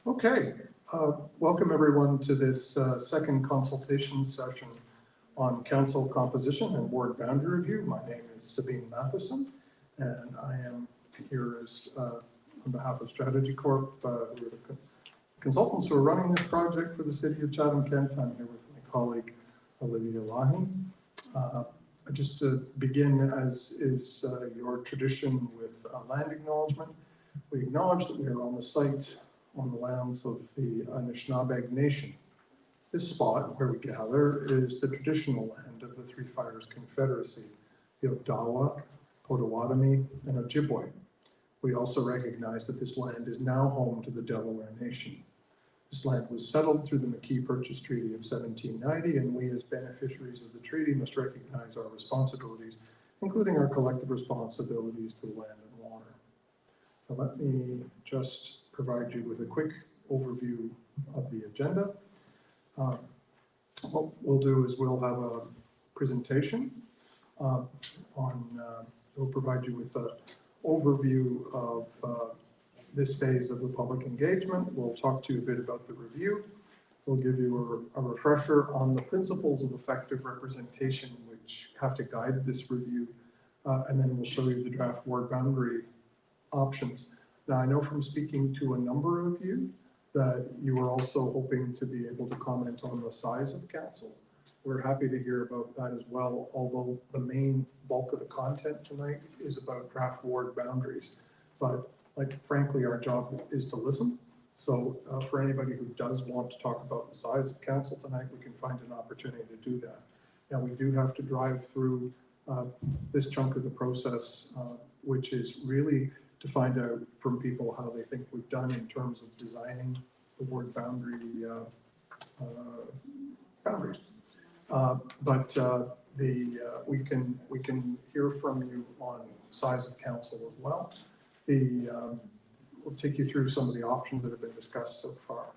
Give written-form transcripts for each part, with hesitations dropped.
Okay, welcome everyone to this second consultation session on council composition and ward boundary review. My name is 𝗬𝗏 𝗵𝘁, and I am here as on behalf of Strategy Corp, who are the consultants who are running this project for the city of Chatham-Kent. I'm here with my colleague 𝗬𝗏𝗵𝘁. Just to begin, as is your tradition with land acknowledgement, we acknowledge that we are on the site on the lands of the Anishinaabe Nation. This spot where we gather is the traditional land of the Three Fires Confederacy, the 𝗀𝗏𝗀𝗏𝗵𝘁 and 𝗀𝗏𝗀𝗀𝗀. We also recognize that this land is now home to the Delaware Nation. This land was settled through the McKee Purchase Treaty of 1790, and we as beneficiaries of the treaty must recognize our responsibilities, including our collective responsibilities to the land and water. Now let me just provide you with a quick overview of the agenda. What we'll do is we'll have a presentation we'll provide you with an overview of this phase of the public engagement. We'll talk to you a bit about the review. We'll give you a refresher on the principles of effective representation which have to guide this review, and then we'll show you the draft ward boundary options. Now, I know from speaking to a number of you that you are also hoping to be able to comment on the size of council. We're happy to hear about that as well, although the main bulk of the content tonight is about draft ward boundaries. But frankly, our job is to listen. So for anybody who does want to talk about the size of council tonight, we can find an opportunity to do that. Now, we do have to drive through this chunk of the process, which is really to find out from people how they think we've done in terms of designing the ward boundary boundaries. We can hear from you on size of council as well. We'll take you through some of the options that have been discussed so far.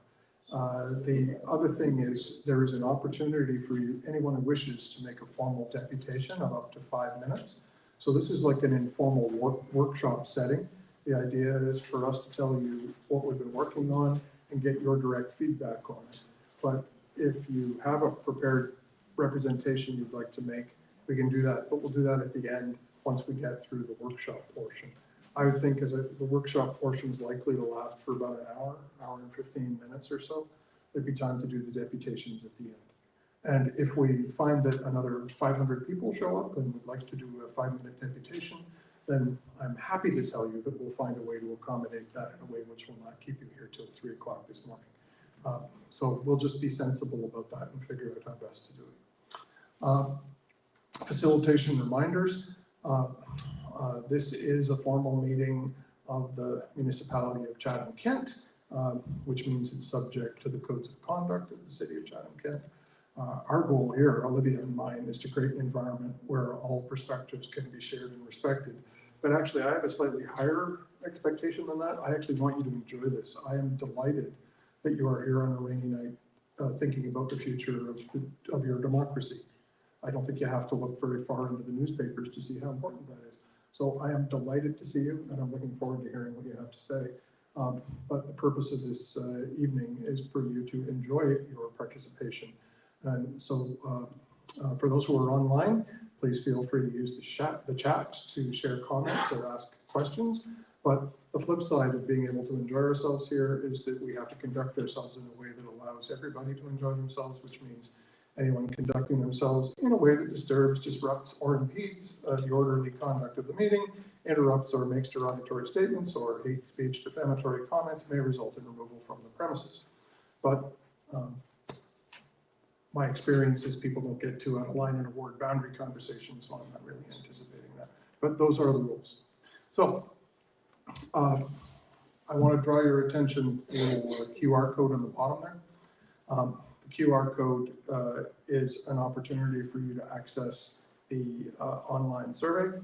The other thing is there is an opportunity for you, anyone who wishes, to make a formal deputation of up to 5 minutes. So this is like an informal workshop setting. The idea is for us to tell you what we've been working on and get your direct feedback on it. But if you have a prepared representation you'd like to make, we can do that, but we'll do that at the end once we get through the workshop portion. I would think the workshop portion is likely to last for about an hour and 15 minutes or so. There'd be time to do the deputations at the end. And if we find that another 500 people show up and would like to do a 5-minute deputation, then I'm happy to tell you that we'll find a way to accommodate that in a way which will not keep you here till 3 o'clock this morning. So we'll just be sensible about that and figure out how best to do it. Facilitation reminders. This is a formal meeting of the municipality of Chatham-Kent, which means it's subject to the codes of conduct of the city of Chatham-Kent. Our goal here, 𝗬𝗏 and mine, is to create an environment where all perspectives can be shared and respected. But actually, I have a slightly higher expectation than that. I actually want you to enjoy this. I am delighted that you are here on a rainy night thinking about the future of your democracy. I don't think you have to look very far into the newspapers to see how important that is. So I am delighted to see you, and I'm looking forward to hearing what you have to say. But the purpose of this evening is for you to enjoy your participation. And so for those who are online, please feel free to use the chat to share comments or ask questions. But the flip side of being able to enjoy ourselves here is that we have to conduct ourselves in a way that allows everybody to enjoy themselves, which means anyone conducting themselves in a way that disturbs, disrupts, or impedes the orderly conduct of the meeting, interrupts or makes derogatory statements or hate speech, defamatory comments may result in removal from the premises. But my experience is people don't get too out of line in a ward boundary conversation, so I'm not really anticipating that. But those are the rules. So I want to draw your attention to the QR code on the bottom there. The QR code is an opportunity for you to access the online survey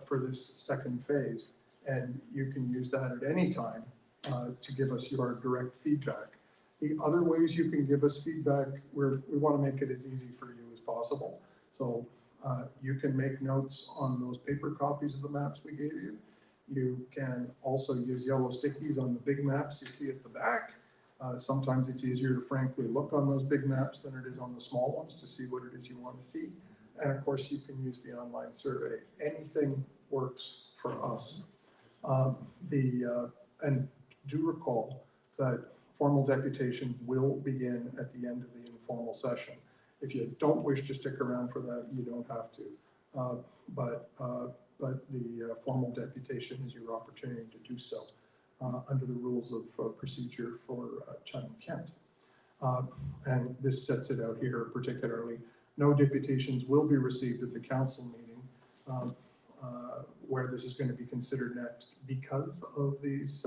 for this second phase. And you can use that at any time to give us your direct feedback. The other ways you can give us feedback, we want to make it as easy for you as possible. So you can make notes on those paper copies of the maps we gave you. You can also use yellow stickies on the big maps you see at the back. Sometimes it's easier to frankly look on those big maps than it is on the small ones to see what it is you want to see. And of course, you can use the online survey. Anything works for us. And do recall that formal deputation will begin at the end of the informal session. If you don't wish to stick around for that, you don't have to. But the formal deputation is your opportunity to do so under the rules of procedure for Chatham-Kent. And this sets it out here particularly. No deputations will be received at the council meeting where this is going to be considered next because of these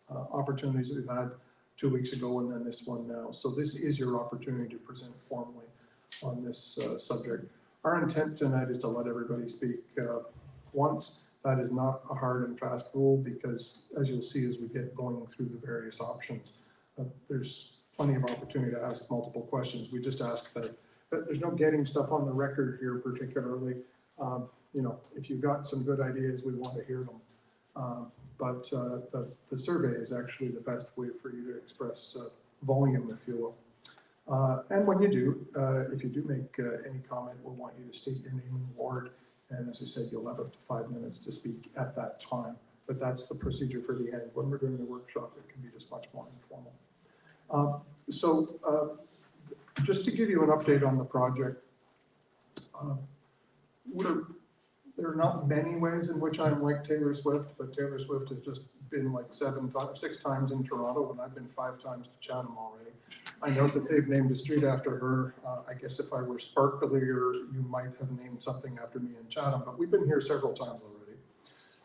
opportunities that we've had 2 weeks ago and then this one now. So this is your opportunity to present formally on this subject. Our intent tonight is to let everybody speak once. That is not a hard and fast rule because, as you'll see as we get going through the various options, there's plenty of opportunity to ask multiple questions. We just ask that there's no getting stuff on the record here particularly. You know, if you've got some good ideas, we want to hear them. But the survey is actually the best way for you to express volume, if you will. And when you do, if you do make any comment, we'll want you to state your name and ward. And as I said, you'll have up to 5 minutes to speak at that time. But that's the procedure for the end. When we're doing the workshop, it can be just much more informal. Just to give you an update on the project, there are not many ways in which I'm like Taylor Swift, but Taylor Swift has just been like 6 times in Toronto, and I've been 5 times to Chatham already. I know that they've named a street after her. I guess if I were sparklier, you might have named something after me in Chatham, but we've been here several times already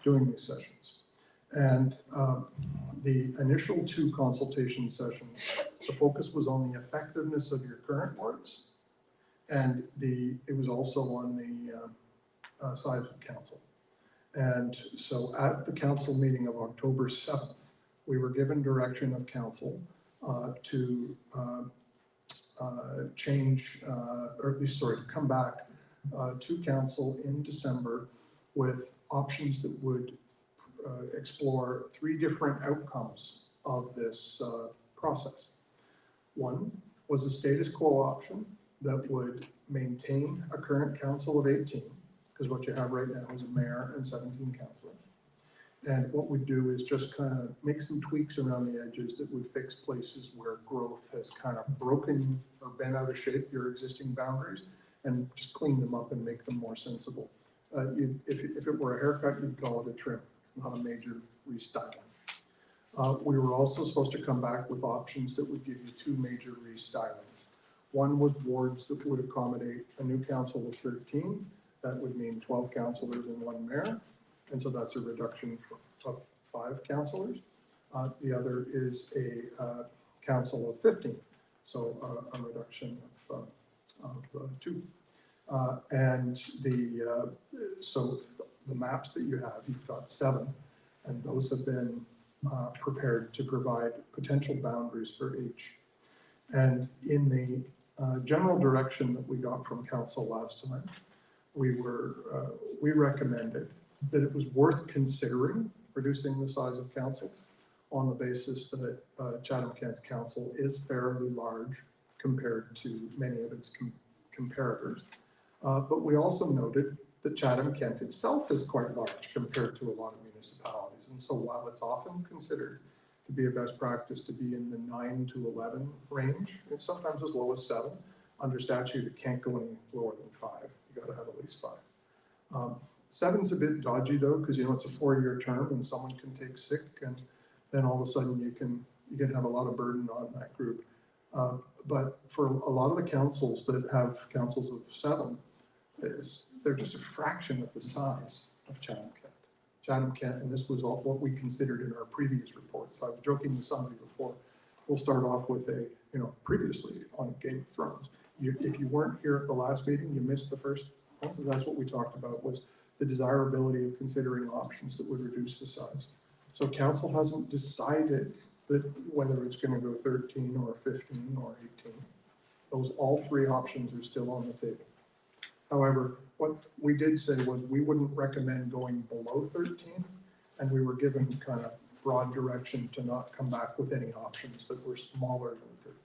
doing these sessions. And the initial 2 consultation sessions, the focus was on the effectiveness of your current wards, and it was also on the size of council. And so at the council meeting of October 7th, we were given direction of council to change, or at least, sorry, to come back to council in December with options that would explore 3 different outcomes of this process. One was a status quo option that would maintain a current council of 18, because what you have right now is a mayor and 17 councillors. And what we'd do is just kind of make some tweaks around the edges that would fix places where growth has kind of broken or bent out of shape your existing boundaries and just clean them up and make them more sensible. If it were a haircut, you'd call it a trim, not a major restyling. We were also supposed to come back with options that would give you 2 major restylings. One was wards that would accommodate a new council of 13. That would mean 12 councillors and 1 mayor. And so that's a reduction of 5 councillors. The other is a council of 15. So a reduction of 2. And so the maps that you have, you've got 7, and those have been prepared to provide potential boundaries for each. And in the general direction that we got from council last time, we recommended that it was worth considering reducing the size of council on the basis that Chatham-Kent's council is fairly large compared to many of its comparators. But we also noted that Chatham-Kent itself is quite large compared to a lot of municipalities. And so while it's often considered to be a best practice to be in the 9 to 11 range, and sometimes as low as 7, under statute it can't go any lower than 5. You gotta have at least 5. 7's a bit dodgy though, because you know it's a 4-year term and someone can take sick, and then all of a sudden you can have a lot of burden on that group. But for a lot of the councils that have councils of 7, they're just a fraction of the size of Chatham-Kent. Chatham-Kent, and this was all what we considered in our previous reports. I was joking with somebody before. We'll start off with previously on Game of Thrones. If you weren't here at the last meeting, you missed the first one. So that's what we talked about, was the desirability of considering options that would reduce the size. So council hasn't decided that whether it's going to go 13 or 15 or 18. All 3 options are still on the table. However, what we did say was we wouldn't recommend going below 13, and we were given kind of broad direction to not come back with any options that were smaller than 13.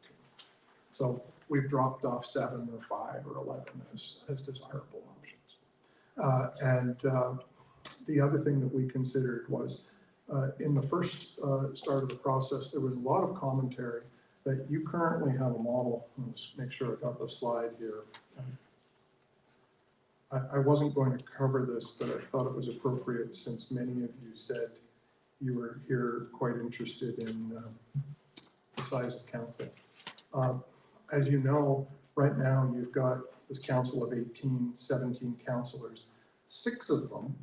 So we've dropped off 7 or 5 or 11 as desirable options. The other thing that we considered was in the first start of the process, there was a lot of commentary that you currently have a model. Let's make sure I got the slide here. I wasn't going to cover this, but I thought it was appropriate since many of you said you were here quite interested in the size of council. As you know, right now you've got this council of 17 councillors. 6 of them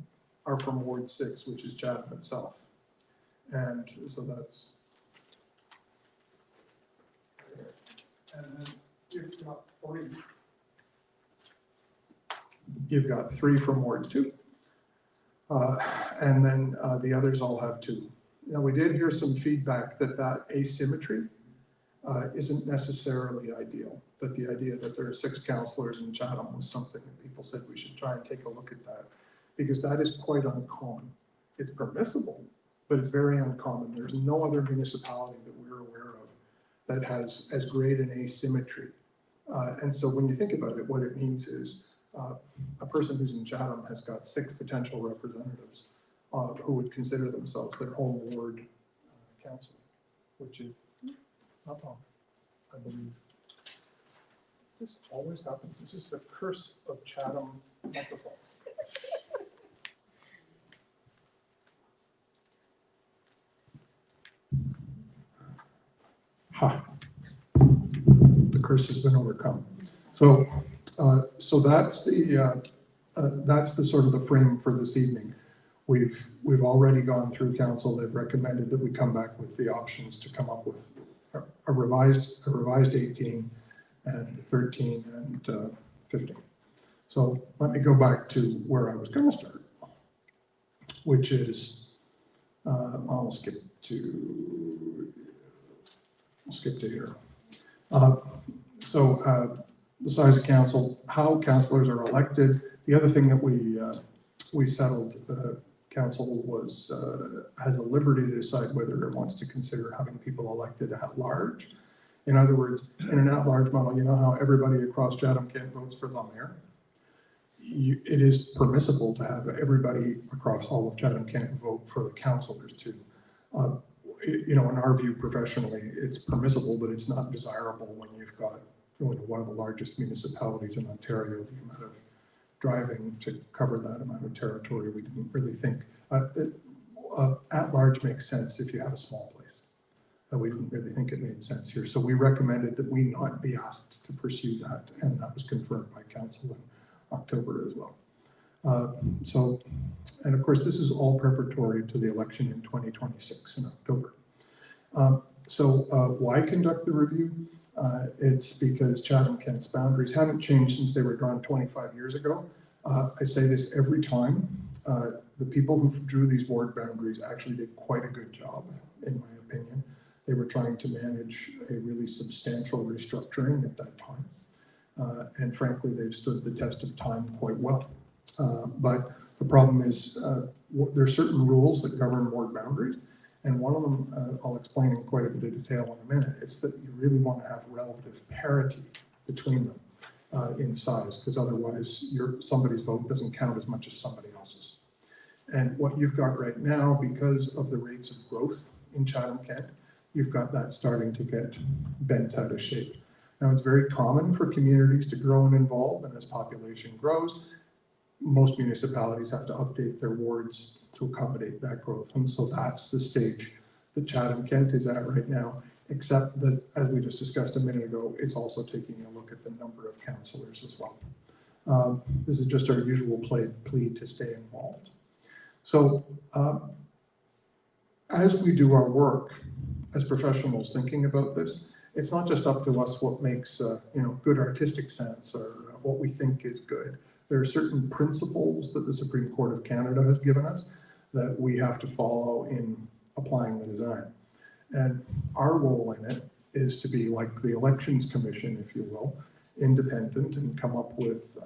are from Ward 6, which is Chatham itself. And so that's, and then you've got 3. You've got 3 from Ward 2. And then the others all have 2. Now we did hear some feedback that asymmetry isn't necessarily ideal, but the idea that there are 6 councillors in Chatham was something that people said we should try and take a look at that, because that is quite uncommon. It's permissible, but it's very uncommon. There's no other municipality that we're aware of that has as great an asymmetry. And so when you think about it, what it means is a person who's in Chatham has got 6 potential representatives who would consider themselves their home ward council, which is not wrong, I believe. This always happens. This is the curse of Chatham microphone. Ha! The curse has been overcome. So, so that's the sort of the frame for this evening. We've already gone through council. They've recommended that we come back with the options to come up with a revised 18 and 13 and 15. So let me go back to where I was going to start, which is I'll skip to here. The size of council, how councillors are elected. The other thing that we settled, council was has the liberty to decide whether it wants to consider having people elected at large. In other words, in an at-large model, you know how everybody across Chatham-Kent votes for the mayor? It is permissible to have everybody across all of Chatham-Kent vote for the councillors too. You know, in our view professionally, it's permissible, but it's not desirable when you've got one of the largest municipalities in Ontario. The amount of driving to cover that amount of territory, we didn't really think. At-large makes sense if you have a small place. We didn't really think it made sense here. So we recommended that we not be asked to pursue that, and that was confirmed by council in October as well. And of course, this is all preparatory to the election in 2026 in October. Why conduct the review? It's because Chatham-Kent's boundaries haven't changed since they were drawn 25 years ago. I say this every time. The people who drew these ward boundaries actually did quite a good job, in my opinion. They were trying to manage a really substantial restructuring at that time. And frankly, they've stood the test of time quite well. But the problem is there are certain rules that govern ward boundaries. And one of them, I'll explain in quite a bit of detail in a minute, it's that you really want to have relative parity between them in size, because otherwise somebody's vote doesn't count as much as somebody else's. And what you've got right now, because of the rates of growth in Chatham-Kent, you've got that starting to get bent out of shape. Now, it's very common for communities to grow and evolve, and as population grows, most municipalities have to update their wards to accommodate that growth. And so that's the stage that Chatham-Kent is at right now, except that, as we just discussed a minute ago, it's also taking a look at the number of councillors as well. This is just our usual plea to stay involved. So as we do our work as professionals thinking about this, it's not just up to us what makes good artistic sense or what we think is good. There are certain principles that the Supreme Court of Canada has given us that we have to follow in applying the design. And our role in it is to be like the Elections Commission, if you will, independent and come up with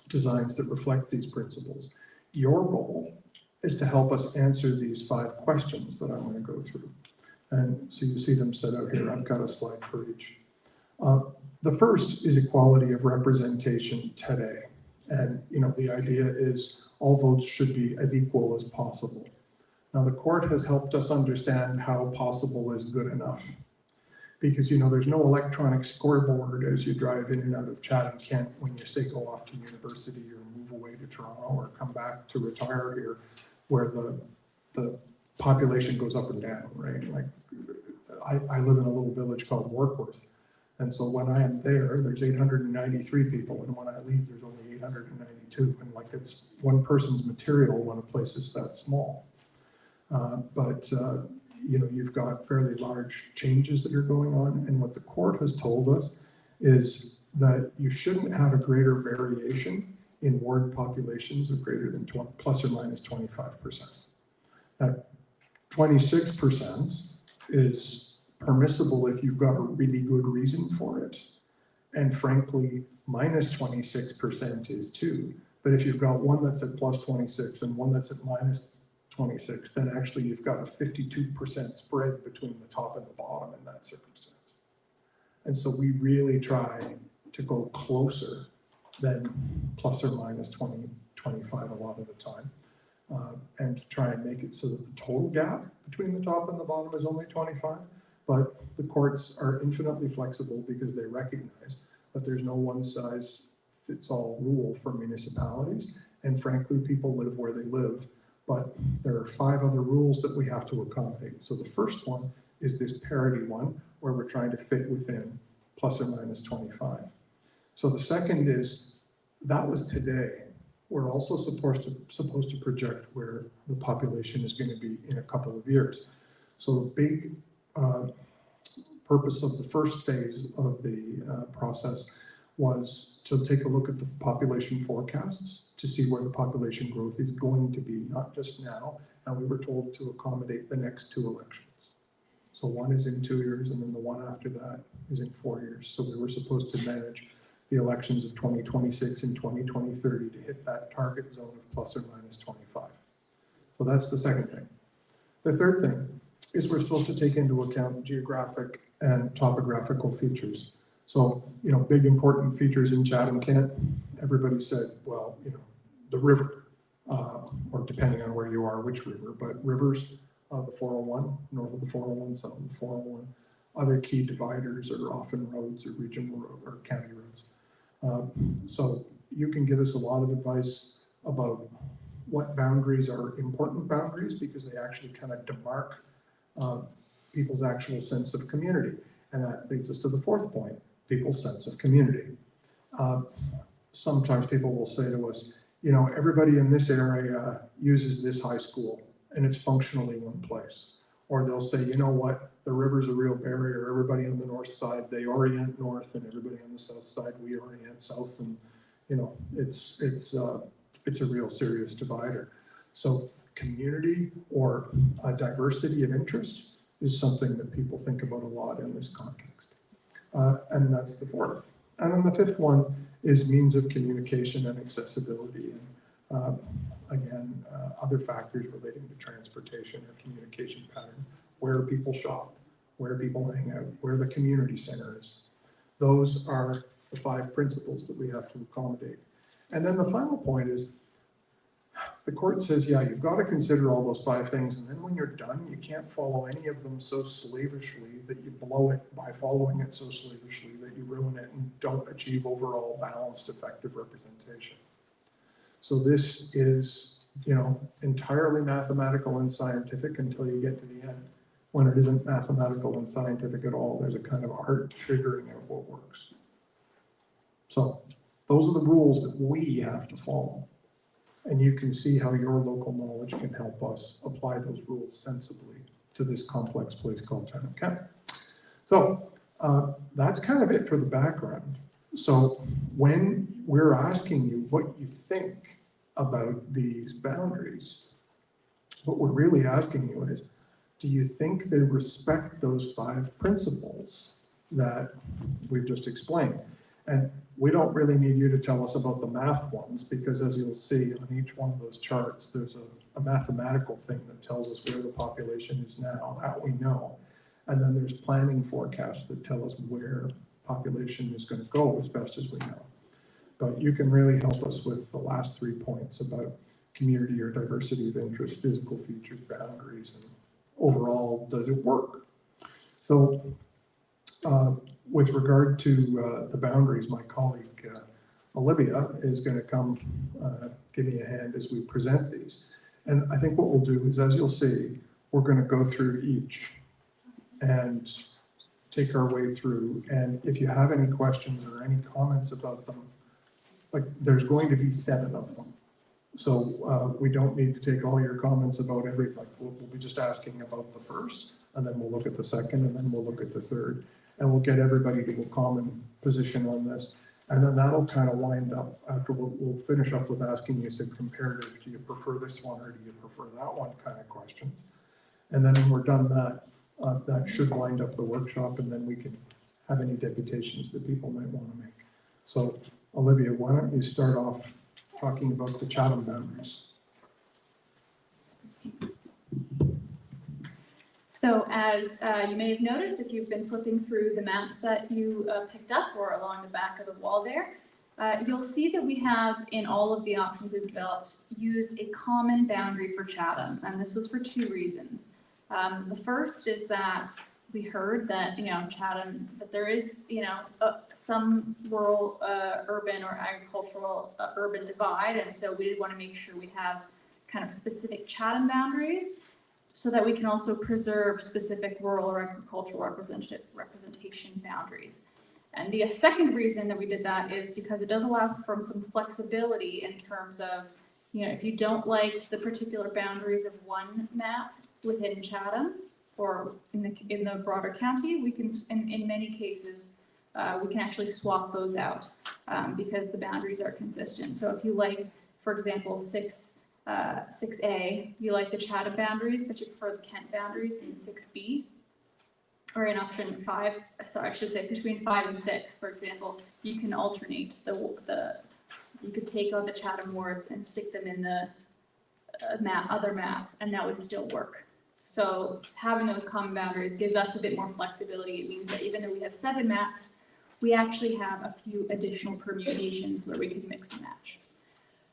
designs that reflect these principles. Your role is to help us answer these 5 questions that I'm going to go through. And so you see them set out here. I've got a slide for each. The first is equality of representation today. And, the idea is all votes should be as equal as possible. Now, the court has helped us understand how possible is good enough. Because, there's no electronic scoreboard as you drive in and out of Chatham-Kent when you say go off to university or move away to Toronto or come back to retire here, where the population goes up and down, right? Like, I live in a little village called Warkworth. And so when I am there's 893 people, and when I leave, there's only 892. And like, it's one person's material when a place is that small. You've got fairly large changes that are going on. And what the court has told us is that you shouldn't have a greater variation in ward populations of greater than plus or minus 25%. Now, 26% is permissible if you've got a really good reason for it. And frankly, minus 26% is too. But if you've got one that's at plus 26 and one that's at minus 26, then actually you've got a 52% spread between the top and the bottom in that circumstance. And so we really try to go closer than plus or minus 20, 25 a lot of the time. And to try and make it so that the total gap between the top and the bottom is only 25. But the courts are infinitely flexible because they recognize that there's no one-size-fits-all rule for municipalities. And frankly, people live where they live. But there are 5 other rules that we have to accommodate. So the first one is this parity one, where we're trying to fit within plus or minus 25. So the second is, that was today. We're also supposed to project where the population is going to be in a couple of years. So the big purpose of the first phase of the process was to take a look at the population forecasts to see where the population growth is going to be, not just now. And we were told to accommodate the next 2 elections. So one is in 2 years, and then the one after that is in 4 years. So we were supposed to manage the elections of 2026 and 2030 to hit that target zone of plus or minus 25. So that's the second thing. The third thing is we're supposed to take into account geographic and topographical features. So, big important features in Chatham-Kent, everybody said, well, the river, or depending on where you are, which river, but rivers, the 401, north of the 401, south of the 401. Other key dividers are often roads or regional roads or county roads. So you can give us a lot of advice about what boundaries are important boundaries, because they actually kind of demark people's actual sense of community. And that leads us to the fourth point, people's sense of community. Sometimes people will say to us, everybody in this area uses this high school and it's functionally one place. Or they'll say, you know what, the river's a real barrier. Everybody on the north side, they orient north, and everybody on the south side, we orient south. And, it's a real serious divider. So community or diversity of interest is something that people think about a lot in this context. And that's the fourth. And then the fifth one is means of communication and accessibility. And again, other factors relating to transportation or communication patterns, where people shop, where people hang out, where the community center is. Those are the 5 principles that we have to accommodate. And then the final point is, the court says, yeah, you've got to consider all those 5 things, and then when you're done, you can't follow any of them so slavishly that you blow it by following it so slavishly that you ruin it and don't achieve overall balanced, effective representation. So this is, entirely mathematical and scientific until you get to the end. When it isn't mathematical and scientific at all, there's a kind of art to figuring out what works. So those are the rules that we have to follow. And you can see how your local knowledge can help us apply those rules sensibly to this complex place called Chatham-Kent. So that's kind of it for the background. So when we're asking you what you think about these boundaries, what we're really asking you is, do you think they respect those 5 principles that we've just explained? And We don't really need you to tell us about the math ones, because as you'll see on each one of those charts, there's a mathematical thing that tells us where the population is now, that we know. And then there's planning forecasts that tell us where population is going to go as best as we know. But you can really help us with the last 3 points about community or diversity of interest, physical features, boundaries, and overall, does it work? So with regard to the boundaries, my colleague Olivia is going to come give me a hand as we present these. And I think what we'll do is, as you'll see, we're going to go through each and take our way through. And if you have any questions or any comments about them, like there's going to be 7 of them. So we don't need to take all your comments about everything. We'll be just asking about the first, and then we'll look at the second, and then we'll look at the third. And we'll get everybody to a common position on this. And then that'll kind of wind up after we'll finish up with asking you some comparative, do you prefer this one or do you prefer that one kind of question. And then when we're done that, that should wind up the workshop, and then we can have any deputations that people might want to make. So Olivia, why don't you start off talking about the Chatham boundaries. So as you may have noticed, if you've been flipping through the maps that you picked up or along the back of the wall there, you'll see that we have, in all of the options we've developed, used a common boundary for Chatham, and this was for 2 reasons. The first is that we heard that, Chatham, that there is, some rural, urban or agricultural urban divide, and so we did want to make sure we have kind of specific Chatham boundaries, so that we can also preserve specific rural or agricultural representation boundaries. And the second reason that we did that is because it does allow for some flexibility in terms of, if you don't like the particular boundaries of one map within Chatham or in the broader county, we can, in many cases, we can actually swap those out because the boundaries are consistent. So if you like, for example, 6A, you like the Chatham boundaries, but you prefer the Kent boundaries in 6B, or in option 5, sorry, I should say between 5 and 6, for example, you can alternate you could take out the Chatham words and stick them in the other map, and that would still work. So having those common boundaries gives us a bit more flexibility. It means that even though we have 7 maps, we actually have a few additional permutations where we can mix and match.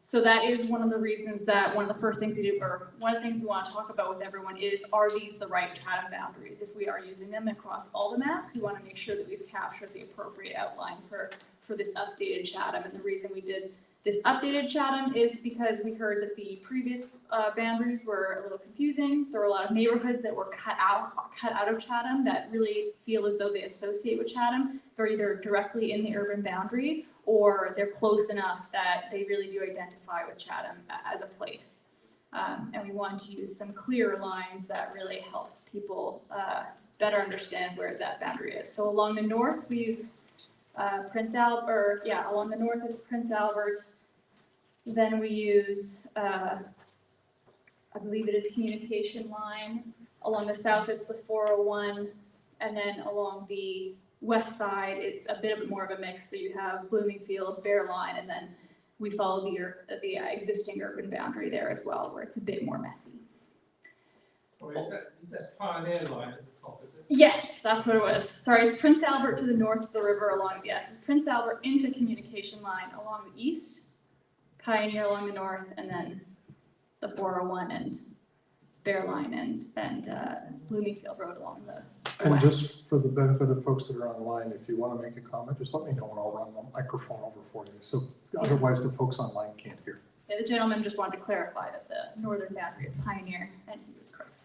So that is one of the reasons that one of the first things we do, or one of the things we want to talk about with everyone is, are these the right Chatham boundaries? If we are using them across all the maps, we want to make sure that we've captured the appropriate outline for this updated Chatham. And the reason we did this updated Chatham is because we heard that the previous boundaries were a little confusing. There were a lot of neighborhoods that were cut out of Chatham that really feel as though they associate with Chatham. They're either directly in the urban boundary, or they're close enough that they really do identify with Chatham as a place. And we wanted to use some clearer lines that really helped people better understand where that boundary is. So along the north, we use along the north it's Prince Albert. Then we use, I believe it is Communication Line. Along the south, it's the 401. And then along the west side, it's a bit more of a mix. So you have Bloomingfield, Bear Line, and then we follow the existing urban boundary there as well, where it's a bit more messy. Oh, that's Pioneer Line at the top, is it? Yes, that's what it was. Sorry, it's Prince Albert to the north of the river along the it's Prince Albert into Communication Line along the east, Pioneer along the north, and then the 401 and Bear Line and Bloomingfield Road along the And west. just for the benefit of folks that are online, if you want to make a comment, just let me know and I'll run the microphone over for you. So otherwise the folks online can't hear. Yeah, the gentleman just wanted to clarify that the northern boundary is Pioneer, and he was correct.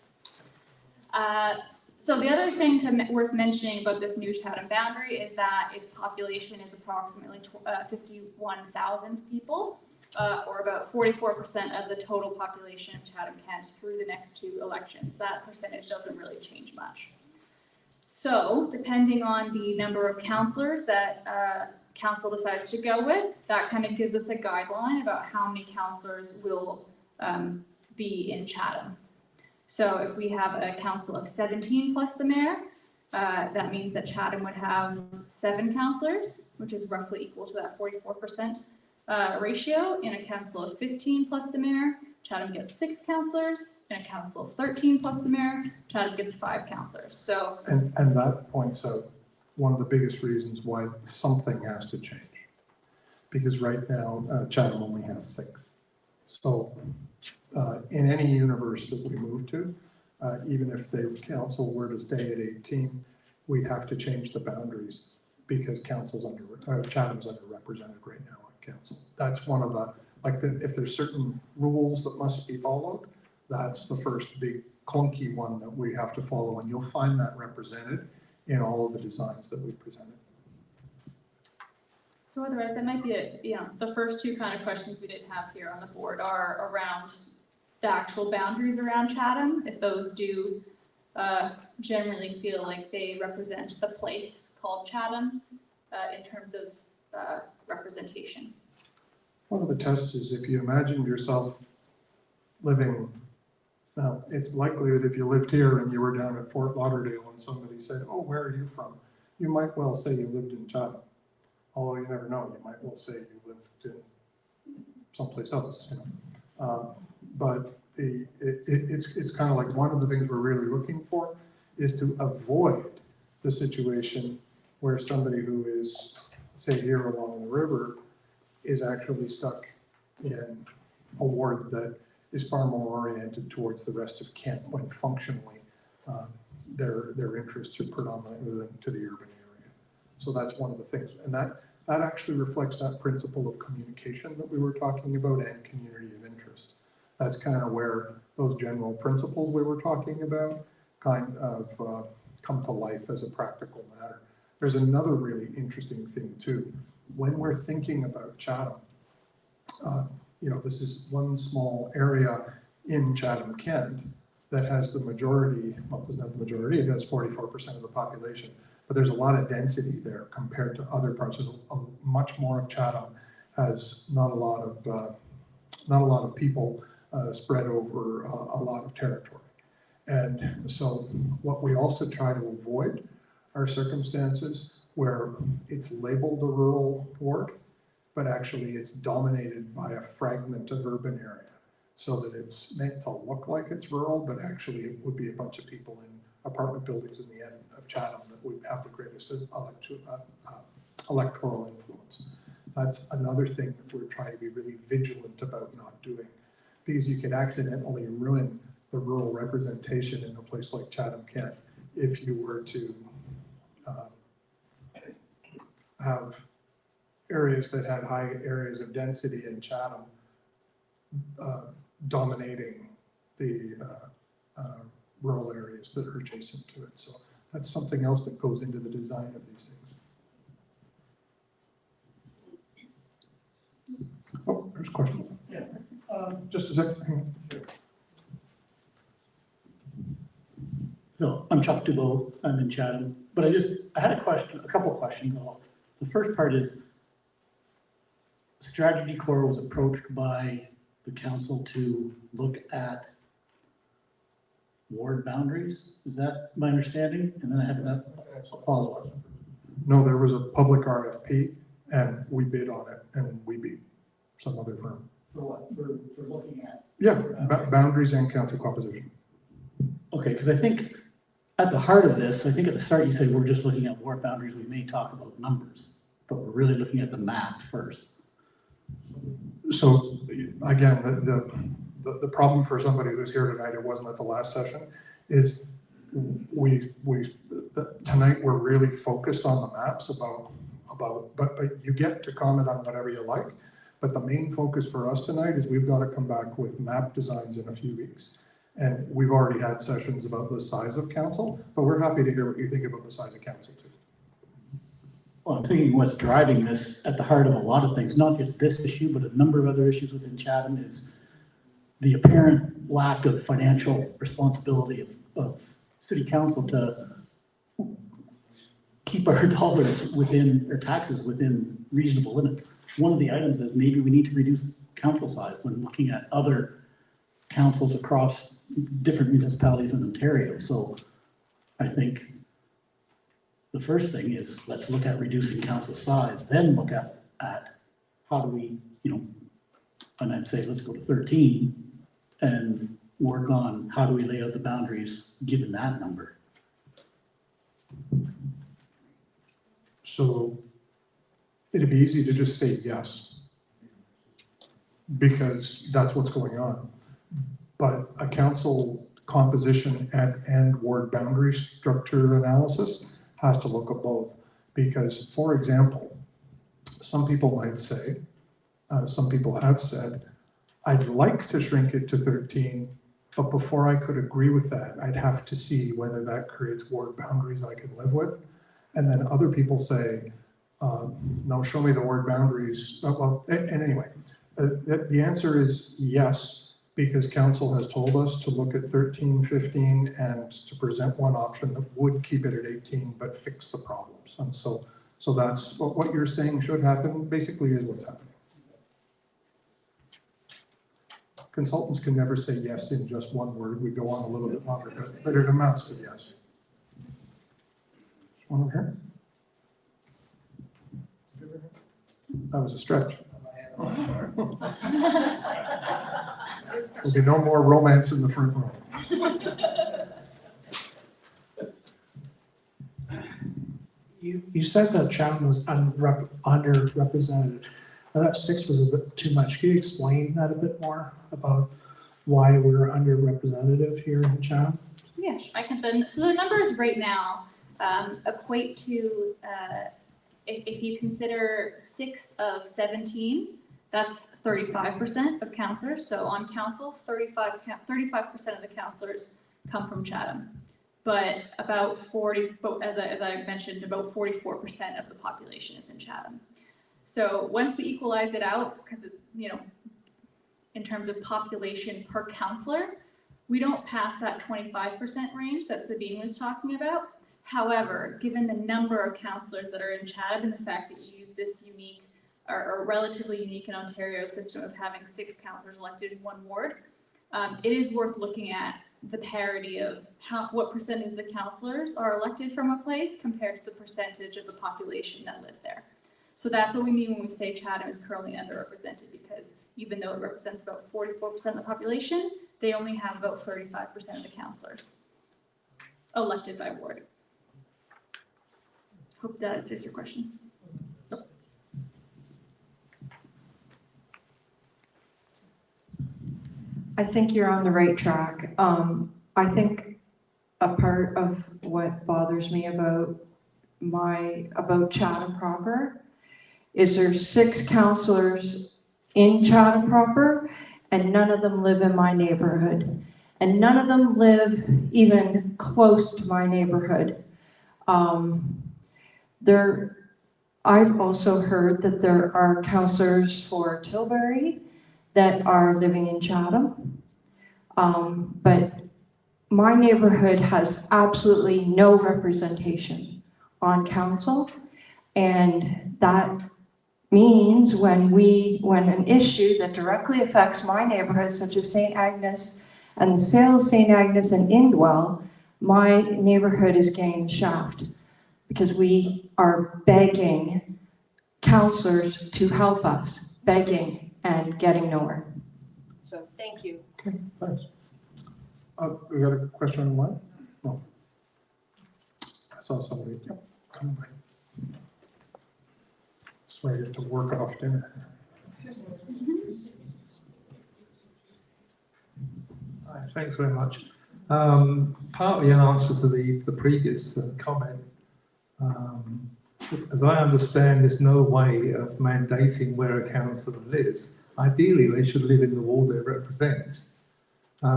So the other thing worth mentioning about this new Chatham boundary is that its population is approximately 51,000 people, or about 44% of the total population of Chatham-Kent through the next 2 elections. That percentage doesn't really change much. So depending on the number of councillors that council decides to go with, that kind of gives us a guideline about how many councillors will be in Chatham. So if we have a council of 17 plus the mayor, That means that Chatham would have 7 councillors, which is roughly equal to that 44% ratio. In a council of 15 plus the mayor, Chatham gets 6 councillors. In a council of 13 plus the mayor, Chatham gets 5 councillors. So, and that points out one of the biggest reasons why something has to change. Because right now, Chatham only has 6. So in any universe that we move to, even if the council were to stay at 18, we'd have to change the boundaries because Chatham's underrepresented right now on council. That's one of the, if there's certain rules that must be followed, that's the first big clunky one that we have to follow, and you'll find that represented in all of the designs that we presented. so otherwise, that might be the first 2 kind of questions we didn't have here on the board are around the actual boundaries around Chatham, if those do generally feel like they represent the place called Chatham in terms of representation. One of the tests is if you imagine yourself living, now it's likely that if you lived here and you were down at Fort Lauderdale and somebody said, oh, where are you from? You might well say you lived in Chatham. Although you never know, you might well say you lived in someplace else, but it's kind of like one of the things we're really looking for is to avoid the situation where somebody who is, say, here along the river is actually stuck in a ward that is far more oriented towards the rest of Kent when functionally their interests are predominantly linked to the urban area. So that's one of the things, and that actually reflects that principle of communication that we were talking about and community of interest. That's kind of where those general principles we were talking about kind of come to life as a practical matter. There's another really interesting thing too. When we're thinking about Chatham, this is one small area in Chatham-Kent that has the majority, well, it doesn't have the majority, it has 44% of the population, but there's a lot of density there compared to other parts. There's much more of Chatham has not a lot of people spread over a lot of territory. And so what we also try to avoid are circumstances where it's labeled a rural ward, but actually it's dominated by a fragment of urban area so that it's meant to look like it's rural, but actually it would be a bunch of people in apartment buildings in the end of Chatham that would have the greatest electoral influence. That's another thing that we're trying to be really vigilant about not doing, because you could accidentally ruin the rural representation in a place like Chatham-Kent if you were to have areas that had high areas of density in Chatham dominating the rural areas that are adjacent to it. So that's something else that goes into the design of these things. Oh, there's a question. Yeah. Just a second. So I'm 𝗀𝗶𝗴𝗵𝗵, I'm in Chatham, but I had a couple of questions. The first part is, Strategy Corps was approached by the council to look at ward boundaries. Is that my understanding? And then I have a follow-up. No, there was a public RFP and we bid on it and we beat some other firm. For what? For looking at? Yeah, boundaries and council composition. Okay, because I think at the heart of this, I think at the start you said we're just looking at ward boundaries. We may talk about numbers, but we're really looking at the map first. So again, the problem for somebody who's here tonight, it wasn't at the last session, is tonight we're really focused on the maps but you get to comment on whatever you like. But the main focus for us tonight is we've got to come back with map designs in a few weeks. And we've already had sessions about the size of council, but we're happy to hear what you think about the size of council too. Well, I'm thinking what's driving this at the heart of a lot of things, not just this issue, but a number of other issues within Chatham, is the apparent lack of financial responsibility of city council to keep our dollars within, or taxes within reasonable limits. One of the items is maybe we need to reduce council size when looking at other councils across different municipalities in Ontario. So I think the first thing is, let's look at reducing council size, then look at how do we, and I'd say, let's go to 13 and work on how do we lay out the boundaries given that number. So it'd be easy to just say yes, because that's what's going on. But a council composition and ward boundary structure analysis has to look at both. Because, for example, some people might say, some people have said, I'd like to shrink it to 13, but before I could agree with that, I'd have to see whether that creates ward boundaries I can live with. And then other people say, no, show me the ward boundaries. And anyway, the answer is yes, because council has told us to look at 13, 15, and to present one option that would keep it at 18, but fix the problems. And so that's what you're saying should happen, basically is what's happening. Consultants can never say yes in just one word. We go on a little bit longer, but it amounts to yes. One over here? That was a stretch. There'll be no more romance in the front row. You said that Chatham was underrepresented. I thought 6 was a bit too much. Can you explain that a bit more about why we're underrepresented here in Chatham? Yeah, I can. So the numbers right now equate to, if you consider 6 of 17, that's 35% of councillors. So on council, 35% of the councillors come from Chatham. But about 40, as I mentioned, about 44% of the population is in Chatham. So once we equalize it out, because in terms of population per councillor, we don't pass that 25% range that 𝗬𝗏 was talking about. However, given the number of councillors that are in Chatham and the fact that you use this unique or relatively unique in Ontario system of having 6 councillors elected in 1 ward, it is worth looking at the parity of what percentage of the councillors are elected from a place compared to the percentage of the population that live there. So that's what we mean when we say Chatham is currently underrepresented, because even though it represents about 44% of the population, they only have about 35% of the councillors elected by ward. Hope that answers your question. I think you're on the right track. I think a part of what bothers me about Chatham proper is there's 6 councillors in Chatham proper, and none of them live in my neighborhood, and none of them live even close to my neighborhood. I've also heard that there are councillors for Tilbury that are living in Chatham, but my neighborhood has absolutely no representation on council, and that means when an issue that directly affects my neighborhood, such as St. Agnes and the sale of St. Agnes and Indwell, my neighborhood is getting shafted because we are begging councillors to help us, begging and getting nowhere. So thank you. Okay, thanks. We got a question online? No. I saw somebody. Yep, come on. So I get to work off dinner. Hi, thanks very much. Partly in answer to the previous comment, as I understand, there's no way of mandating where a councillor lives. Ideally, they should live in the ward they represent.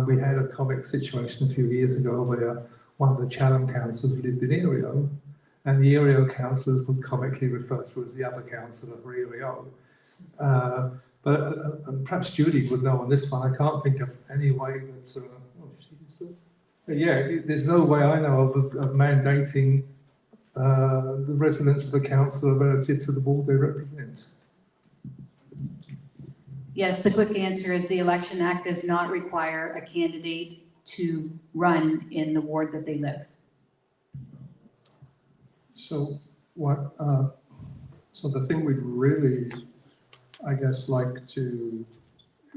We had a comic situation a few years ago where one of the Chatham councillors lived in Ereo, and the Ereo councillors would comically refer to as the other councillor for Ereo. But perhaps Judy would know on this one. I can't think of any way that. There's no way I know of mandating the residents of the council relative to the ward they represent. Yes, the quick answer is the Election Act does not require a candidate to run in the ward that they live. So what, so the thing we'd really, I guess, like to,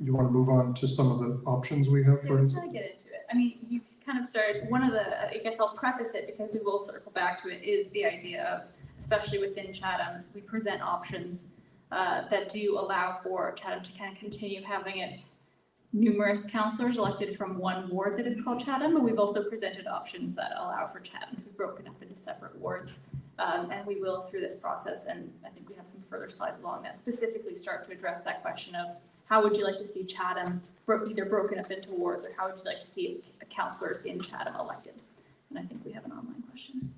you want to move on to some of the options we have, for Yeah, instance? try to get into it. I mean, you kind of started, one of the, I guess I'll preface it because we will circle back to it, is the idea of, especially within Chatham, we present options that do allow for Chatham to kind of continue having its numerous councillors elected from one ward that is called Chatham, but we've also presented options that allow for Chatham to be broken up into separate wards. And we will through this process, and I think we have some further slides along that specifically start to address that question of how would you like to see Chatham either broken up into wards, or how would you like to see councillors in Chatham elected? And I think we have an online question.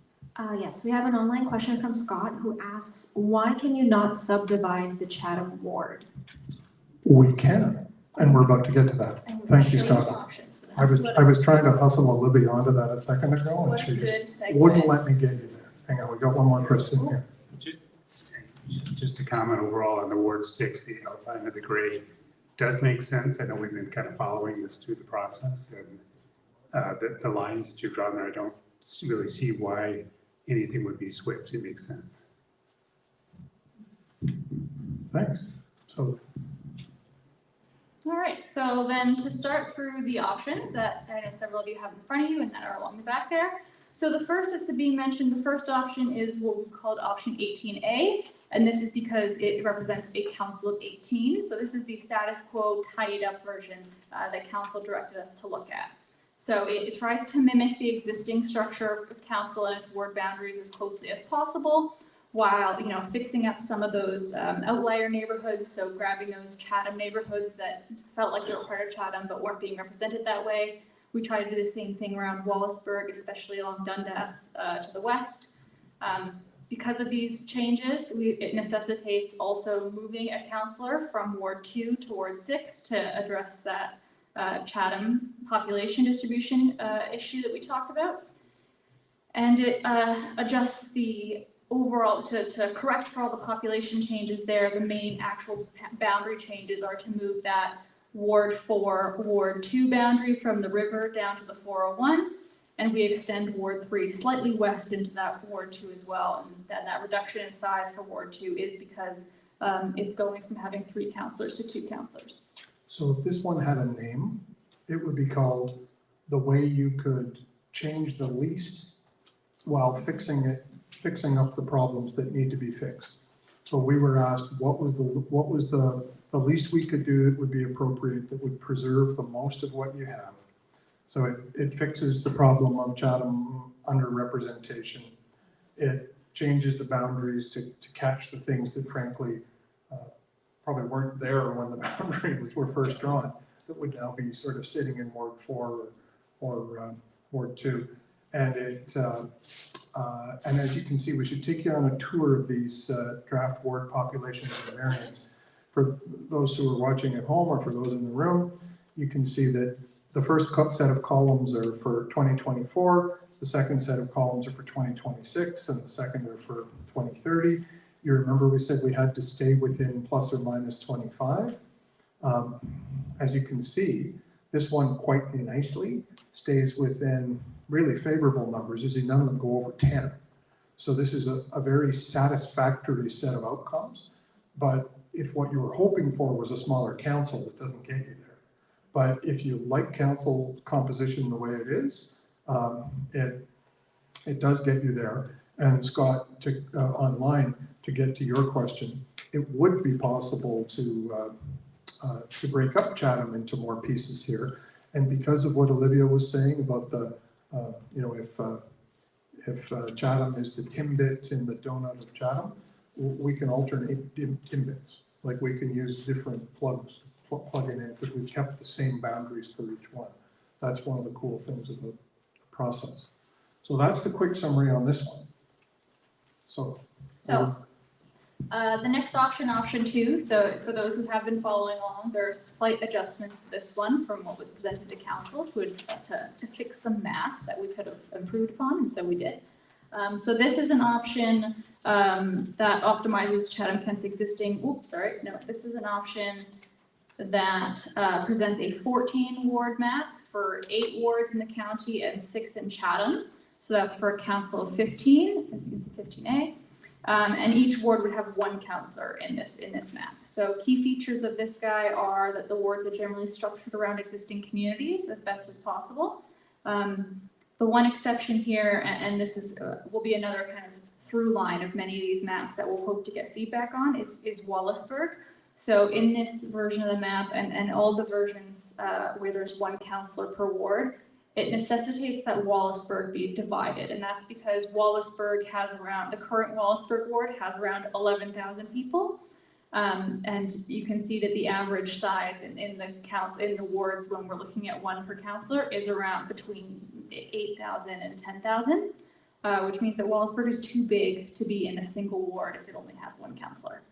Yes, we have an online question from Scott who asks, why can you not subdivide the Chatham ward? We can, and we're about to get to that. And we'll Thank you, show Scott. options for that. I was trying to hustle Olivia onto that a second ago, and What a she just good segue. wouldn't let me get you there. Hang on, we got one more question here. Just to comment overall on the Ward 6, the outline of the grade does make sense. I know we've been kind of following this through the process, and the lines that you've drawn there, I don't really see why anything would be switched. It makes sense. Thanks. So, All right, so then to start through the options that I know several of you have in front of you and that are along the back there. So the first, as Sabine mentioned, the first option is what we called option 18A, and this is because it represents a council of 18. So this is the status quo tidied up version that council directed us to look at. So it tries to mimic the existing structure of council and its ward boundaries as closely as possible, while fixing up some of those outlier neighborhoods. So grabbing those Chatham neighborhoods that felt like they were part of Chatham but weren't being represented that way. We try to do the same thing around Wallaceburg, especially along Dundas to the west. Because of these changes, it necessitates also moving a councillor from Ward 2 to Ward 6 to address that Chatham population distribution issue that we talked about. And it adjusts the overall, to correct for all the population changes there. The main actual boundary changes are to move that Ward 4, Ward 2 boundary from the river down to the 401, and we extend Ward 3 slightly west into that Ward 2 as well. And then that reduction in size for Ward 2 is because it's going from having 3 councillors to 2 councillors. so if this one had a name, it would be called the way you could change the least while fixing up the problems that need to be fixed. So we were asked, what was the least we could do that would be appropriate, that would preserve the most of what you have. So it fixes the problem of Chatham underrepresentation. It changes the boundaries to catch the things that frankly probably weren't there when the boundaries were first drawn, that would now be sort of sitting in Ward 4 or Ward 2. And and as you can see, we should take you on a tour of these draft ward populations and variants. For those who are watching at home or for those in the room, you can see that the first set of columns are for 2024, the second set of columns are for 2026, and the second are for 2030. You remember we said we had to stay within plus or minus 25. As you can see, this one quite nicely stays within really favorable numbers. You see none of them go over 10. So this is a very satisfactory set of outcomes. But if what you were hoping for was a smaller council, it doesn't get you there. But if you like council composition the way it is, it does get you there. And Scott, online, to get to your question, it would be possible to break up Chatham into more pieces here. And because of what Olivia was saying about the, if Chatham is the Timbit in the donut of Chatham, we can alternate Timbits. Like we can use different plugs, plug it in, because we've kept the same boundaries for each one. That's one of the cool things about the process. So that's the quick summary on this one. So the next option, option 2, so for those who have been following along, there are slight adjustments to this one from what was presented to council to fix some math that we could have improved upon, and so we did. So this is an option that optimizes Chatham-Kent's existing, this is an option that presents a 14 ward map for 8 wards in the county and 6 in Chatham. So that's for a council of 15. As you can see, 15A. And each ward would have one councillor in this map. So key features of this guy are that the wards are generally structured around existing communities as best as possible. The one exception here, and this is will be another kind of through line of many of these maps that we'll hope to get feedback on, is 𝗲𝗏𝗃. So in this version of the map and all the versions where there's one councillor per ward, it necessitates that 𝗲𝗏𝗃 be divided, and that's because 𝗲𝗏𝗃 has around, the current 𝗲𝗏𝗃 ward has around 11,000 people. And you can see that the average size in the wards when we're looking at one per councillor is around between 8,000 and 10,000, which means that 𝗲𝗏𝗃 is too big to be in a single ward if it only has one councillor.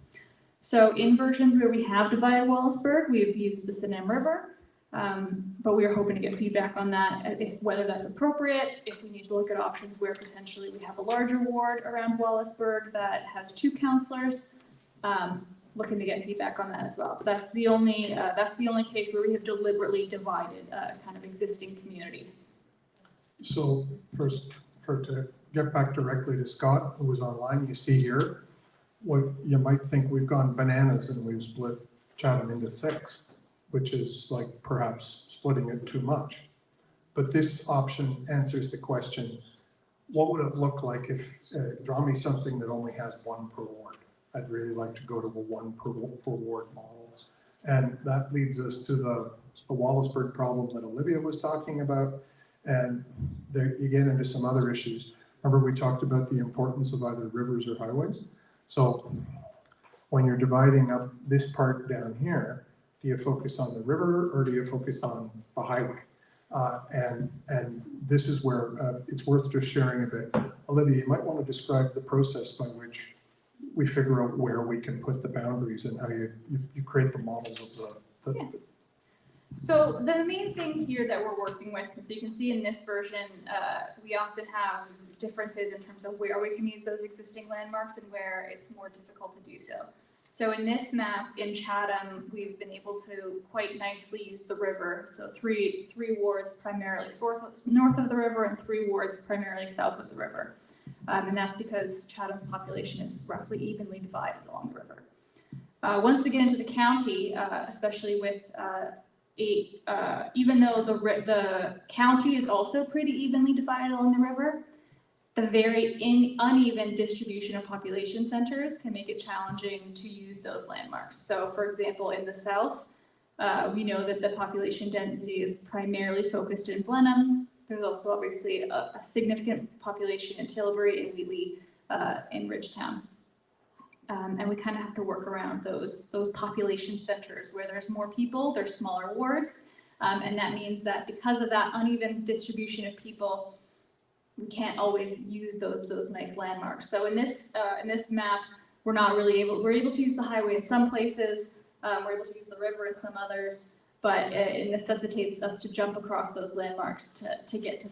So in versions where we have divided 𝗲𝗏𝗃, we've used the Sanem River, but we are hoping to get feedback on that, whether that's appropriate, if we need to look at options where potentially we have a larger ward around 𝗲𝗏𝗃 that has 2 councillors. Looking to get feedback on that as well. But that's the only case where we have deliberately divided kind of existing community. So first, to get back directly to Scott, who was online, you see here, what you might think we've gone bananas and we've split Chatham into 6, which is like perhaps splitting it too much. But this option answers the question, what would it look like if, draw me something that only has 1 per ward. I'd really like to go to a 1 per ward model. And that leads us to the 𝗲𝗏𝗃 problem that Olivia was talking about. And there you get into some other issues. Remember we talked about the importance of either rivers or highways? So when you're dividing up this part down here, do you focus on the river or do you focus on the highway? And this is where it's worth just sharing a bit. Olivia, you might want to describe the process by which we figure out where we can put the boundaries and how you create the models of the So the main thing here that we're working with, so you can see in this version, we often have differences in terms of where we can use those existing landmarks and where it's more difficult to do so. So in this map in Chatham, we've been able to quite nicely use the river. So three wards primarily north of the river and 3 wards primarily south of the river. And that's because Chatham's population is roughly evenly divided along the river. Once we get into the county, especially with even though the county is also pretty evenly divided along the river, the very uneven distribution of population centers can make it challenging to use those landmarks. So for example, in the south, we know that the population density is primarily focused in Blenheim. There's also obviously a significant population in Tilbury and Wheatley in Ridgetown. And we kind of have to work around those population centers where there's more people, there's smaller wards. And that means that because of that uneven distribution of people, we can't always use those nice landmarks. So in this map, we're able to use the highway in some places, we're able to use the river in some others, but it necessitates us to jump across those landmarks to get to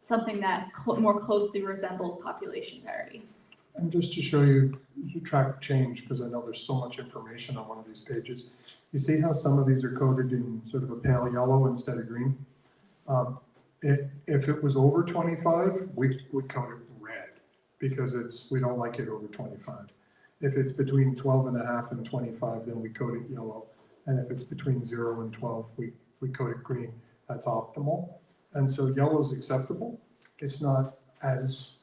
something that more closely resembles population parity. And just to show you, to track change, because I know there's so much information on one of these pages. You see how some of these are coded in sort of a pale yellow instead of green? If it was over 25, we code it red because we don't like it over 25. If it's between 12.5 and 25, then we code it yellow. And if it's between 0 and 12, we code it green. That's optimal. And so yellow is acceptable. It's not as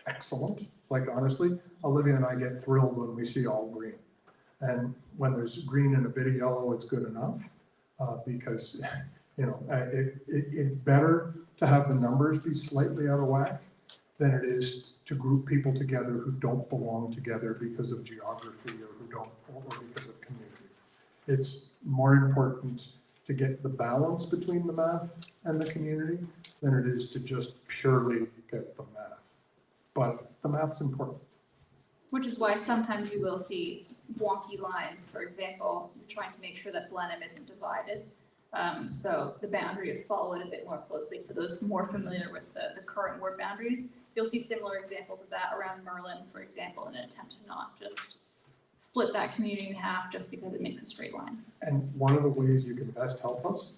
excellent. Like honestly, Olivia and I get thrilled when we see all green. And when there's green and a bit of yellow, it's good enough because it's better to have the numbers be slightly out of whack than it is to group people together who don't belong together because of geography or because of community. It's more important to get the balance between the math and the community than it is to just purely get the math. But the math's important. Which is why sometimes you will see wonky lines. For example, you're trying to make sure that Blenheim isn't divided. So the boundary is followed a bit more closely for those more familiar with the current ward boundaries. You'll see similar examples of that around Merlin, for example, in an attempt to not just split that community in half just because it makes a straight line. And one of the ways you can best help us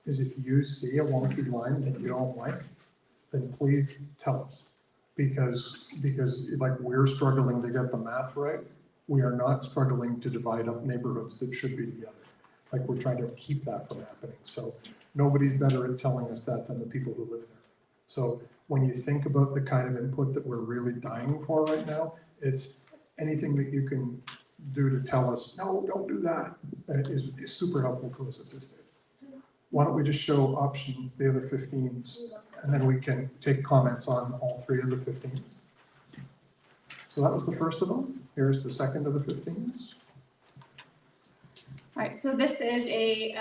is if you see a wonky line that you don't like, then please tell us. because like we're struggling to get the math right. We are not struggling to divide up neighborhoods that should be together. Like we're trying to keep that from happening. So nobody's better at telling us that than the people who live there. So when you think about the kind of input that we're really dying for right now, it's anything that you can do to tell us, no, don't do that, is super helpful to us at this stage. Why don't we just show option, the other 15s, and then we can take comments on all 3 of the 15s. So that was the first of them. Here's the second of the 15s. All right, so this is a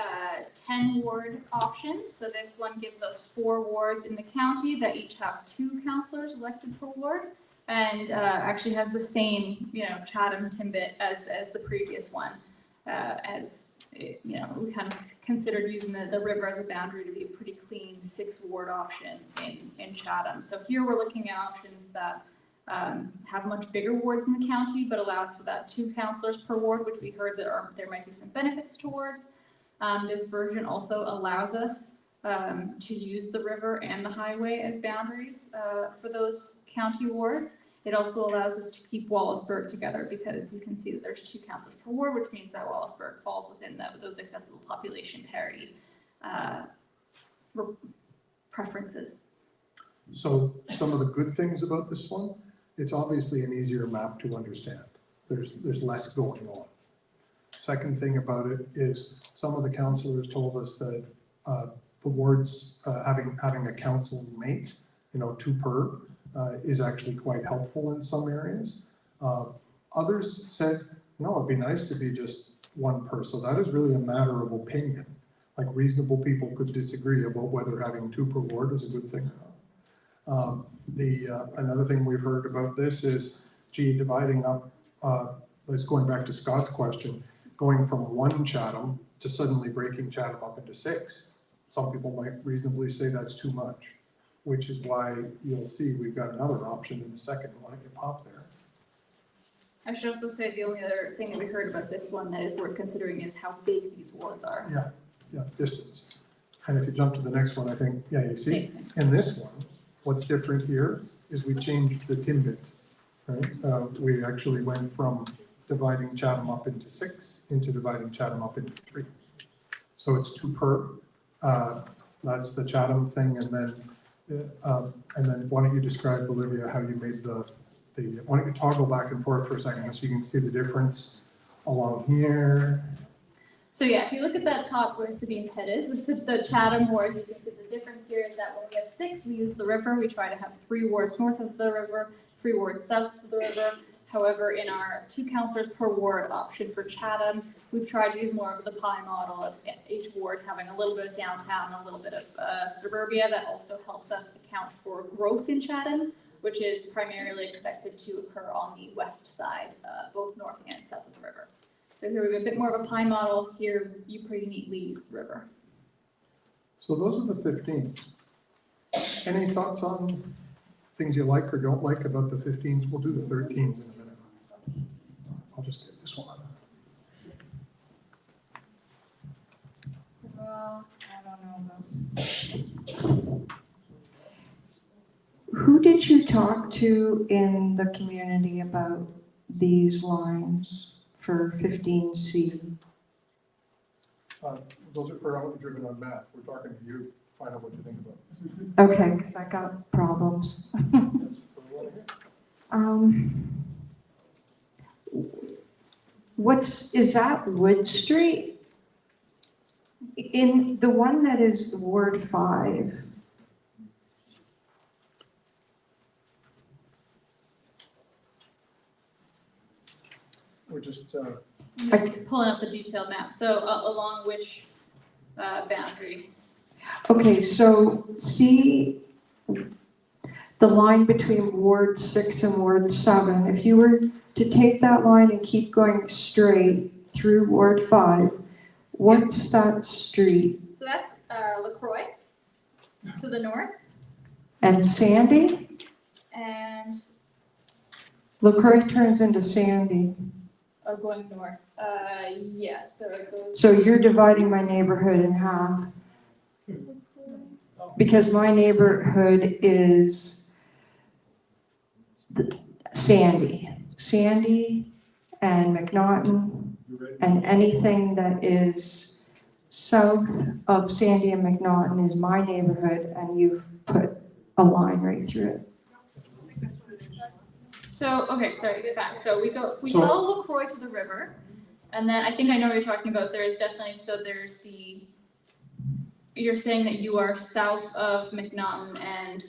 10 ward option. So this one gives us 4 wards in the county that each have 2 councillors elected per ward, and actually has the same, Chatham Timbit as the previous one. We kind of considered using the river as a boundary to be a pretty clean 6 ward option in Chatham. So here we're looking at options that have much bigger wards in the county, but allows for that 2 councillors per ward, which we heard that there might be some benefits towards. This version also allows us to use the river and the highway as boundaries for those county wards. It also allows us to keep 𝗬𝗏sburg together, because you can see that there's 2 councillors per ward, which means that 𝗬𝗏sburg falls within those acceptable population parity preferences. So some of the good things about this one, it's obviously an easier map to understand. There's less going on. Second thing about it is some of the councillors told us that the wards having a council mate, 2 per, is actually quite helpful in some areas. Others said, no, it'd be nice to be just 1 per. So that is really a matter of opinion. Like reasonable people could disagree about whether having 2 per ward is a good thing or not. Another thing we've heard about this is, dividing up, let's going back to Scott's question, going from 1 Chatham to suddenly breaking Chatham up into 6. Some people might reasonably say that's too much, which is why you'll see we've got another option in a second. Why don't you pop there? I should also say the only other thing that we heard about this one that is worth considering is how big these wards are. Yeah, distance. And if you jump to the next one, I think, you see, in this one, what's different here is we changed the Timbit, right? We actually went from dividing Chatham up into 6 into dividing Chatham up into 3. So it's 2 per. That's the Chatham thing, and then why don't you describe, Olivia, how you made why don't you toggle back and forth for a second so you can see the difference along here. So yeah, if you look at that top where Sabine's head is, this is the Chatham ward. You can see the difference here is that when we have 6, we use the river. We try to have 3 wards north of the river, 3 wards south of the river. However, in our 2 councillors per ward option for Chatham, we've tried to use more of the pie model of each ward having a little bit of downtown, a little bit of suburbia. That also helps us account for growth in Chatham, which is primarily expected to occur on the west side, both north and south of the river. So here we have a bit more of a pie model. Here, you pretty neatly use the river. So those are the 15s. Any thoughts on things you like or don't like about the 15s? We'll do the 13s in a minute. I'll just get this one. Well, I don't know about. Who did you talk to in the community about these lines for 15C? Those are predominantly driven on math. We're talking to you. Find out what you think about this. Okay, because I got problems. Is that Wood Street? In the one that is Ward 5. We're just pulling up the detailed map. So along which boundary? Okay, so see the line between Ward 6 and Ward 7. If you were to take that line and keep going straight through Ward 5, what's that street? So that's LaCroix to the north. And Sandy? And LaCroix turns into Sandy. going north. Yeah, so it goes. So you're dividing my neighborhood in half. Because my neighborhood is Sandy and McNaughton, and anything that is south of Sandy and McNaughton is my neighborhood, and you've put a line right through it. So, okay, sorry, get back. So we So- follow LaCroix to the river. And then I think I know what you're talking about. There's definitely, so there's you're saying that you are south of McNaughton and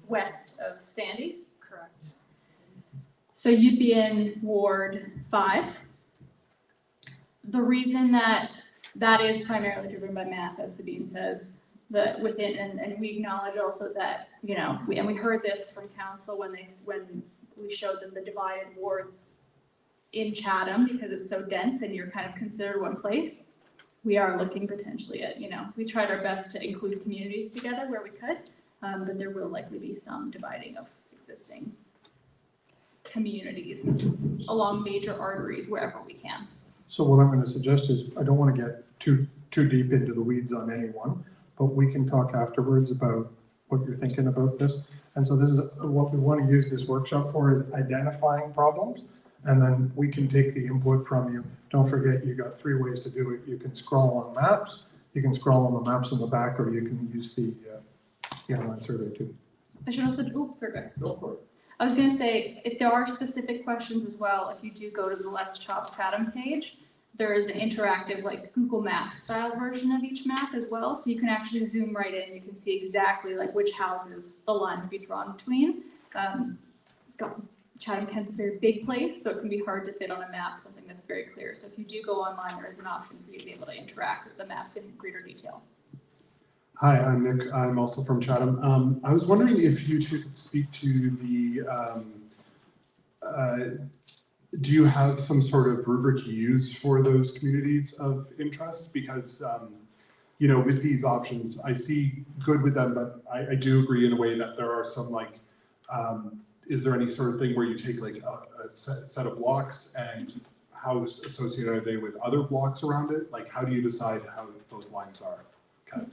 west of Sandy? Correct. So you'd be in Ward 5. The reason that is primarily driven by math, as Sabine says, that within, and we acknowledge also that, you know, we heard this from council when we showed them the divided wards in Chatham, because it's so dense and you're kind of considered one place. We are looking potentially at, you know, we tried our best to include communities together where we could, but there will likely be some dividing of existing communities along major arteries wherever we can. So what I'm going to suggest is, I don't want to get too deep into the weeds on anyone, but we can talk afterwards about what you're thinking about this. And so this is what we want to use this workshop for, is identifying problems. And then we can take the input from you. Don't forget, you got 3 ways to do it. You can scroll on maps, you can scroll on the maps in the back, or you can use the online survey too. I should also, survey. Go for it. I was gonna say, if there are specific questions as well, if you do go to the Let's Chop Chatham page, there is an interactive, like, Google Maps style version of each map as well, so you can actually zoom right in, you can see exactly like which houses the line to be drawn between. Chatham-Kent's a very big place, so it can be hard to fit on a map something that's very clear. So if you do go online, there is an option for you to be able to interact with the maps in greater detail. Hi, I'm Nick. I'm also from Chatham. I was wondering if you two could speak to do you have some sort of rubric you use for those communities of interest? Because, you know, with these options, I see good with them, but I do agree in a way that there are some, like, is there any sort of thing where you take like a set of blocks, and how associated are they with other blocks around it? Like, how do you decide how those lines are? Okay.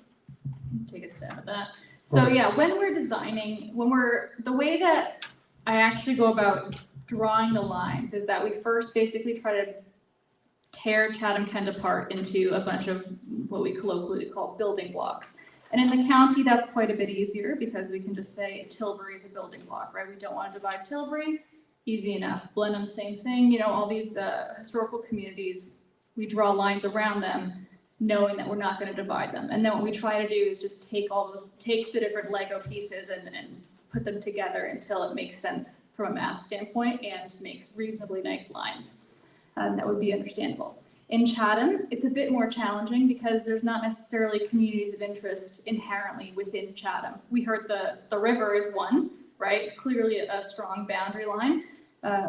Take a stab at that. So yeah, when we're designing, the way that I actually go about drawing the lines is that we first basically try to tear Chatham-Kent apart into a bunch of what we colloquially call building blocks. And in the county, that's quite a bit easier, because we can just say Tilbury is a building block, right? We don't want to divide Tilbury, easy enough. Blenheim, same thing. You know, all these historical communities, we draw lines around them, knowing that we're not going to divide them. And then what we try to do is just take the different Lego pieces and put them together until it makes sense from a math standpoint and makes reasonably nice lines that would be understandable. In Chatham, it's a bit more challenging because there's not necessarily communities of interest inherently within Chatham. We heard the river is one, right? Clearly a strong boundary line.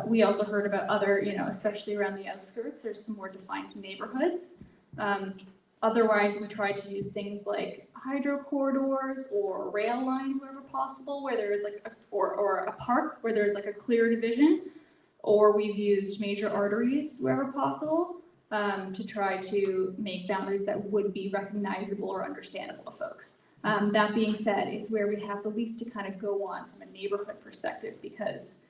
We also heard about other, you know, especially around the outskirts, there's some more defined neighborhoods. Otherwise, we try to use things like hydro corridors or rail lines wherever possible, where there is like or a park where there's like a clear division, or we've used major arteries wherever possible. To try to make boundaries that would be recognizable or understandable to folks. That being said, it's where we have the least to kind of go on from a neighborhood perspective, because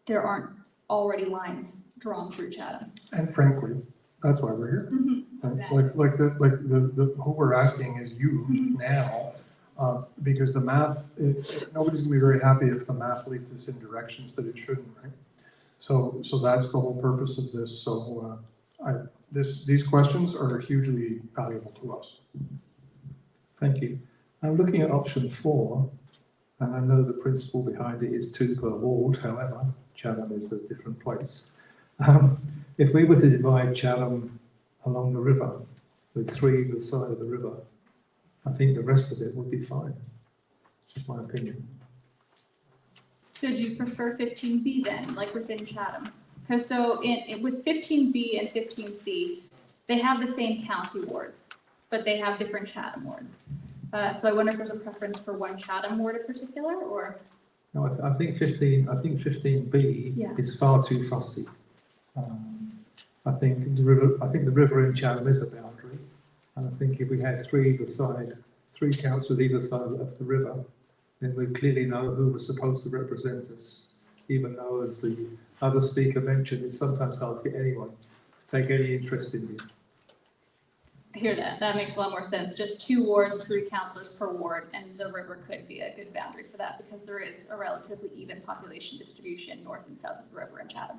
there aren't already lines drawn through Chatham. And frankly, that's why we're here. Exactly. Like who we're asking is you now, because the math, nobody's gonna be very happy if the math leads us in directions that it shouldn't, right? So that's the whole purpose of this. So these questions are hugely valuable to us. Thank you. I'm looking at option 4, and I know the principle behind it is 2 per ward. However, Chatham is a different place. If we were to divide Chatham along the river with 3 either side of the river, I think the rest of it would be fine. That's just my opinion. So do you prefer 15B then, like within Chatham? Because so with 15B and 15C, they have the same county wards, but they have different Chatham wards. So I wonder if there's a preference for one Chatham ward in particular, or? No, I think 15B is far too fussy. I think the river in Chatham is a boundary, and I think if we had 3 councils either side of the river, then we clearly know who was supposed to represent us even though, as the other speaker mentioned, it's sometimes hard to get anyone to take any interest in you. I hear that. That makes a lot more sense. Just 2 wards, 3 councillors per ward, and the river could be a good boundary for that because there is a relatively even population distribution north and south of the river in Chatham.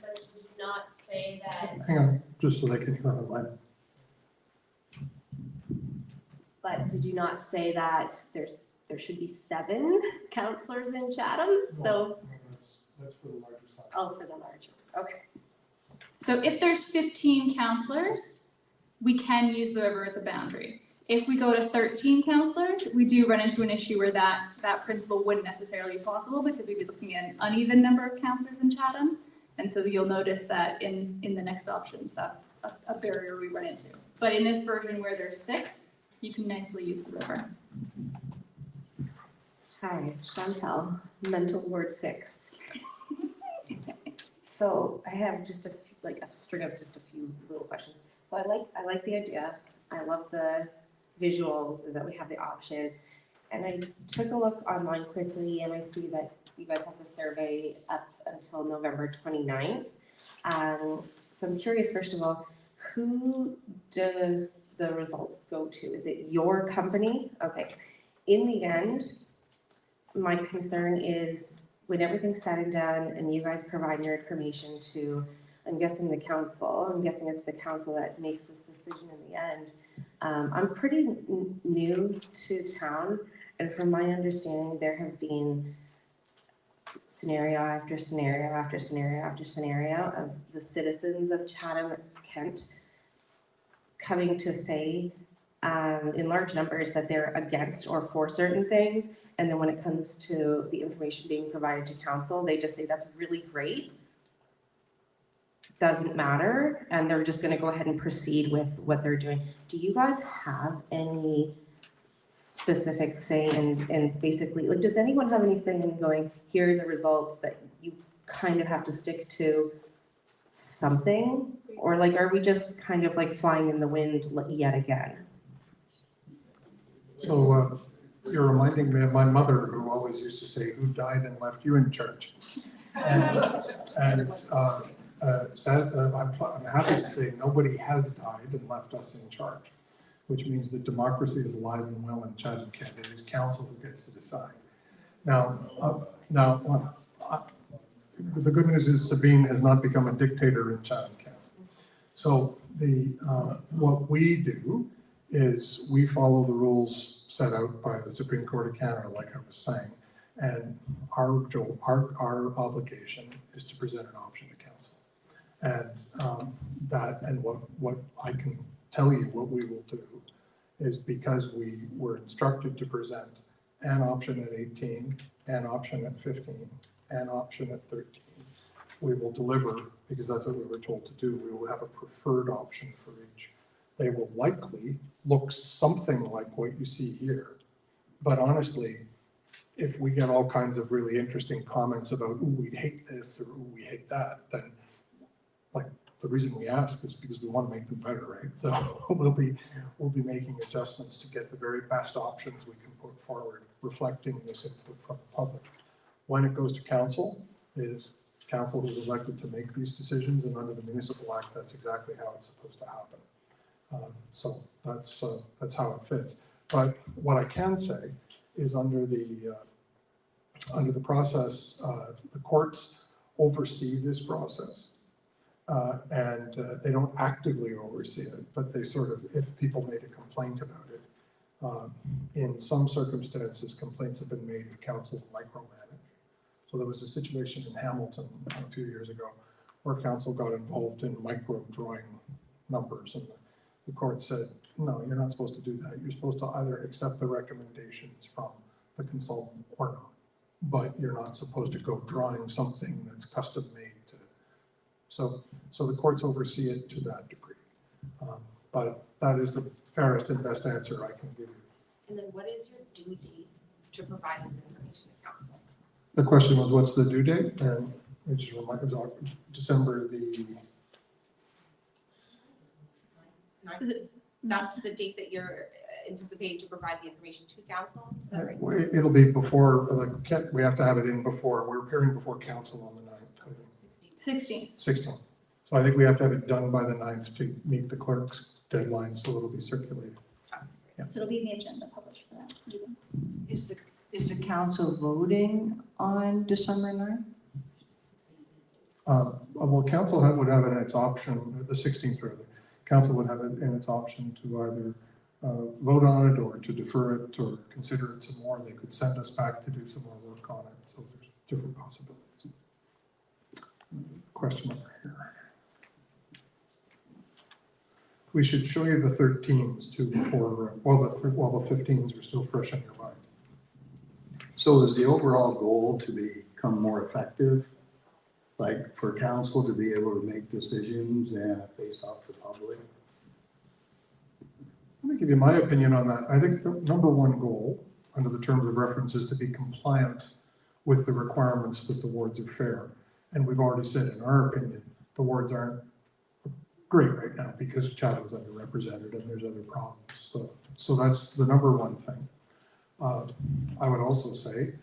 But it did not say that, Hang on, just so they can hear on the line. but did you not say that there should be 7 councillors in Chatham? So, That's for the larger size. oh, for the larger, okay. So if there's 15 councillors, we can use the river as a boundary. If we go to 13 councillors, we do run into an issue where that principle wouldn't necessarily be possible because we'd be looking at an uneven number of councillors in Chatham. And so you'll notice that in the next options, that's a barrier we run into. But in this version where there's 6, you can nicely use the river. Hi, Chantel, Mental Ward 6. So I have just a string of just a few little questions. So I like the idea. I love the visuals and that we have the option. And I took a look online quickly and I see that you guys have the survey up until November 29th. So I'm curious, first of all, who does the results go to? Is it your company? Okay. In the end, my concern is when everything's said and done and you guys provide your information to, I'm guessing the council, I'm guessing it's the council that makes this decision in the end. I'm pretty new to town, and from my understanding, there have been scenario after scenario after scenario after scenario of the citizens of Chatham-Kent coming to say in large numbers that they're against or for certain things. And then when it comes to the information being provided to council, they just say that's really great. Doesn't matter. And they're just gonna go ahead and proceed with what they're doing. Do you guys have any specific say in basically, like, does anyone have any say in going, here are the results that you kind of have to stick to something? Or like, are we just kind of like flying in the wind yet again? So you're reminding me of my mother, who always used to say, "Who died and left you in charge?" And I'm happy to say nobody has died and left us in charge, which means that democracy is alive and well in Chatham-Kent. It is council who gets to decide. Now, the good news is Sabine has not become a dictator in Chatham-Kent. So what we do is we follow the rules set out by the Supreme Court of Canada, like I was saying, and our obligation is to present an option to council. And what I can tell you what we will do is, because we were instructed to present an option at 18, an option at 15, an option at 13, we will deliver, because that's what we were told to do. We will have a preferred option for each. They will likely look something like what you see here. But honestly, if we get all kinds of really interesting comments about, ooh, we hate this, or ooh, we hate that, then like the reason we ask is because we want to make them better, right? So we'll be making adjustments to get the very best options we can put forward, reflecting this input from the public. When it goes to council, it is council who's elected to make these decisions, and under the Municipal Act, that's exactly how it's supposed to happen. So that's how it fits. But what I can say is under the process, the courts oversee this process, and they don't actively oversee it, but they sort of, if people made a complaint about it, in some circumstances, complaints have been made of councils micromanage. So there was a situation in Hamilton a few years ago where council got involved in micro drawing numbers, and the court said, no, you're not supposed to do that. You're supposed to either accept the recommendations from the consultant or not, but you're not supposed to go drawing something that's custom made. So the courts oversee it to that degree. But that is the fairest and best answer I can give you. And then what is your due date to provide this information to council? The question was, what's the due date? And it just reminds me, December the... That's the date that you're anticipate to provide the information to council? Is that right? It'll be before, we have to have it in before, we're appearing before council on the 9th, I think. 16. 16th. So I think we have to have it done by the 9th to meet the clerk's deadline, so it'll be circulated. So it'll be in the agenda published for that meeting. Is the council voting on December 9th? Well, council would have it in its option, the 16th rather, council would have it in its option to either vote on it or to defer it or consider it some more. They could send us back to do some more work on it. So there's different possibilities. Question over here. We should show you the 13s too before, while the 15s are still fresh in your mind. So is the overall goal to become more effective? Like for council to be able to make decisions based off the public? Let me give you my opinion on that. I think the number one goal under the terms of reference is to be compliant with the requirements that the wards are fair. And we've already said in our opinion, the wards aren't great right now because Chatham's underrepresented and there's other problems. So that's the number one thing. I would also say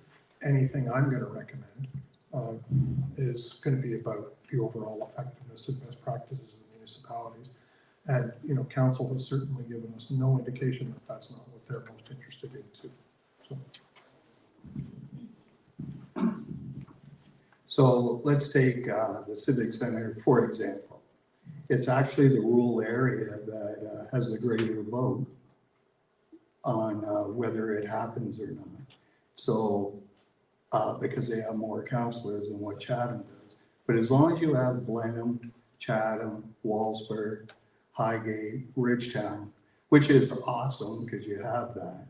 anything I'm going to recommend is going to be about the overall effectiveness of best practices in the municipalities. And, you know, council has certainly given us no indication that that's not what they're most interested in too. So let's take the Civic Center, for example. It's actually the rural area that has the greater vote on whether it happens or not. So, because they have more councillors than what Chatham does. But as long as you have Blenheim, Chatham, Walsburg, Highgate, Ridgetown, which is awesome because you have that,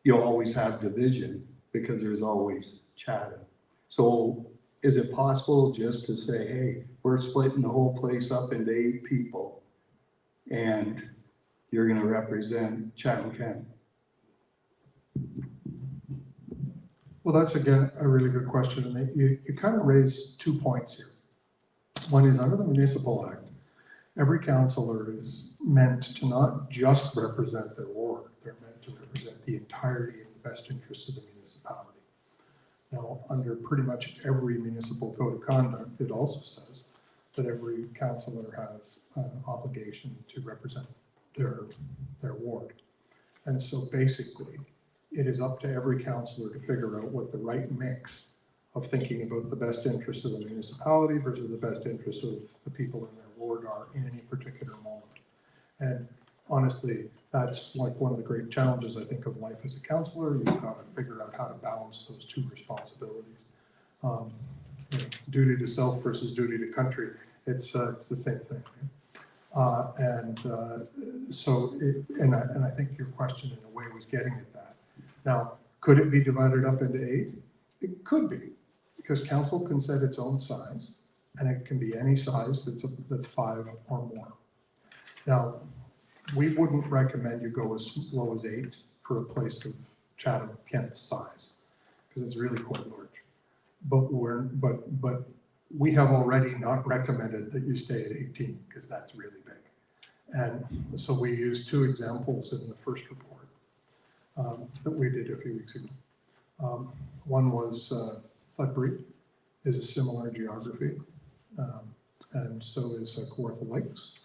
you'll always have division because there's always Chatham. So is it possible just to say, hey, we're splitting the whole place up into 8 people and you're going to represent Chatham-Kent? Well, that's again a really good question. And you kind of raise 2 points here. One is under the Municipal Act, every councillor is meant to not just represent their ward, they're meant to represent the entirety of the best interests of the municipality. Now, under pretty much every municipal code of conduct, it also says that every councillor has an obligation to represent their ward. And so basically, it is up to every councillor to figure out what the right mix of thinking about the best interests of the municipality versus the best interests of the people in their ward are in any particular moment. And honestly, that's like one of the great challenges, I think, of life as a councillor. You've got to figure out how to balance those 2 responsibilities. You know, duty to self versus duty to country. It's the same thing. Right? And I think your question in a way was getting at that. Now, could it be divided up into 8? It could be, because council can set its own size, and it can be any size that's 5 or more. Now, we wouldn't recommend you go as low as 8 for a place of Chatham-Kent's size, because it's really quite large. But we have already not recommended that you stay at 18, because that's really big. And so we used 2 examples in the first report that we did a few weeks ago. One was Sudbury is a similar geography, and so is Kawartha Lakes.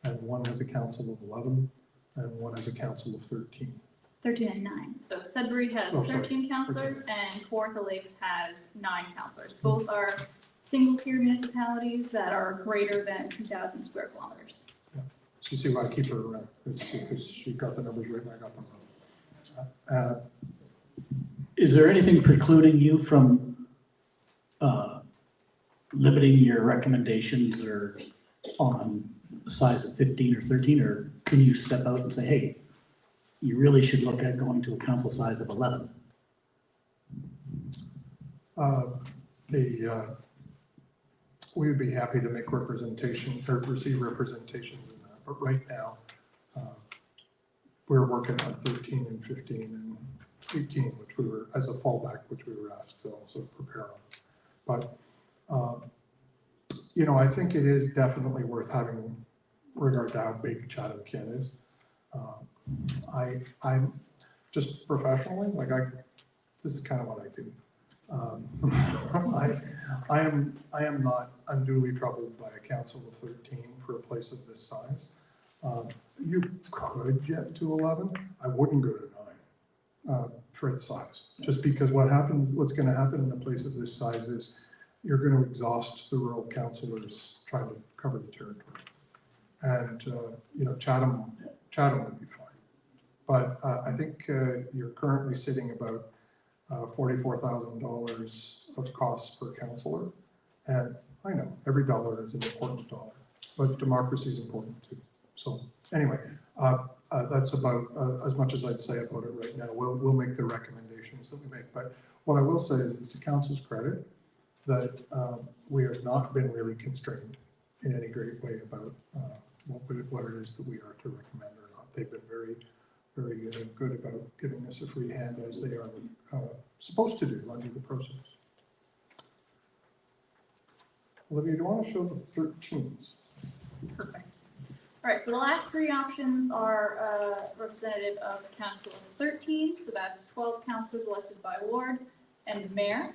And one has a council of 11, and one has a council of 13. 13 and 9. So Sudbury has 13 councillors and Kawartha Lakes has 9 councillors. Both are single-tier municipalities that are greater than 2,000 square kilometers. Yeah. So you see why I keep her around, because she got the numbers right and I got them wrong. Is there anything precluding you from limiting your recommendations or on the size of 15 or 13, or can you step out and say, hey, you really should look at going to a council size of 11? We would be happy to make representation or receive representations in that, but right now we're working on 13 and 15 and 18, which we were as a fallback, which we were asked to also prepare on. But you know, I think it is definitely worth having regard to how big Chatham-Kent is. I'm just professionally, like this is kind of what I do. I am not unduly troubled by a council of 13 for a place of this size. You could get to 11. I wouldn't go to 9 for its size, just because what's going to happen in a place of this size is you're going to exhaust the rural councillors trying to cover the territory. And, you know, Chatham would be fine. But I think you're currently sitting about $44,000 of costs per councillor. And I know every dollar is an important dollar, but democracy is important too. So anyway, that's about as much as I'd say about it right now. We'll make the recommendations that we make. But what I will say is it's to council's credit that we have not been really constrained in any great way about what it is that we are to recommend or not. They've been very, very good about giving us a free hand as they are supposed to do under the process. Olivia, do you want to show the 13s? Perfect. All right, so the last three options are representative of Council of 13, so that's 12 councillors elected by ward and mayor.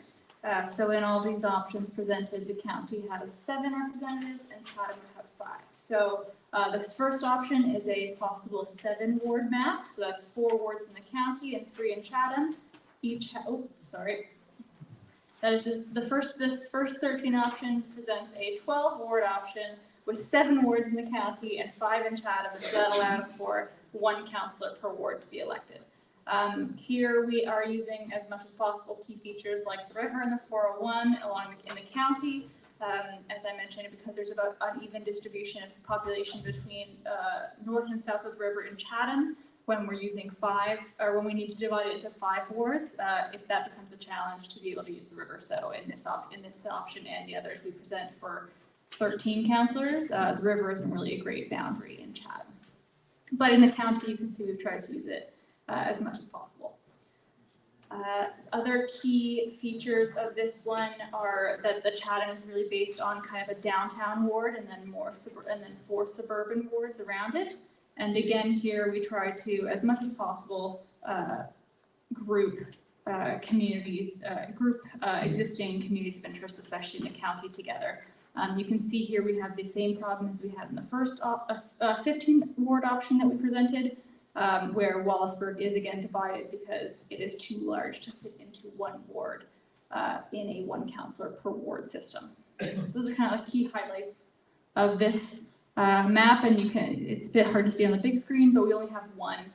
So in all these options presented, the county has 7 representatives and Chatham would have 5. So this first option is a possible 7-ward map. So that's 4 wards in the county and 3 in Chatham. This first 13 option presents a 12-ward option with 7 wards in the county and 5 in Chatham, and so that allows for 1 councillor per ward to be elected. Here we are using as much as possible key features like the river and the 401 along in the county. As I mentioned, because there's about uneven distribution of population between north and south of the river in Chatham, when we're using 5, or when we need to divide it into 5 wards, if that becomes a challenge to be able to use the river. So in this option and the others we present for 13 councillors, the river isn't really a great boundary in Chatham. But in the county, you can see we've tried to use it as much as possible. Other key features of this one are that the Chatham is really based on kind of a downtown ward and then 4 suburban wards around it. And again, here we try to, as much as possible, group existing communities of interest, especially in the county, together. You can see here we have the same problem as we had in the first 15-ward option that we presented, where Wallaceburg is again divided because it is too large to fit into 1 ward in a 1 councillor per ward system. So those are kind of like key highlights of this map, and it's a bit hard to see on the big screen, but we only have 1.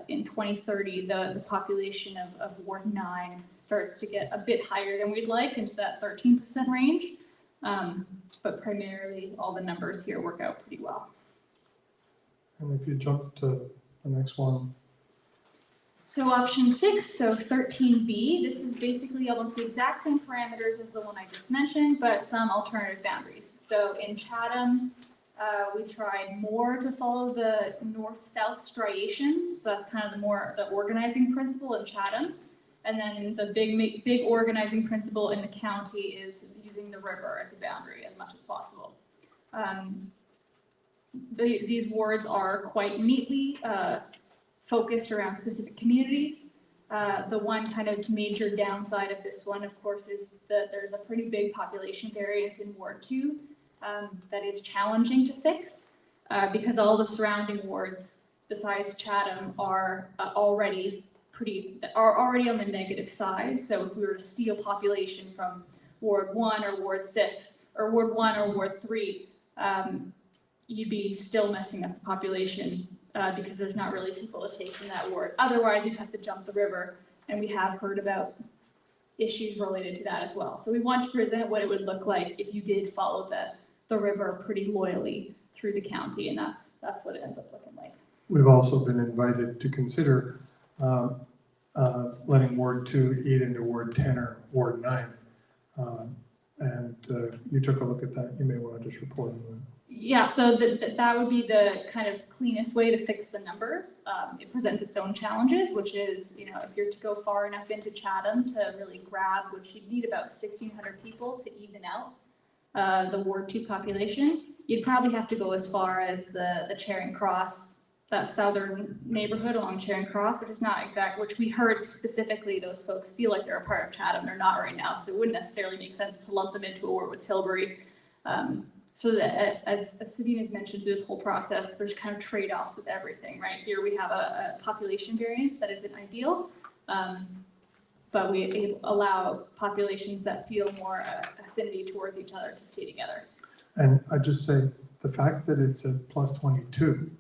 In 2030, the population of Ward 9 starts to get a bit higher than we'd like, into that 13% range. But primarily all the numbers here work out pretty well. And if you jump to the next one. So option 6, so 13B, this is basically almost the exact same parameters as the one I just mentioned, but some alternative boundaries. So in Chatham, we tried more to follow the north-south striations. So that's kind of the organizing principle in Chatham. And then the big organizing principle in the county is using the river as a boundary as much as possible. These wards are quite neatly focused around specific communities. The one kind of major downside of this one, of course, is that there's a pretty big population variance in Ward 2 that is challenging to fix because all the surrounding wards besides Chatham are already on the negative side. So if we were to steal population from Ward 1 or Ward 6 or Ward 1 or Ward 3, you'd be still messing up the population because there's not really people to take from that ward. Otherwise, you'd have to jump the river, and we have heard about issues related to that as well. So we want to present what it would look like if you did follow the river pretty loyally through the county, and that's what it ends up looking like. We've also been invited to consider letting Ward 2 eat into Ward 10 or Ward 9. And you took a look at that. You may want to just report on that. Yeah, so that would be the kind of cleanest way to fix the numbers. It presents its own challenges, which is, if you're to go far enough into Chatham to really grab, which you'd need about 1,600 people to even out the Ward 2 population, you'd probably have to go as far as the Charing Cross that southern neighborhood along Charing Cross, which is not exact, which we heard specifically those folks feel like they're a part of Chatham. They're not right now, so it wouldn't necessarily make sense to lump them into a ward with Tilbury. So that, as Sabine has mentioned through this whole process, there's kind of trade-offs with everything, right? Here we have a population variance that isn't ideal, but we allow populations that feel more affinity towards each other to stay together. And I just say, the fact that it's at plus 22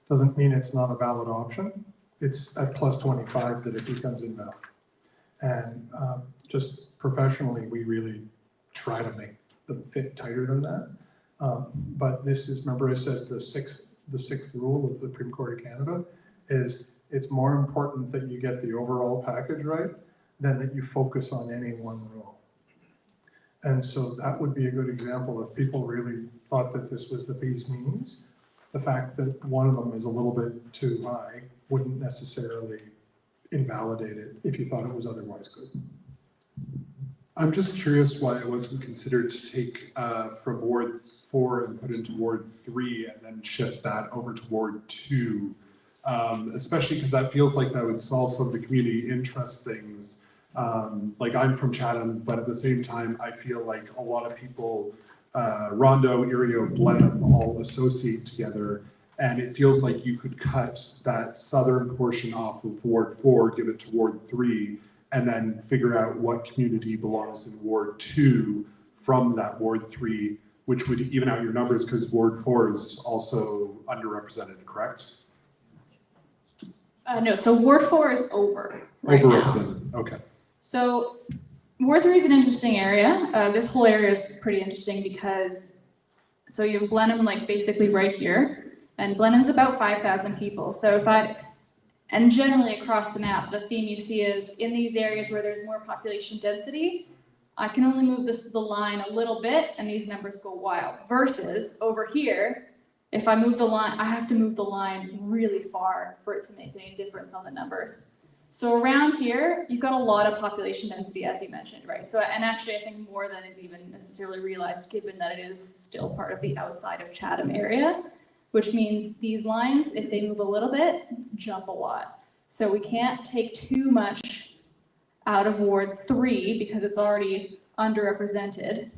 doesn't mean it's not a valid option. It's at plus 25 that it becomes invalid. And just professionally, we really try to make them fit tighter than that. But this is, remember I said the sixth rule of the Supreme Court of Canada is it's more important that you get the overall package right than that you focus on any one rule. And so that would be a good example if people really thought that this was the bee's knees. The fact that one of them is a little bit too high wouldn't necessarily invalidate it if you thought it was otherwise good. I'm just curious why it wasn't considered to take from Ward 4 and put into Ward 3 and then shift that over to Ward 2, especially because that feels like that would solve some of the community interest things. Like I'm from Chatham, but at the same time, I feel like a lot of people, Rondo, Erio, Blenheim all associate together. And it feels like you could cut that southern portion off of Ward 4, give it to Ward 3, and then figure out what community belongs in Ward 2 from that Ward 3, which would even out your numbers because Ward 4 is also underrepresented, correct? No, so Ward 4 is over right now. Overrepresented, okay. So Ward 3 is an interesting area. This whole area is pretty interesting because, so you have Blenheim like basically right here, and Blenheim's about 5,000 people. So and generally across the map, the theme you see is in these areas where there's more population density, I can only move the line a little bit and these numbers go wild. Versus over here, if I move the line, I have to move the line really far for it to make any difference on the numbers. So around here, you've got a lot of population density, as you mentioned, right? So, and actually I think more than is even necessarily realized given that it is still part of the outside of Chatham area, which means these lines, if they move a little bit, jump a lot. So we can't take too much out of Ward 3 because it's already underrepresented.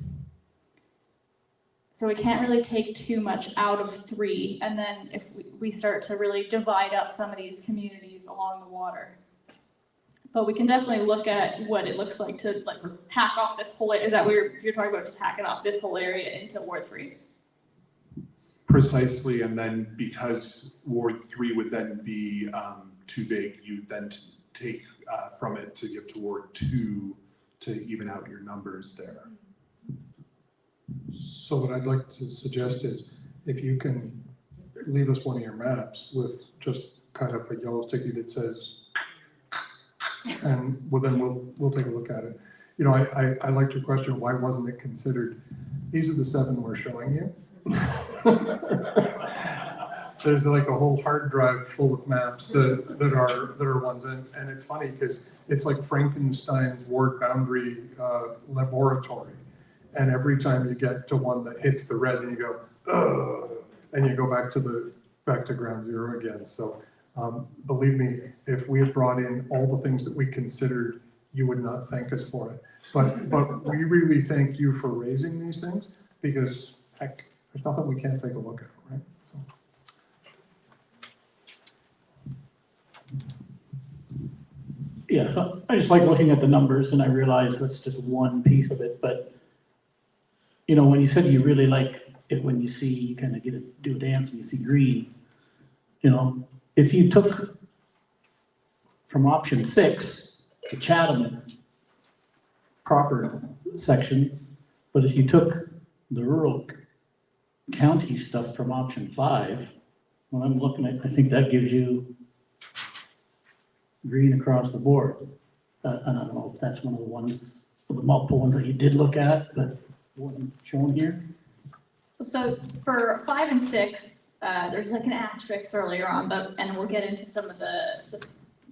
So we can't really take too much out of 3. And then if we start to really divide up some of these communities along the water. But we can definitely look at what it looks like to like hack off this whole area. Is that what you're talking about, just hacking off this whole area into Ward 3? Precisely, and then because Ward 3 would then be too big, you then take from it to give to Ward 2 to even out your numbers there. So what I'd like to suggest is if you can leave us one of your maps with just kind of a yellow sticky that says, and then we'll take a look at it. You know, I like your question, why wasn't it considered? These are the 7 we're showing you. There's like a whole hard drive full of maps that are ones, and it's funny because it's like Frankenstein's ward boundary laboratory, and every time you get to one that hits the red, and you go, ugh, and you go back to ground zero again. So believe me, if we had brought in all the things that we considered, you would not thank us for it. But we really thank you for raising these things because heck, there's nothing we can't take a look at, right? So. Yeah, so I just like looking at the numbers and I realize that's just one piece of it, but you know, when you said you really like it when you see, you kind of do a dance when you see green, you know, if you took from option 6, the Chatham proper section, but if you took the rural county stuff from option 5, when I'm looking at, I think that gives you green across the board. And I don't know if that's one of the ones, the multiple ones that you did look at, but wasn't shown here. So for 5 and 6, there's like an asterisk earlier on, and we'll get into some of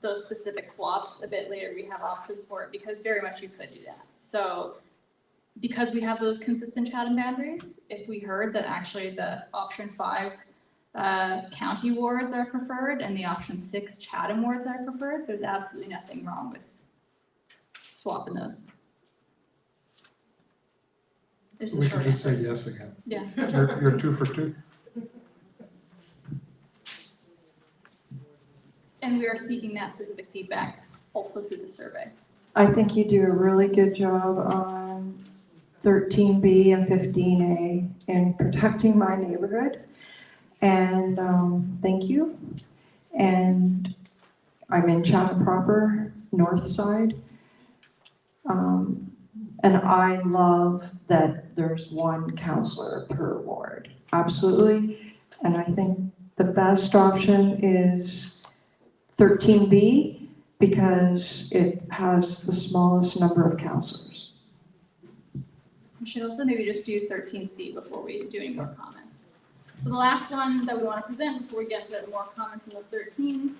those specific swaps a bit later. We have options for it because very much you could do that. So because we have those consistent Chatham boundaries, if we heard that actually the option 5 county wards are preferred and the option 6 Chatham wards are preferred, there's absolutely nothing wrong with swapping those. There's the We short can just say answer. yes again. Yeah. You're 2 for 2. And we are seeking that specific feedback also through the survey. I think you do a really good job on 13B and 15A in protecting my neighborhood. And thank you. And I'm in Chatham proper, north side. And I love that there's one counselor per ward, absolutely. And I think the best option is 13B because it has the smallest number of counselors. We should also maybe just do 13C before we do any more comments. So the last one that we want to present before we get to more comments on the 13s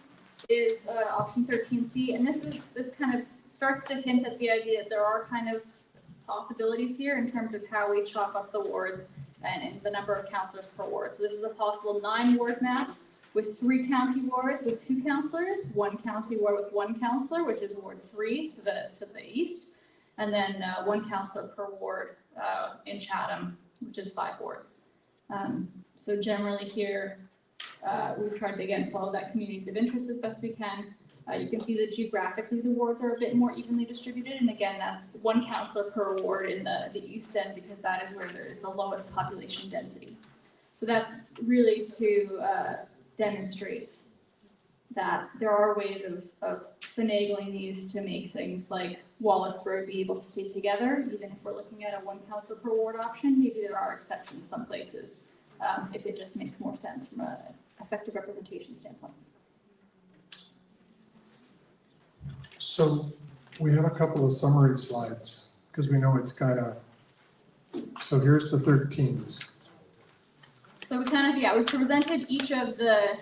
is option 13C. And this kind of starts to hint at the idea that there are kind of possibilities here in terms of how we chop up the wards and the number of councillors per ward. So this is a possible 9-ward map with 3 county wards with 2 councillors, 1 county ward with 1 councillor, which is Ward 3 to the east, and then 1 councillor per ward in Chatham, which is 5 wards. So generally here, we've tried to again follow that communities of interest as best we can. You can see that geographically the wards are a bit more evenly distributed, and again, that's 1 councillor per ward in the east end because that is where there is the lowest population density. So that's really to demonstrate that there are ways of finagling these to make things like 𝗬𝗏sburg be able to stay together, even if we're looking at a 1 councillor per ward option. Maybe there are exceptions some places if it just makes more sense from an effective representation standpoint. So we have a couple of summary slides because we know it's kind of, so here's the 13s. So we kind of, we presented each of the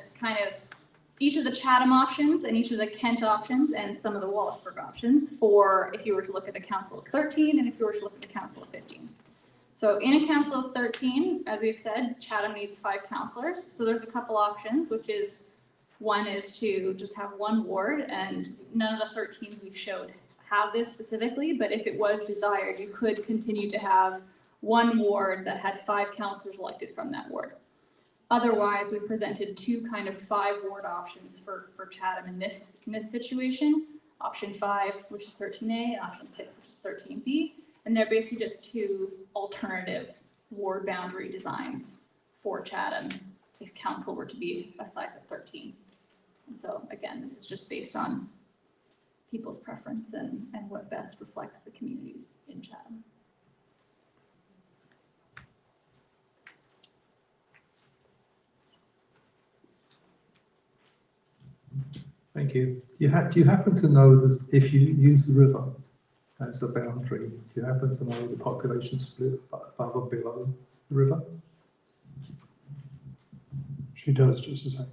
Chatham options and each of the Kent options and some of the 𝗬𝗏sburg options for if you were to look at the council of 13 and if you were to look at the council of 15. So in a council of 13, as we've said, Chatham needs 5 councillors. So there's a couple options, which is one is to just have 1 ward, and none of the 13s we showed have this specifically, but if it was desired, you could continue to have 1 ward that had 5 councillors elected from that ward. Otherwise, we presented 2 kind of 5-ward options for Chatham in this situation. Option 5, which is 13A, and option 6, which is 13B. And they're basically just 2 alternative ward boundary designs for Chatham if council were to be a size of 13. And so again, this is just based on people's preference and what best reflects the communities in Chatham. Thank you. Do you happen to know that if you use the river as the boundary, do you happen to know the population split above or below the river? She does, just a second.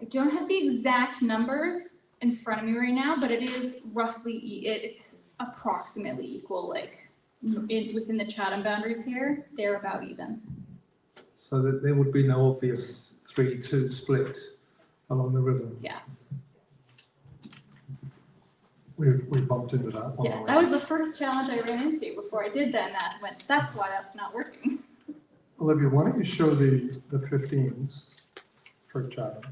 I don't have the exact numbers in front of me right now, but it is roughly, it's approximately equal, like within the Chatham boundaries here, they're about even. So that there would be no obvious 3-2 split along the river? Yeah. We bumped into that one. Yeah, that was the first challenge I ran into before I did that, and that went, that's why that's not working. Olivia, why don't you show the 15s for Chatham?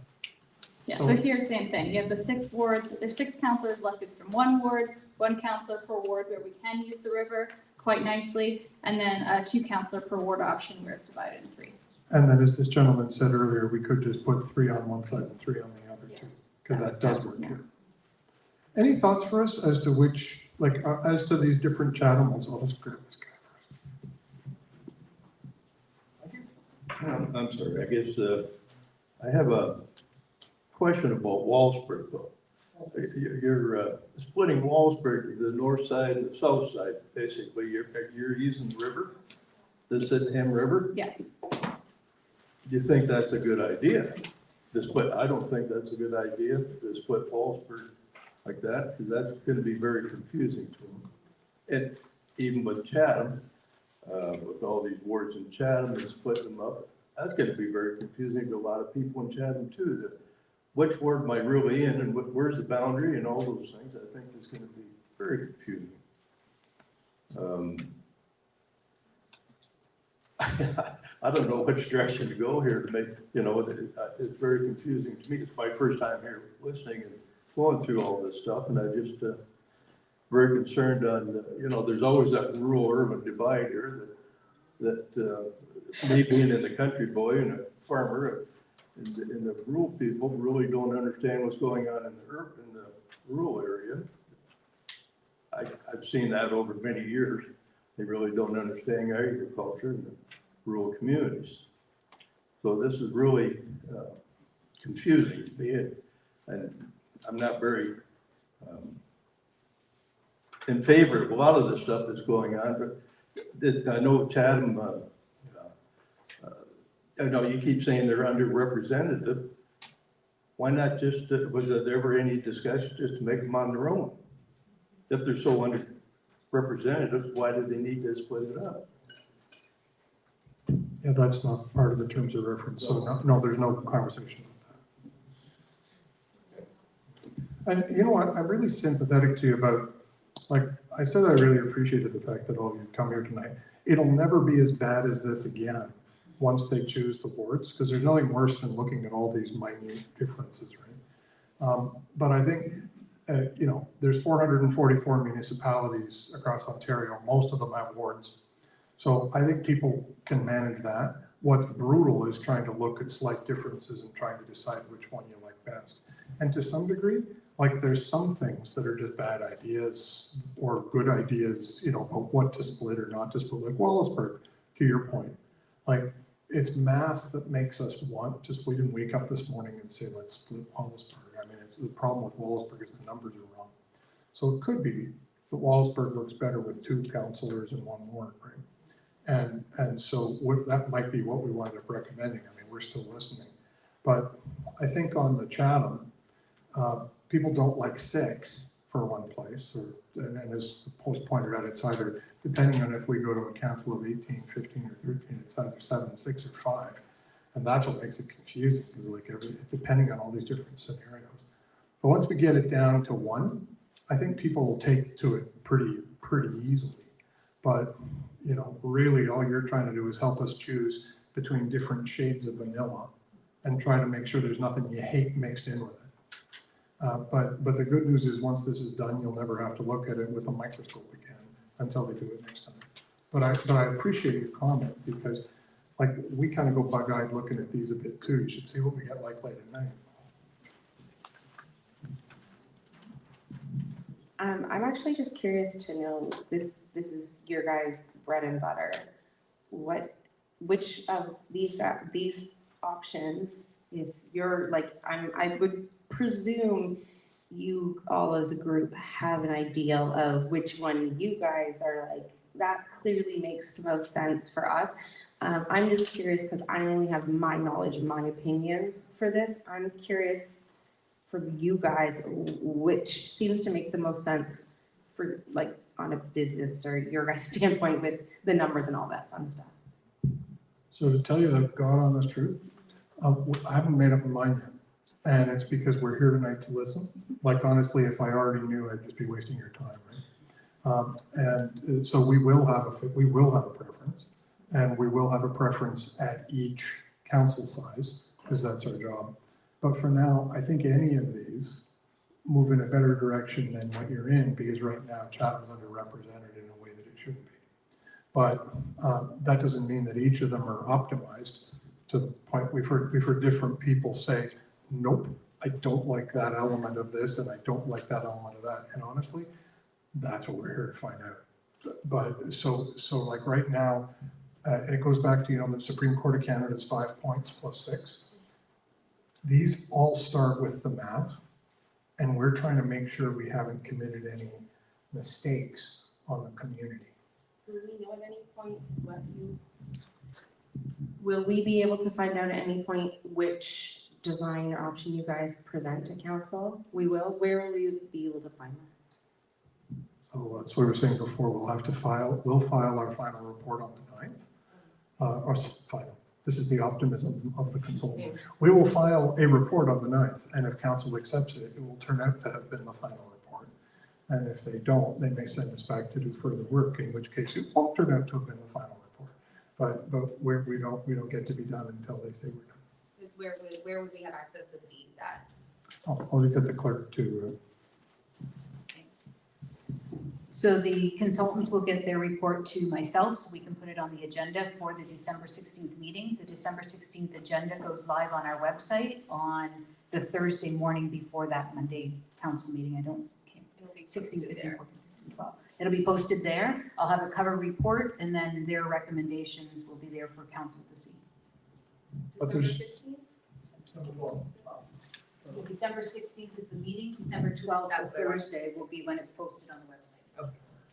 Yeah, so here, same thing. You have the 6 wards. There's 6 councillors elected from 1 ward, 1 councillor per ward where we can use the river quite nicely, and then a 2 councillor per ward option where it's divided in 3. And then as this gentleman said earlier, we could just put 3 on one side and 3 on the other too, because that does work here. Any thoughts for us as to which, like, as to these different Chatham ones? I'll just grab this guy first. I'm sorry, I guess I have a question about 𝗬𝗏sburg though. You're splitting 𝗬𝗏sburg to the north side and the south side, basically. You're using the river, the Sydenham River? Yeah. Do you think that's a good idea? To split, I don't think that's a good idea to split 𝗬𝗏sburg like that, because that's going to be very confusing to them. And even with Chatham, with all these wards in Chatham and splitting them up, that's gonna be very confusing to a lot of people in Chatham too, that which ward am I really in and where's the boundary and all those things, I think is gonna be very confusing. I don't know which direction to go here to make, it's very confusing to me. It's my first time here listening and going through all this stuff, and I just, very concerned on, there's always that rural-urban divide here that me being in the country boy and a farmer, and the rural people really don't understand what's going on in the rural area. I've seen that over many years. They really don't understand agriculture in the rural communities. So this is really confusing to me, and I'm not very in favor of a lot of the stuff that's going on, but I know Chatham, you keep saying they're underrepresented. Why not just, was there ever any discussion just to make them on their own? If they're so underrepresented, why do they need to split it up? Yeah, that's not part of the terms of reference, so no, there's no conversation about that. And you know what, I'm really sympathetic to you about, like I said, I really appreciated the fact that all of you come here tonight. It'll never be as bad as this again once they choose the wards, because there's nothing worse than looking at all these minute differences, right? But I think, there's 444 municipalities across Ontario. Most of them have wards. So I think people can manage that. What's brutal is trying to look at slight differences and trying to decide which one you like best. And to some degree, like there's some things that are just bad ideas or good ideas, about what to split or not to split, like Wallaceburg, to your point. Like it's math that makes us want to split. We didn't wake up this morning and say, let's split Wallaceburg. I mean, the problem with Wallaceburg is the numbers are wrong. So it could be that Wallaceburg works better with 2 councillors and 1 ward, right? And so that might be what we wind up recommending. I mean, we're still listening. But I think on the Chatham, people don't like 6 for one place. And as the post pointed out, it's either, depending on if we go to a council of 18, 15, or 13, it's either 7, 6, or 5. And that's what makes it confusing, because depending on all these different scenarios. But once we get it down to 1, I think people will take to it pretty easily. But really all you're trying to do is help us choose between different shades of vanilla and try to make sure there's nothing you hate mixed in with it. But the good news is once this is done, you'll never have to look at it with a microscope again until they do it next time. But I appreciate your comment, because like we kind of go bug-eyed looking at these a bit too. You should see what we get like late at night. I'm actually just curious to know, this is your guys' bread and butter. Which of these options, if you're like, I would presume you all as a group have an ideal of which one you guys are like, that clearly makes the most sense for us. I'm just curious because I only have my knowledge and my opinions for this. I'm curious from you guys, which seems to make the most sense for like on a business or your guys' standpoint with the numbers and all that fun stuff. So to tell you the God honest truth, I haven't made up my mind yet. And it's because we're here tonight to listen. Like honestly, if I already knew, I'd just be wasting your time, right? And so we will have a preference, and we will have a preference at each council size, because that's our job. But for now, I think any of these move in a better direction than what you're in, because right now Chatham's underrepresented in a way that it shouldn't be. But that doesn't mean that each of them are optimized to the point we've heard different people say, nope, I don't like that element of this and I don't like that element of that. And honestly, that's what we're here to find out. But so like right now, it goes back to, the Supreme Court of Canada is 5 points plus 6. These all start with the math, and we're trying to make sure we haven't committed any mistakes on the community. Will we be able to find out at any point which design or option you guys present to council? We will. Where will we be able to find that? So that's what we were saying before. We'll file our final report on the 9th. This is the optimism of the consultant. We will file a report on the 9th, and if council accepts it, it will turn out to have been the final report. And if they don't, they may send us back to do further work, in which case it won't turn out to have been the final report. But we don't get to be done until they say we're done. Where would we have access to see that? I'll get the clerk to, Thanks. So the consultants will get their report to myself, so we can put it on the agenda for the December 16th meeting. The December 16th agenda goes live on our website on the Thursday morning before that Monday council meeting. It'll be 16th, 15th, 14th, 12th. It'll be posted there. I'll have a cover report, and then their recommendations will be there for council to see. but there's, Well, December 16th is the meeting. December 12th, that Thursday, will be when it's posted on the website.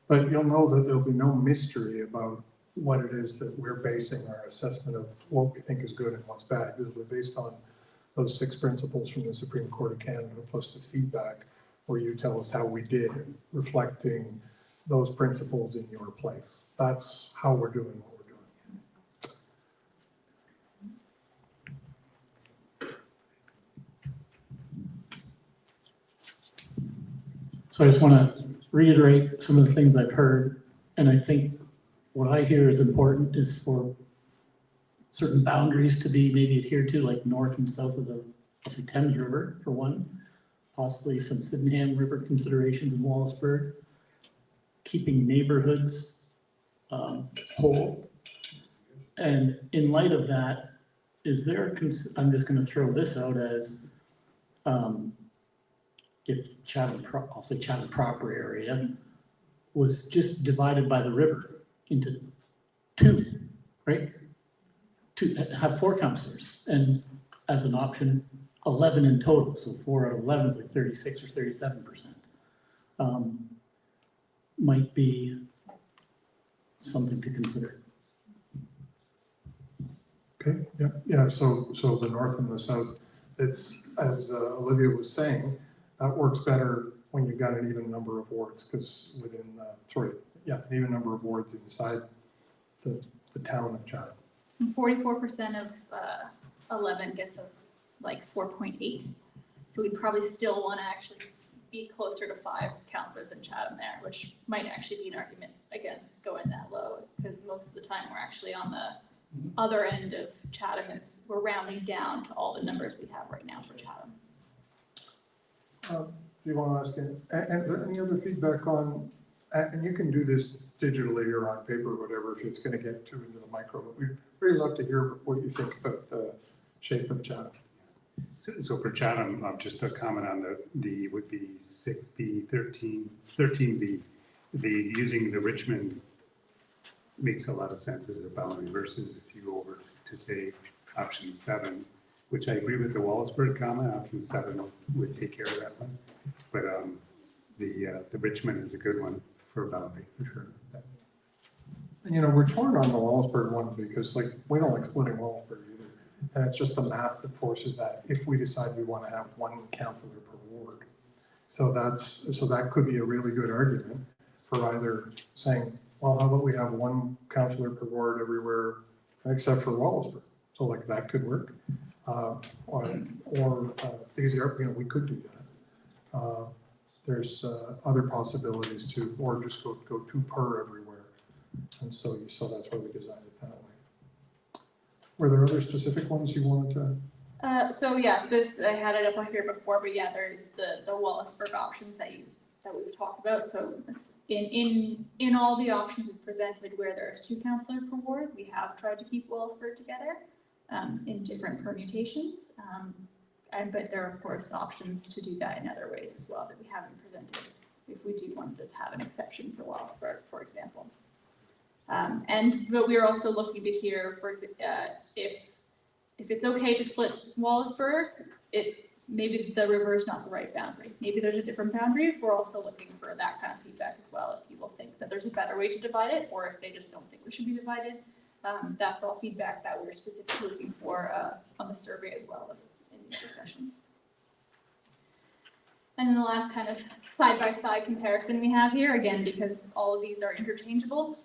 but you'll know that there'll be no mystery about what it is that we're basing our assessment of what we think is good and what's bad. This will be based on those 6 principles from the Supreme Court of Canada, plus the feedback where you tell us how we did, reflecting those principles in your place. That's how we're doing what we're doing. So I just want to reiterate some of the things I've heard, and I think what I hear is important is for certain boundaries to be maybe adhered to, like north and south of the, say, Thames River, for one, possibly some Sydenham River considerations in Wallaceburg, keeping neighborhoods whole. And in light of that, is there, I'm just going to throw this out as, if Chatham, I'll say Chatham proper area, was just divided by the river into 2, right? To have 4 councillors, and as an option, 11 in total, so 4 out of 11 is like 36 or 37%. Might be something to consider. Okay, yeah, so the north and the south, it's, as Olivia was saying, that works better when you've got an even number of wards, because within, an even number of wards inside the town of Chatham. 44% of 11 gets us like 4.8. So we'd probably still want to actually be closer to 5 councillors in Chatham there, which might actually be an argument against going that low, because most of the time we're actually on the other end of Chatham, we're rounding down to all the numbers we have right now for Chatham. Do you want to ask any other feedback on, and you can do this digitally or on paper or whatever if it's going to get too into the micro, but we'd really love to hear what you think about the shape of Chatham. So for Chatham, just a comment on the would be 6B, 13B, using the Richmond makes a lot of sense as a boundary versus if you go over to say option 7, which I agree with the Wallaceburg comment, option 7 would take care of that one. But the Richmond is a good one for a boundary, for sure. And we're torn on the Wallaceburg one because we don't like splitting Wallaceburg either. And it's just the math that forces that if we decide we want to have 1 councillor per ward. So that could be a really good argument for either saying, well, how about we have 1 councillor per ward everywhere except for Wallaceburg? So that could work. Because we could do that. There's other possibilities too, or just go 2 per everywhere. And so that's why we designed it that way. Were there other specific ones you wanted to? So yeah, I had it up on here before, but yeah, there's the Wallaceburg options that we've talked about. So in all the options we presented where there's 2 councillors per ward, we have tried to keep Wallaceburg together in different permutations. But there are of course options to do that in other ways as well that we haven't presented if we do want to just have an exception for Wallaceburg, for example. But we are also looking to hear, if it's okay to split Wallaceburg, maybe the river is not the right boundary. Maybe there's a different boundary. We're also looking for that kind of feedback as well. If people think that there's a better way to divide it, or if they just don't think we should be divided, that's all feedback that we're specifically looking for on the survey as well as in these discussions. And then the last kind of side-by-side comparison we have here, again, because all of these are interchangeable,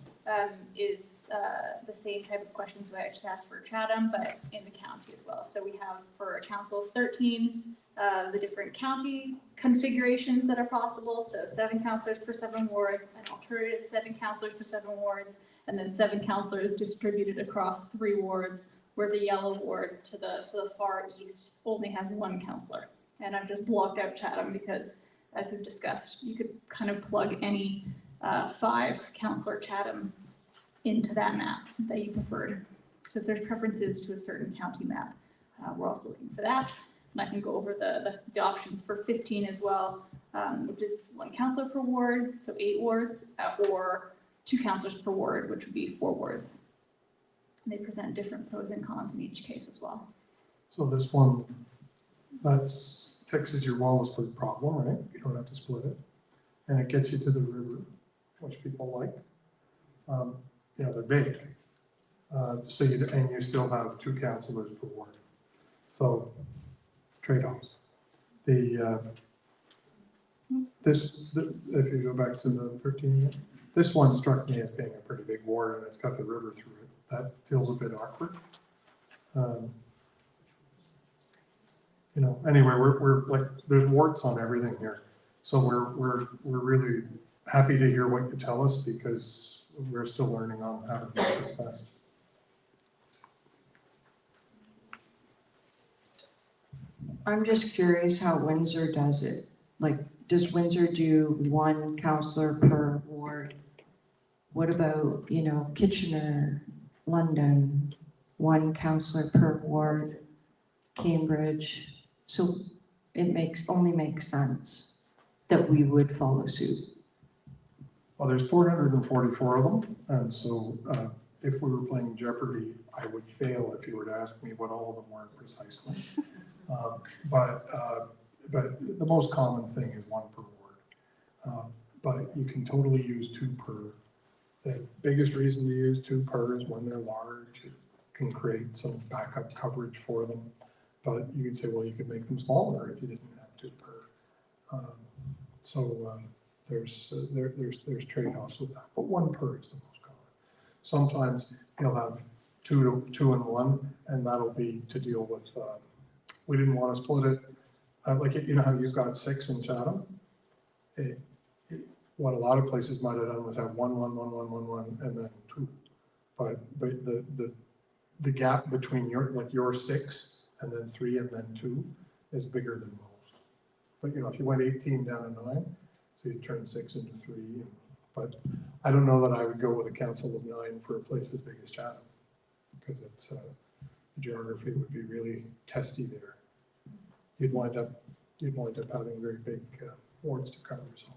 is the same type of questions we actually asked for Chatham, but in the county as well. So we have for a council of 13, the different county configurations that are possible. So 7 councillors per 7 wards, an alternative 7 councillors per 7 wards, and then 7 councillors distributed across 3 wards, where the yellow ward to the far east only has 1 councillor. And I've just blocked out Chatham because, as we've discussed, you could kind of plug any 5 councillor Chatham into that map that you preferred. So if there's preferences to a certain county map, we're also looking for that. And I can go over the options for 15 as well, which is 1 councillor per ward, so 8 wards, or 2 councillors per ward, which would be 4 wards. And they present different pros and cons in each case as well. So this one, fixes your Wallaceburg problem, right? You don't have to split it. And it gets you to the river, which people like. You know, they're big. So you still have 2 councillors per ward. So trade-offs. If you go back to the 13, this one struck me as being a pretty big ward, and it's got the river through it. That feels a bit awkward. You know, anyway, we're like, there's warts on everything here. So we're really happy to hear what you tell us, because we're still learning on how to do this best. I'm just curious how Windsor does it. Like, does Windsor do 1 councillor per ward? What about, you know, Kitchener, London, 1 councillor per ward, Cambridge? So it only makes sense that we would follow suit. Well, there's 444 of them, and so if we were playing Jeopardy, I would fail if you were to ask me what all of them were precisely. But the most common thing is 1 per ward. But you can totally use 2 per. The biggest reason to use 2 per is when they're large. It can create some backup coverage for them. But you could say, well, you could make them smaller if you didn't have 2 per. There's trade-offs with that. But 1 per is the most common. Sometimes you'll have 2 and 1, and that'll be to deal with. We didn't want to split it. Like, you know how you've got 6 in Chatham? What a lot of places might have done was have 1, 1, 1, 1, 1, 1, and then 2. But the gap between your 6 and then 3 and then 2 is bigger than most. But, you know, if you went 18 down to 9, so you turn 6 into 3. But I don't know that I would go with a council of 9 for a place as big as Chatham, because it's the geography would be really testy there. You'd wind up having very big wards to cover. So.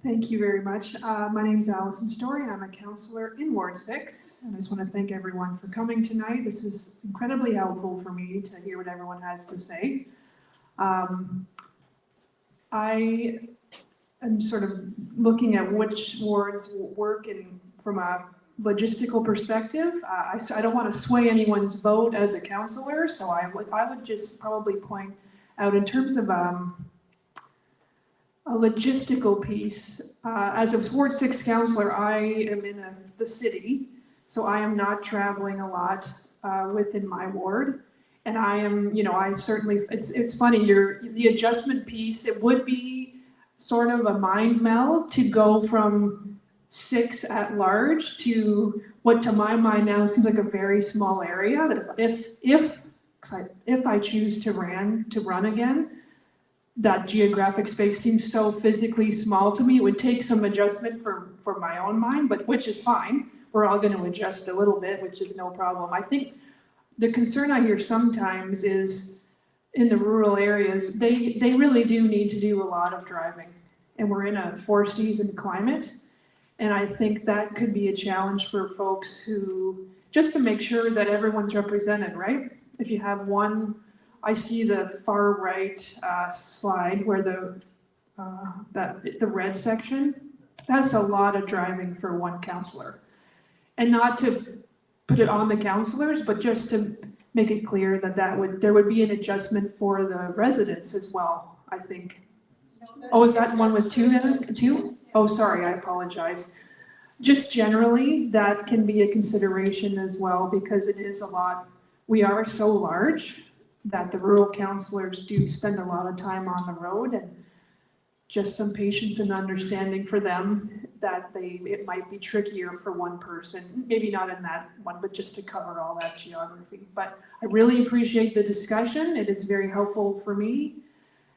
Thank you very much. My name is 𝗀𝗻cie. I'm a councillor in Ward 6, and I just want to thank everyone for coming tonight. This is incredibly helpful for me to hear what everyone has to say. I am sort of looking at which wards work from a logistical perspective. I don't want to sway anyone's vote as a councillor, so I would just probably point out in terms of a logistical piece. As a Ward 6 councillor, I am in the city, so I am not traveling a lot within my ward. And I am, you know, I certainly, it's funny, the adjustment piece, it would be sort of a mind meld to go from 6 at large to what to my mind now seems like a very small area, that if I choose to run again, that geographic space seems so physically small to me. It would take some adjustment for my own mind, but which is fine. We're all going to adjust a little bit, which is no problem. I think the concern I hear sometimes is in the rural areas, they really do need to do a lot of driving. And we're in a 4-season climate. And I think that could be a challenge for folks who, just to make sure that everyone's represented, right? If you have one, I see the far right slide where the red section, that's a lot of driving for one councillor. And not to put it on the councillors, but just to make it clear that there would be an adjustment for the residents as well, I think. Oh, is that one with two? Oh, sorry, I apologize. Just generally, that can be a consideration as well, because it is a lot. We are so large that the rural counselors do spend a lot of time on the road, and just some patience and understanding for them that it might be trickier for one person, maybe not in that one, but just to cover all that geography. But I really appreciate the discussion. It is very helpful for me.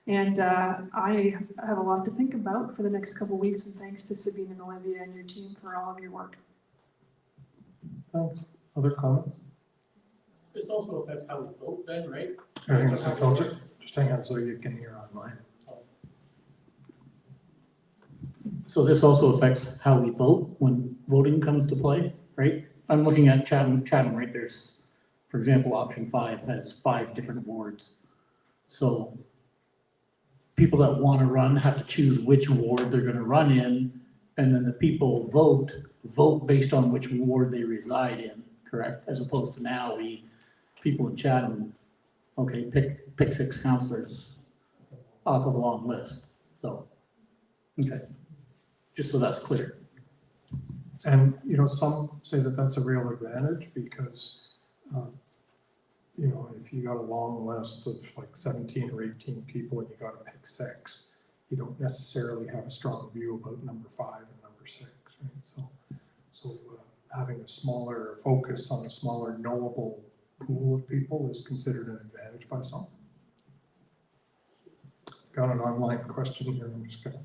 And I have a lot to think about for the next couple of weeks, and thanks to Sabine and Olivia and your team for all of your work. Thanks. Other comments? This also affects how we vote then, right? Just hang on so you can hear online. So this also affects how we vote when voting comes to play, right? I'm looking at Chatham, right? There's, for example, option 5 has 5 different wards. So people that want to run have to choose which ward they're going to run in, and then the people vote based on which ward they reside in, correct? As opposed to now, people in Chatham, okay, pick 6 councillors off of a long list. So, okay, just so that's clear. And, some say that that's a real advantage because, if you got a long list of like 17 or 18 people and you got to pick 6, you don't necessarily have a strong view about number 5 and number 6, right? So having a smaller focus on a smaller knowable pool of people is considered an advantage by some. Got an online question here. I'm just gonna.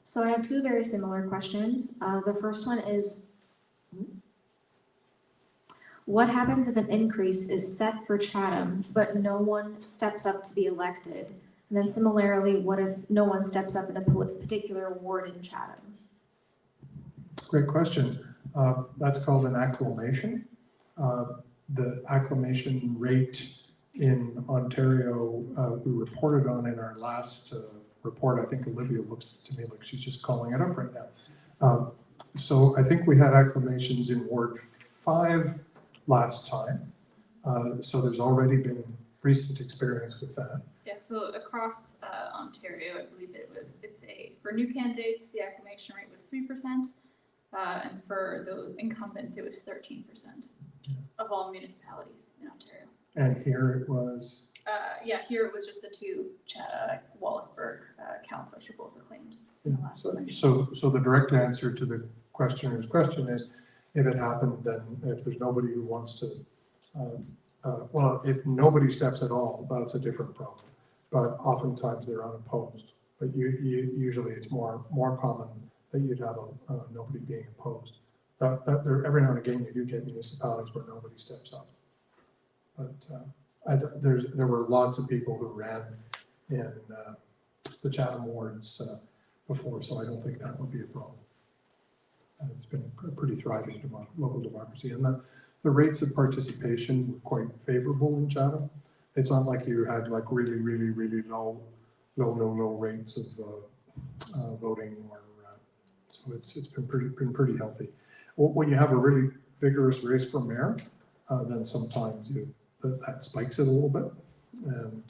So I have 2 very similar questions. The first one is, what happens if an increase is set for Chatham, but no one steps up to be elected? And then similarly, what if no one steps up in a particular ward in Chatham? Great question. That's called an acclamation. The acclamation rate in Ontario, we reported on in our last report. I think Olivia looks to me like she's just calling it up right now. So I think we had acclamations in Ward 5 last time. So there's already been recent experience with that. Yeah, so across Ontario, I believe for new candidates, the acclamation rate was 3%, and for the incumbents, it was 13% of all municipalities in Ontario. And here it was? Here it was just the 2 Wallaceburg councillors who both acclaimed. So the direct answer to the questioner's question is, if it happened, then if there's nobody who wants to, if nobody steps at all, that's a different problem. But oftentimes they're unopposed. But usually it's more common that you'd have nobody being opposed. Every now and again you do get municipalities where nobody steps up. But there were lots of people who ran in the Chatham wards before, so I don't think that would be a problem. It's been a pretty thriving local democracy, and the rates of participation were quite favorable in Chatham. It's not like you had like really low rates of voting, so it's been pretty healthy. When you have a really vigorous race for mayor, then sometimes that spikes it a little bit, and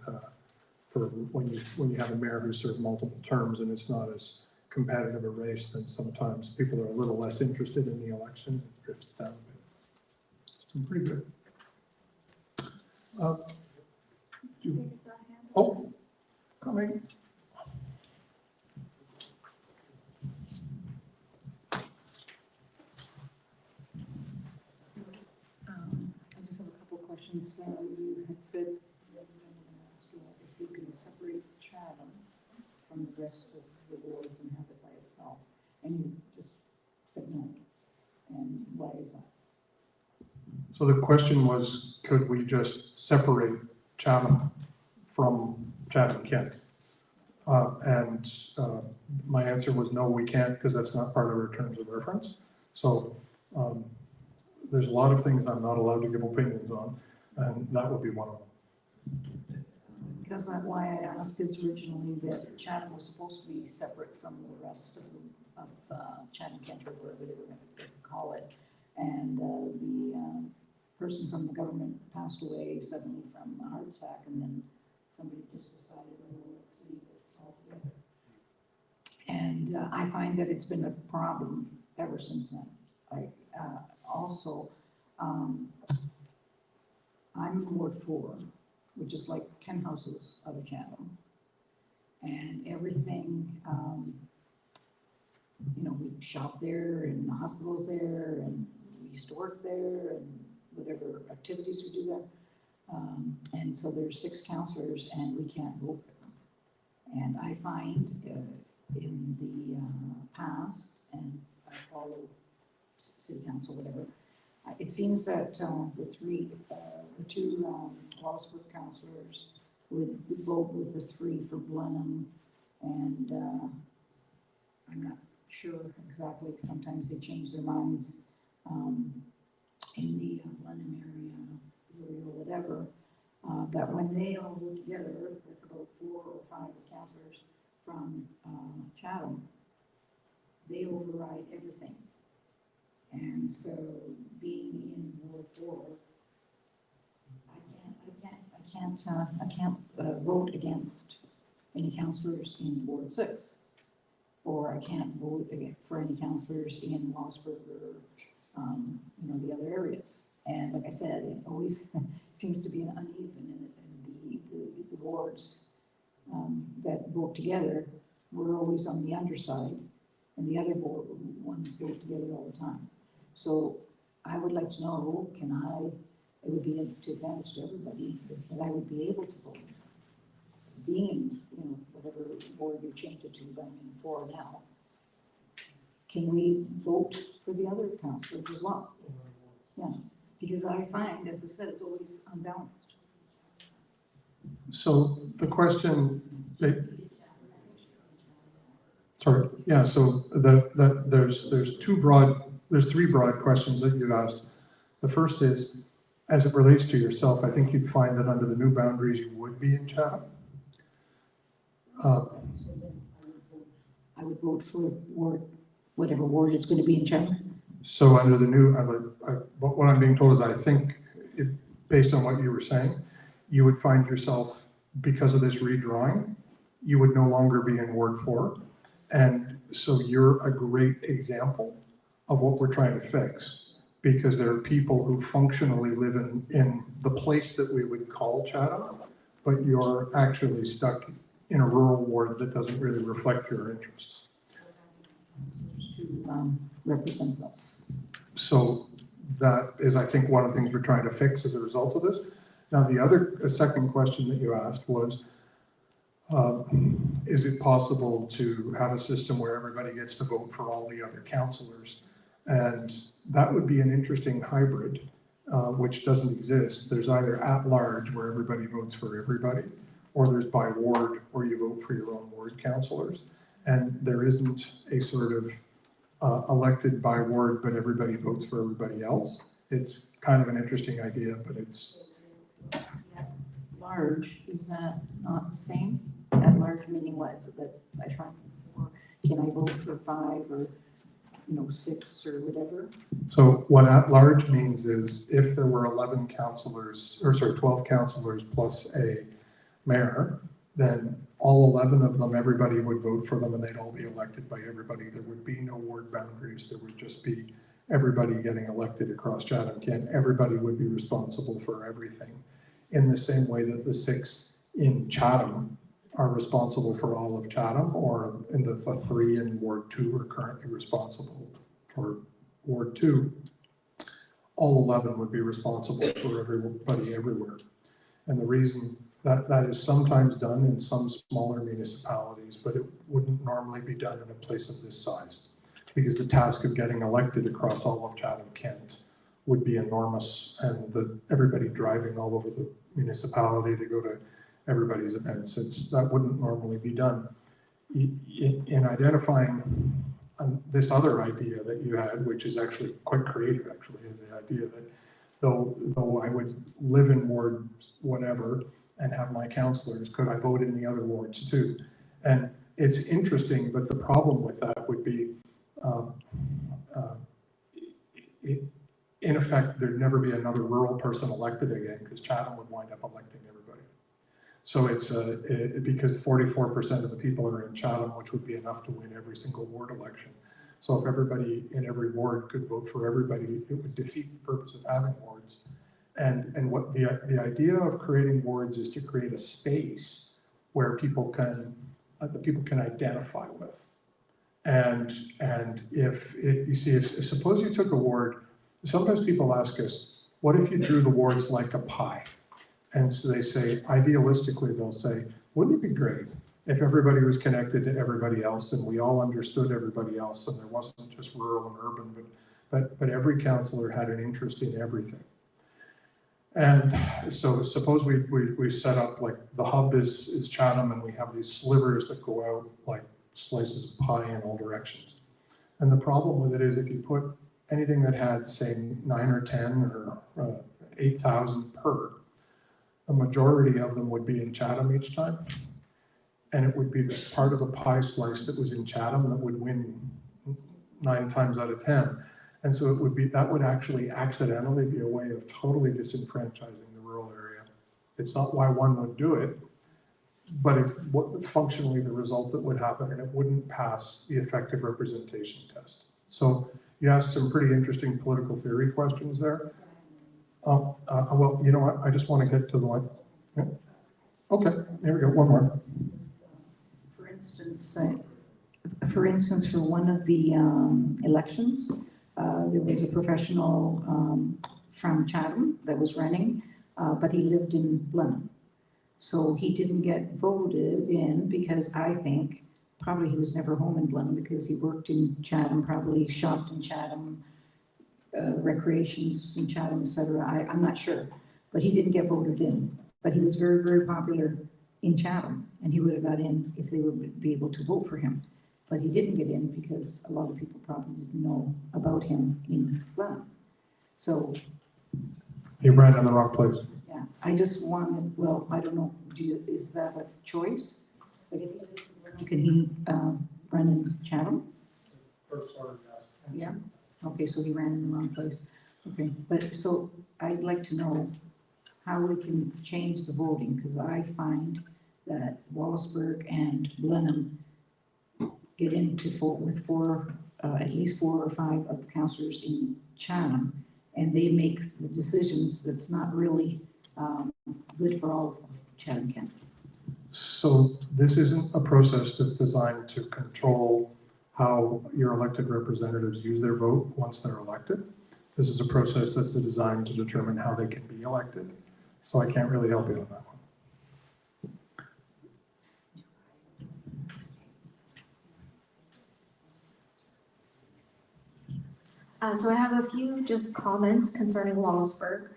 for when you have a mayor who served multiple terms and it's not as competitive a race, then sometimes people are a little less interested in the election. It drifts down a bit. It's been pretty good. Coming. I just have a couple of questions. You had said that if you can separate Chatham from the rest of the wards and have it by itself, and you just said no. And why is that? So the question was, could we just separate Chatham from Chatham-Kent? My answer was no, we can't, because that's not part of our terms of reference. So there's a lot of things I'm not allowed to give opinions on, and that would be one of them. Because that's why I asked is originally that Chatham was supposed to be separate from the rest of Chatham-Kent, or whatever they were going to call it. And the person from the government passed away suddenly from a heart attack, and then somebody just decided, well, let's leave it altogether. And I find that it's been a problem ever since then. Also, I'm in Ward 4, which is like 10 houses out of Chatham. And everything, you know, we shop there and the hospital's there and we used to work there and whatever activities we do there. And so there's 6 counselors and we can't vote for them. And I find in the past, and I follow city council, whatever, it seems that the 2 Wallaceburg councillors would vote with the 3 for Blenheim, and I'm not sure exactly, sometimes they change their minds in the Blenheim area or whatever, but when they all go together with about 4 or 5 councillors from Chatham, they override everything. And so being in Ward 4, I can't vote against any councillors in Ward 6. Or I can't vote for any councillors in Wallaceburg or, you know, the other areas. And like I said, it always seems to be an uneven in the wards that vote together. We're always on the underside, and the other ones vote together all the time. So I would like to know, it would be to advantage to everybody, that I would be able to vote. Being in, you know, whatever board you change it to, but I'm in 4 now. Can we vote for the other councillors as well? Yeah, because I find, as I said, it's always unbalanced. So the question, sorry, yeah, so there's 3 broad questions that you've asked. The first is, as it relates to yourself, I think you'd find that under the new boundaries, you would be in Chatham. I would vote for whatever ward it's going to be in Chatham. So under the new, what I'm being told is I think, based on what you were saying, you would find yourself, because of this redrawing, you would no longer be in Ward 4. And so you're a great example of what we're trying to fix, because there are people who functionally live in the place that we would call Chatham, but you're actually stuck in a rural ward that doesn't really reflect your interests. To represent us. So that is, I think, one of the things we're trying to fix as a result of this. Now, the second question that you asked was, is it possible to have a system where everybody gets to vote for all the other councillors? And that would be an interesting hybrid, which doesn't exist. There's either at large, where everybody votes for everybody, or there's by ward, where you vote for your own ward councillors. And there isn't a sort of elected by ward, but everybody votes for everybody else. It's kind of an interesting idea, but it's... At large, is that not the same? At large meaning what? That I try for, can I vote for 5 or, you know, 6 or whatever? So what at large means is if there were 11 councillors, or sorry, 12 councillors plus a mayor, then all 11 of them, everybody would vote for them and they'd all be elected by everybody. There would be no ward boundaries. There would just be everybody getting elected across Chatham-Kent. Everybody would be responsible for everything, in the same way that the 6 in Chatham are responsible for all of Chatham, or in the 3 in Ward 2 are currently responsible for Ward 2. All 11 would be responsible for everybody everywhere. And the reason that is sometimes done in some smaller municipalities, but it wouldn't normally be done in a place of this size, because the task of getting elected across all of Chatham-Kent would be enormous, and everybody driving all over the municipality to go to everybody's events, that wouldn't normally be done. In identifying this other idea that you had, which is actually quite creative, actually, the idea that though I would live in ward whatever and have my councillors, could I vote in the other wards too? And it's interesting, but the problem with that would be, in effect, there'd never be another rural person elected again, because Chatham would wind up electing everybody. So it's because 44% of the people are in Chatham, which would be enough to win every single ward election. So if everybody in every ward could vote for everybody, it would defeat the purpose of having wards. And what the idea of creating wards is to create a space where people can identify with. And if suppose you took a ward, sometimes people ask us, what if you drew the wards like a pie? And so they say, idealistically, they'll say, wouldn't it be great if everybody was connected to everybody else and we all understood everybody else and there wasn't just rural and urban, but every councillor had an interest in everything. And so suppose we set up, like, the hub is Chatham, and we have these slivers that go out like slices of pie in all directions. And the problem with it is if you put anything that had, say, 9 or 10 or 8,000 per, the majority of them would be in Chatham each time. And it would be the part of the pie slice that was in Chatham that would win 9 times out of 10. And so that would actually accidentally be a way of totally disenfranchising the rural area. It's not why one would do it, but it's functionally the result that would happen, and it wouldn't pass the effective representation test. So you asked some pretty interesting political theory questions there. Well, you know what? I just want to get to the one. Yeah. Okay, here we go. One more. For instance, for one of the elections, there was a professional from Chatham that was running, but he lived in Blenheim. So he didn't get voted in because I think probably he was never home in Blenheim because he worked in Chatham, probably shopped in Chatham, recreations in Chatham, etc. I'm not sure, but he didn't get voted in. But he was very, very popular in Chatham, and he would have got in if they would be able to vote for him. But he didn't get in because a lot of people probably didn't know about him in Blenheim. So he ran in the wrong place. Yeah, I just wanted, well, I don't know, is that a choice? Like, can he run in Chatham? First order, yes. Yeah, okay, so he ran in the wrong place. Okay, but so I'd like to know how we can change the voting, because I find that Wallaceburg and Blenheim get into with at least 4 or 5 of the councillors in Chatham, and they make the decisions that's not really good for all of Chatham-Kent. So this isn't a process that's designed to control how your elected representatives use their vote once they're elected. This is a process that's designed to determine how they can be elected. So I can't really help you on that one. So I have a few just comments concerning Wallaceburg.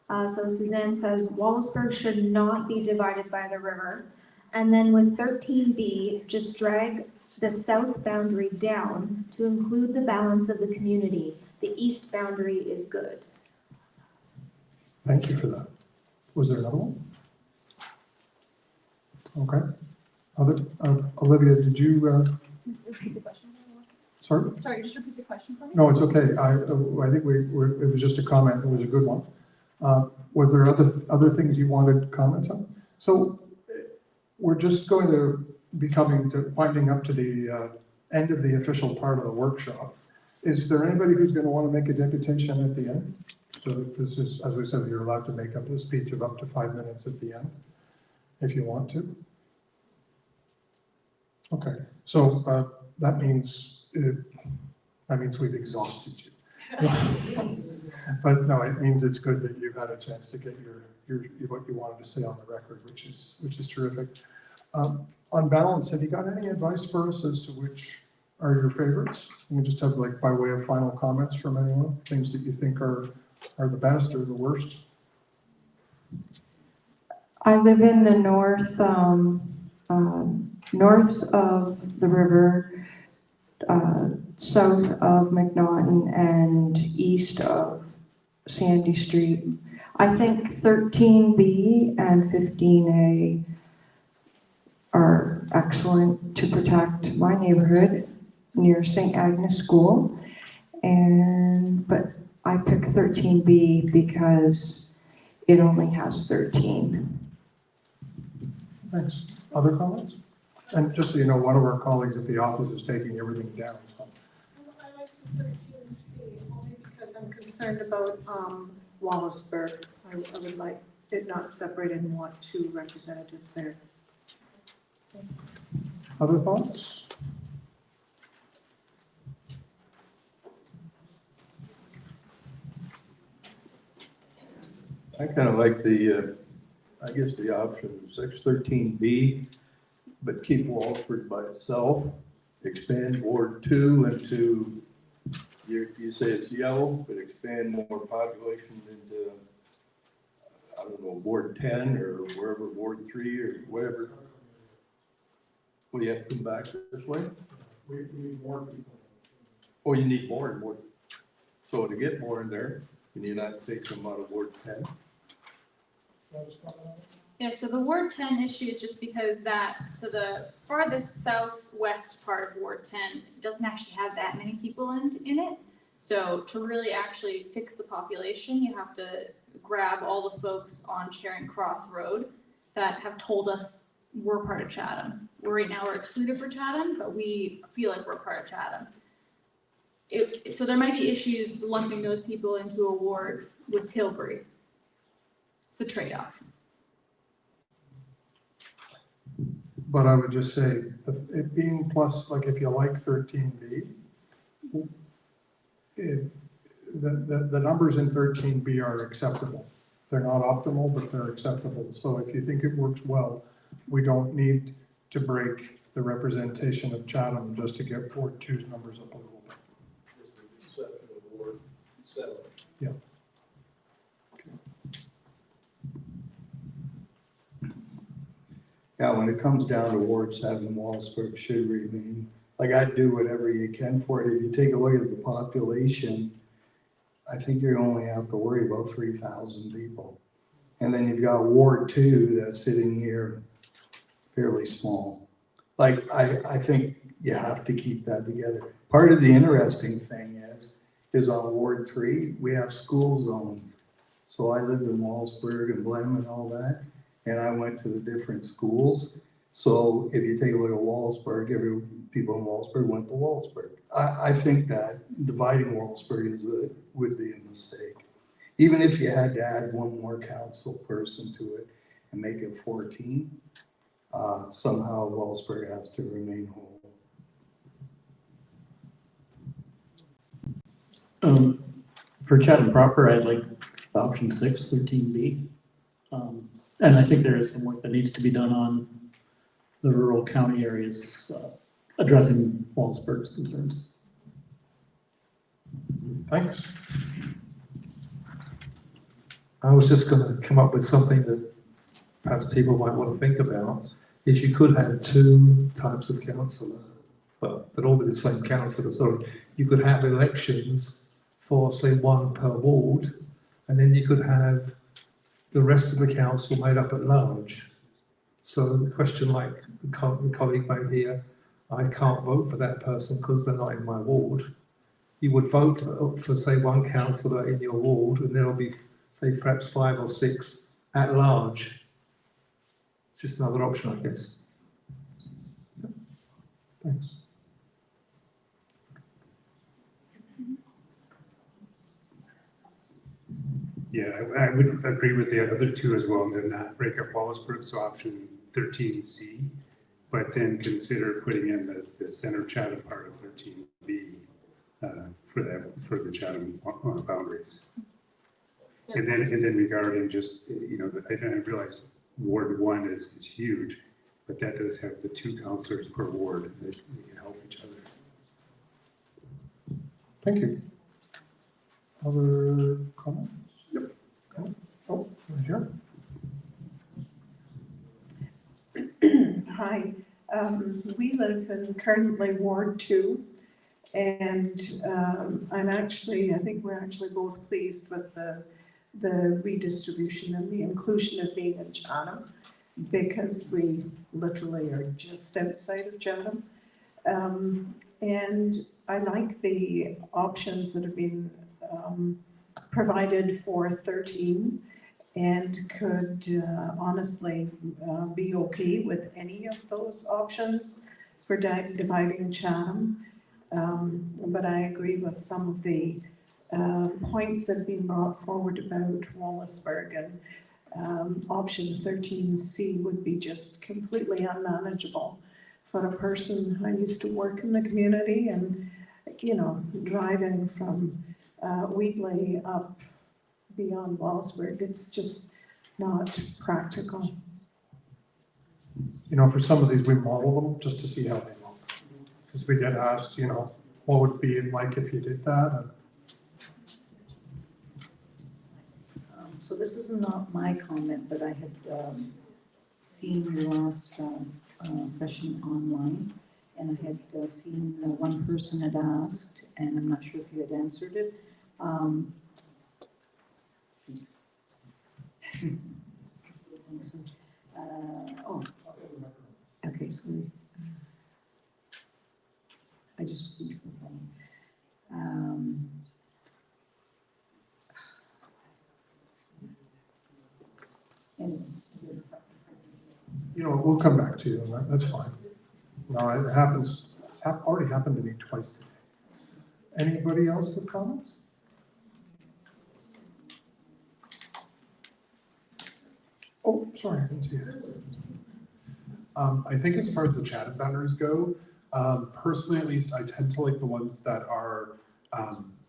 So Suzanne says Wallaceburg should not be divided by the river. And then with 13B, just drag the south boundary down to include the balance of the community. The east boundary is good. Thank you for that. Was there another one? Okay. Olivia, did you? Repeat the question. Sorry? Sorry, just repeat the question for me. No, it's okay. I think it was just a comment. It was a good one. Were there other things you wanted comments on? So we're just going to be winding up to the end of the official part of the workshop. Is there anybody who's going to want to make a deputation at the end? So this is, as we said, you're allowed to make up a speech of up to 5 minutes at the end, if you want to. Okay, so that means we've exhausted you. But no, it means it's good that you've had a chance to get your what you wanted to say on the record, which is terrific. On balance, have you got any advice for us as to which are your favorites? You can just have, like, by way of final comments from anyone, things that you think are the best or the worst. I live in the north of the river, south of McNaughton and east of Sandy Street. I think 13B and 15A are excellent to protect my neighborhood near St. Agnes School. But I pick 13B because it only has 13. Thanks. Other comments? And just so you know, one of our colleagues at the office is taking everything down. So. I like the 13C only because I'm concerned about Wallaceburg. I would like it not separated and want 2 representatives there. Other thoughts? I kind of like the, I guess the option 613B, but keep Wallaceburg by itself, expand Ward 2 into, you say it's yellow, but expand more population into, I don't know, Ward 10 or wherever, Ward 3 or whatever. Well, you have to come back this way? We need more people. Oh, you need more and more. So to get more in there, can you not take some out of Ward 10? Yeah, so the Ward 10 issue is just because so the farthest southwest part of Ward 10 doesn't actually have that many people in it. So to really actually fix the population, you have to grab all the folks on Charing Cross Road that have told us we're part of Chatham. Right now we're excluded for Chatham, but we feel like we're part of Chatham. So there might be issues lumping those people into a ward with Tilbury. It's a trade-off. But I would just say, it being plus, like if you like 13B, the numbers in 13B are acceptable. They're not optimal, but they're acceptable. So if you think it works well, we don't need to break the representation of Chatham just to get Ward 2's numbers up a little bit. Just with the exception of Ward 7. Yeah. Yeah, when it comes down to Ward 7, Wallaceburg should remain. Like, I'd do whatever you can for it. If you take a look at the population, I think you only have to worry about 3,000 people. And then you've got Ward 2 that's sitting here fairly small. Like, I think you have to keep that together. Part of the interesting thing is on Ward 3, we have school zones. So I lived in Wallaceburg and Blenheim and all that, and I went to the different schools. So if you take a look at Wallaceburg, every people in Wallaceburg went to Wallaceburg. I think that dividing Wallaceburg would be a mistake. Even if you had to add one more council person to it and make it 14, somehow Wallaceburg has to remain whole. For Chatham proper, I'd like option 6, 13B. And I think there is some work that needs to be done on the rural county areas addressing Wallaceburg's concerns. Thanks. I was just going to come up with something that perhaps people might want to think about, is you could have 2 types of councillors, but they'd all be the same councillor. So you could have elections for, say, 1 per ward, and then you could have the rest of the council made up at large. So the question like the colleague made here, I can't vote for that person because they're not in my ward. You would vote for say 1 councillor in your ward, and there'll be, say, perhaps 5 or 6 at large. Just another option, I guess. Thanks. Yeah, I would agree with the other 2 as well, and then not break up Wallaceburg, so option 13C, but then consider putting in the center Chatham part of 13B for the Chatham boundaries. And then regarding just, I realize Ward 1 is huge, but that does have the 2 councillors per ward that can help each other. Thank you. Other comments? Yep. Oh, right here. Hi, we live in currently Ward 2, and I think we're actually both pleased with the redistribution and the inclusion of being in Chatham, because we literally are just outside of Chatham. And I like the options that have been provided for 13, and could honestly be okay with any of those options for dividing Chatham. But I agree with some of the points that have been brought forward about Wallaceburg, and option 13C would be just completely unmanageable for a person. I used to work in the community, and driving from Wheatley up beyond Wallaceburg, it's just not practical. For some of these, we model them just to see how they look. Because we get asked, what would it be like if you did that? So this is not my comment, but I had seen your last session online, and I had seen one person had asked, and I'm not sure if you had answered it. Okay, so I just anyway. We'll come back to you on that. That's fine. No, it happens. It's already happened to me twice. Anybody else with comments? Oh, sorry, I didn't see it. I think as far as the Chatham boundaries go, personally at least, I tend to like the ones that are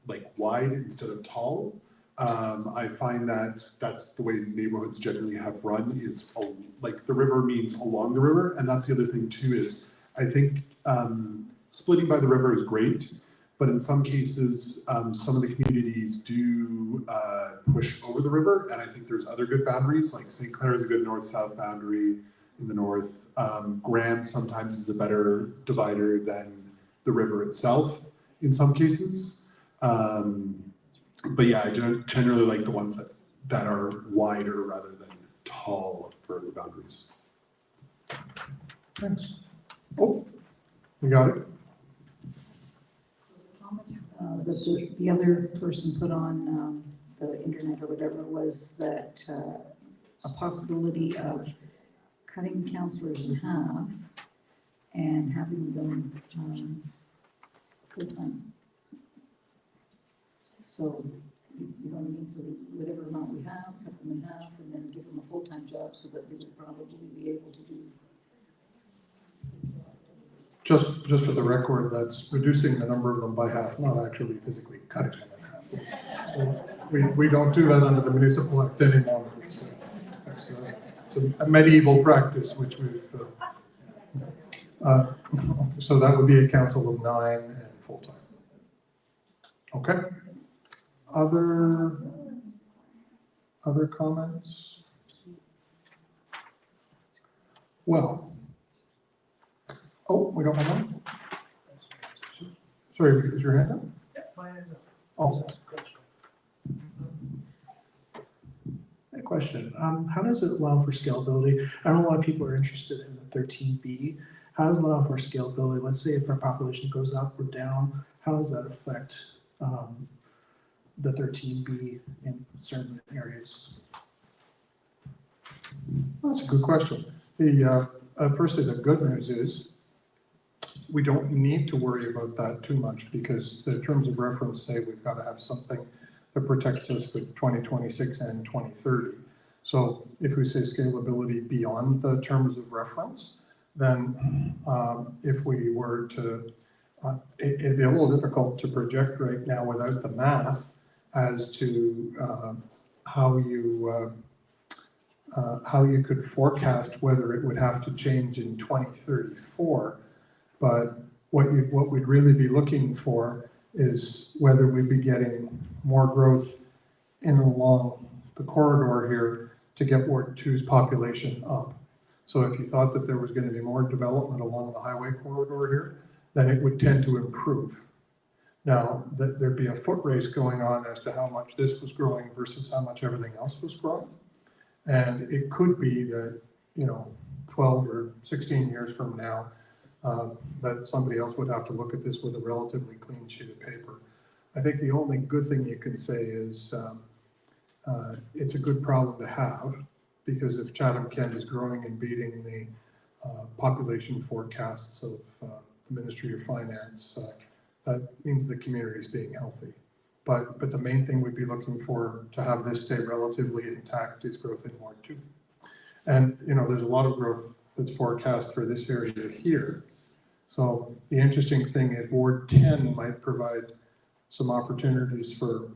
like wide instead of tall. I find that that's the way neighborhoods generally have run, is like the river means along the river. And that's the other thing too, is I think splitting by the river is great, but in some cases, some of the communities do push over the river. And I think there's other good boundaries, like St. Clair is a good north-south boundary in the north. Grand sometimes is a better divider than the river itself in some cases. But yeah, I generally like the ones that are wider rather than tall for the boundaries. Thanks. Oh, you got it. That the other person put on the internet or whatever was that a possibility of cutting counselors in half and having them full-time. So, you know what I mean? So whatever amount we have, cut them in half, and then give them a full-time job so that they would probably be able to do. Just for the record, that's reducing the number of them by half, not actually physically cutting them in half. So we don't do that under the Municipal Act anymore. It's a medieval practice, which we've. So that would be a council of 9 and full-time. Okay. Other comments? Well. Oh, we got one more? Sorry, is your hand up? Yeah, my hand's up. Oh. A question, how does it allow for scalability? I know a lot of people are interested in the 13B. How does it allow for scalability? Let's say if our population goes up or down, how does that affect the 13B in certain areas? That's a good question. Firstly, the good news is we don't need to worry about that too much because the terms of reference say we've got to have something that protects us for 2026 and 2030. So if we say scalability beyond the terms of reference, then if we were to, it'd be a little difficult to project right now without the math as to how you could forecast whether it would have to change in 2034. But what we'd really be looking for is whether we'd be getting more growth in and along the corridor here to get Ward 2's population up. So if you thought that there was going to be more development along the highway corridor here, then it would tend to improve. Now, there'd be a foot race going on as to how much this was growing versus how much everything else was growing. And it could be that, 12 or 16 years from now, that somebody else would have to look at this with a relatively clean sheet of paper. I think the only good thing you can say is It's a good problem to have, because if Chatham-Kent is growing and beating the population forecasts of the Ministry of Finance, that means the community is being healthy. But the main thing we'd be looking for to have this stay relatively intact is growth in Ward 2. And, you know, there's a lot of growth that's forecast for this area here. So the interesting thing is Ward 10 might provide some opportunities for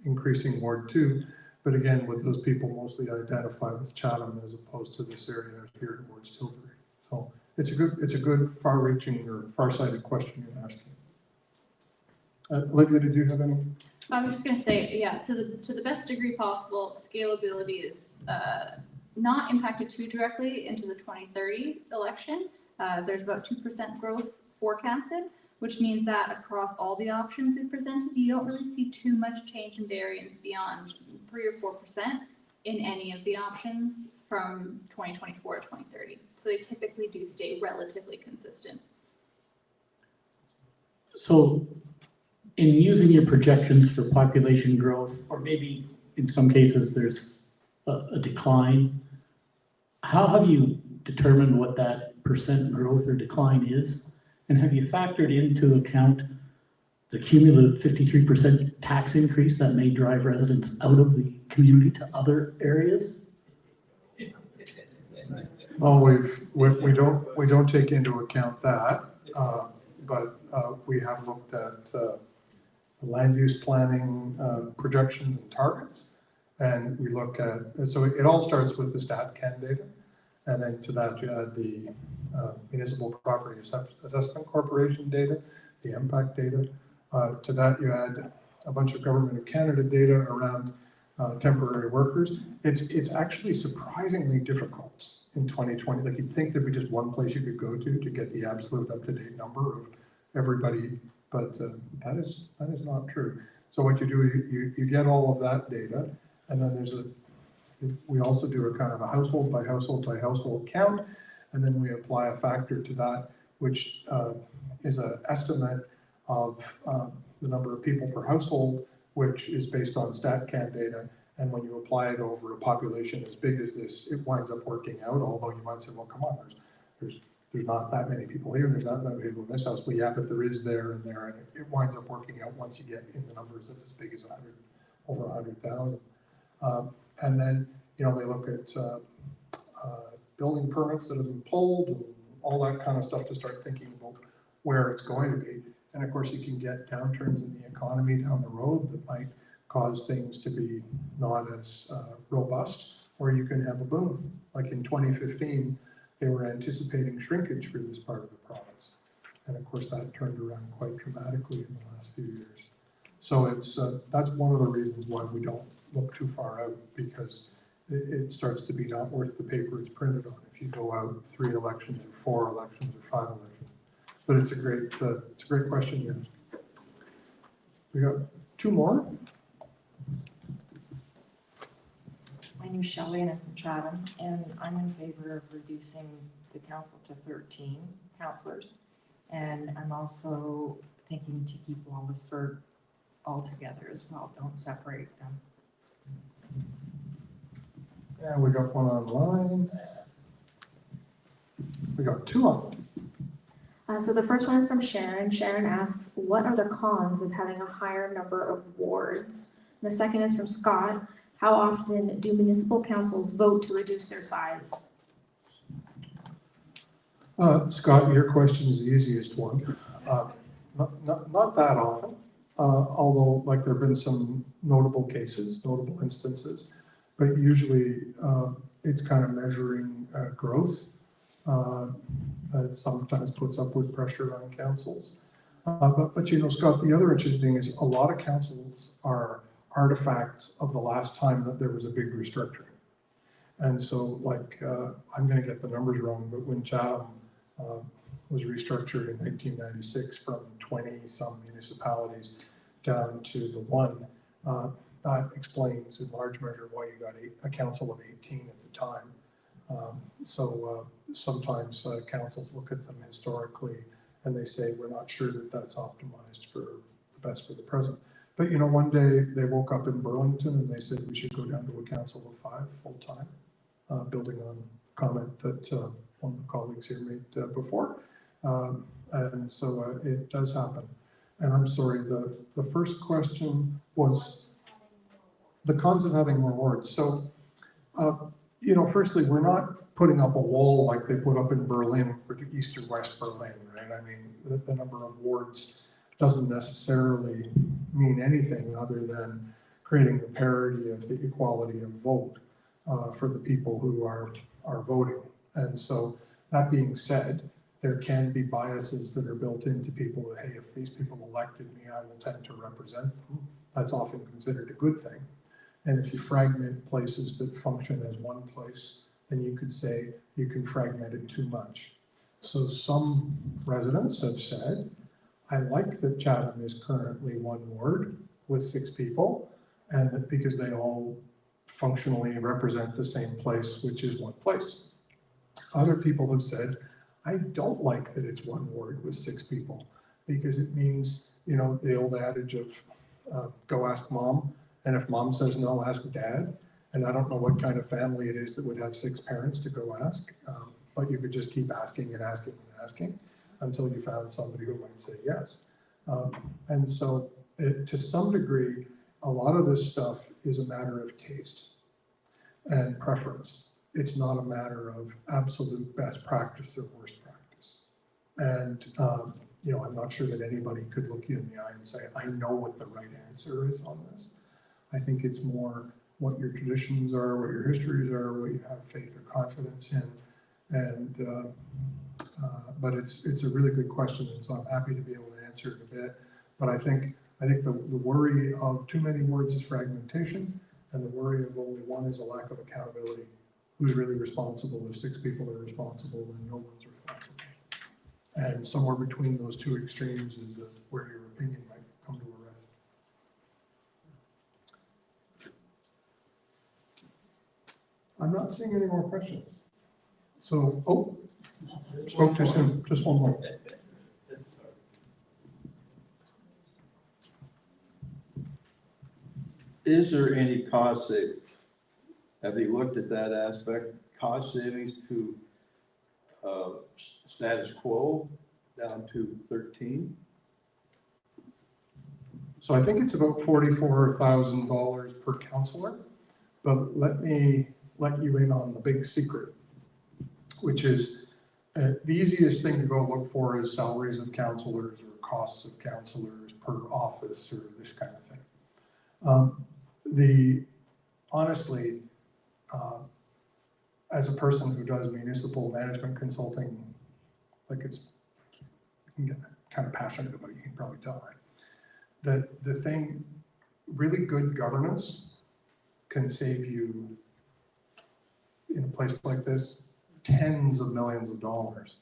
increasing Ward 2. But again, would those people mostly identify with Chatham as opposed to this area here towards Tilbury? So it's a good far-reaching or far-sighted question you're asking. Olivia, did you have any? I was just going to say, yeah, to the best degree possible, scalability is not impacted too directly into the 2030 election. There's about 2% growth forecasted, which means that across all the options we presented, you don't really see too much change in variance beyond 3 or 4% in any of the options from 2024 to 2030. So they typically do stay relatively consistent. So in using your projections for population growth, or maybe in some cases there's a decline, how have you determined what that percent growth or decline is? And have you factored into account the cumulative 53% tax increase that may drive residents out of the community to other areas? Well, we don't take into account that, but we have looked at land use planning projections and targets, and we look at, so it all starts with the StatCan data, and then to that you add the Municipal Property Assessment Corporation data, the impact data. To that you add a bunch of Government of Canada data around temporary workers. It's actually surprisingly difficult in 2020. Like, you'd think there'd be just one place you could go to get the absolute up-to-date number of everybody, but that is not true. So what you do, you get all of that data, and then we also do a kind of a household by household by household count, and then we apply a factor to that, which is an estimate of the number of people per household, which is based on StatCan data. And when you apply it over a population as big as this, it winds up working out, although you might say, well, come on, there's not that many people here, there's not that many people in this house. Well, yeah, but there is there and there, and it winds up working out once you get in the numbers that's as big as over 100,000. And then, you know, they look at building permits that have been pulled and all that kind of stuff to start thinking about where it's going to be. And of course, you can get downturns in the economy down the road that might cause things to be not as robust, or you can have a boom. Like in 2015, they were anticipating shrinkage for this part of the province. And of course, that turned around quite dramatically in the last few years. So it's that's one of the reasons why we don't look too far out, because it starts to be not worth the paper it's printed on if you go out 3 elections or 4 elections or 5 elections. But it's a great question here. We got 2 more. My name's Shelley and I'm from Chatham, and I'm in favor of reducing the council to 13 councillors. And I'm also thinking to keep Wallaceburg all together as well, don't separate them. And we got one online. We got 2 of them. So the first one is from Sharon. Sharon asks, what are the cons of having a higher number of wards? And the second is from Scott. How often do municipal councils vote to reduce their size? Scott, your question is the easiest one. Not that often, although like there have been some notable instances, but usually it's kind of measuring growth. It sometimes puts upward pressure on councils. But you know, Scott, the other interesting thing is a lot of councils are artifacts of the last time that there was a big restructuring. And so like, I'm gonna get the numbers wrong, but when Chatham was restructured in 1996 from 20 some municipalities down to the 1, that explains in large measure why you got a council of 18 at the time. Sometimes councils look at them historically and they say, we're not sure that that's optimized for the best for the present. But you know, one day they woke up in Burlington and they said we should go down to a council of 5 full-time, building on a comment that one of the colleagues here made before. And so it does happen. And I'm sorry, the first question was the cons of having more wards. So, you know, firstly, we're not putting up a wall like they put up in Berlin for East or West Berlin, right? I mean, the number of wards doesn't necessarily mean anything other than creating the parity of the equality of vote for the people who are voting. And so that being said, there can be biases that are built into people that, hey, if these people elected me, I will tend to represent them. That's often considered a good thing. And if you fragment places that function as one place, then you could say you can fragment it too much. So some residents have said, I like that Chatham is currently 1 ward with 6 people, and that because they all functionally represent the same place, which is one place. Other people have said, I don't like that it's 1 ward with 6 people, because it means, you know, the old adage of go ask mom, and if mom says no, ask dad. And I don't know what kind of family it is that would have 6 parents to go ask, but you could just keep asking and asking and asking until you found somebody who might say yes. And so to some degree, a lot of this stuff is a matter of taste and preference. It's not a matter of absolute best practice or worst practice. And you know, I'm not sure that anybody could look you in the eye and say, I know what the right answer is on this. I think it's more what your traditions are, what your histories are, what you have faith or confidence in. And but it's a really good question, and so I'm happy to be able to answer it a bit. But I think the worry of too many words is fragmentation, and the worry of only one is a lack of accountability. Who's really responsible? If 6 people are responsible, then no one's responsible. And somewhere between those 2 extremes is where your opinion might come to a rest. I'm not seeing any more questions. So, oh, spoke too soon. Just one more. Is there any cost savings? Have you looked at that aspect? Cost savings to status quo down to 13? So I think it's about $44,000 per counselor, but let me let you in on the big secret, which is the easiest thing to go look for is salaries of counselors or costs of counselors per office or this kind of thing. Honestly, as a person who does municipal management consulting, like you can get kind of passionate about it, you can probably tell, right? The thing, really good governance can save you, in a place like this, tens of millions of dollars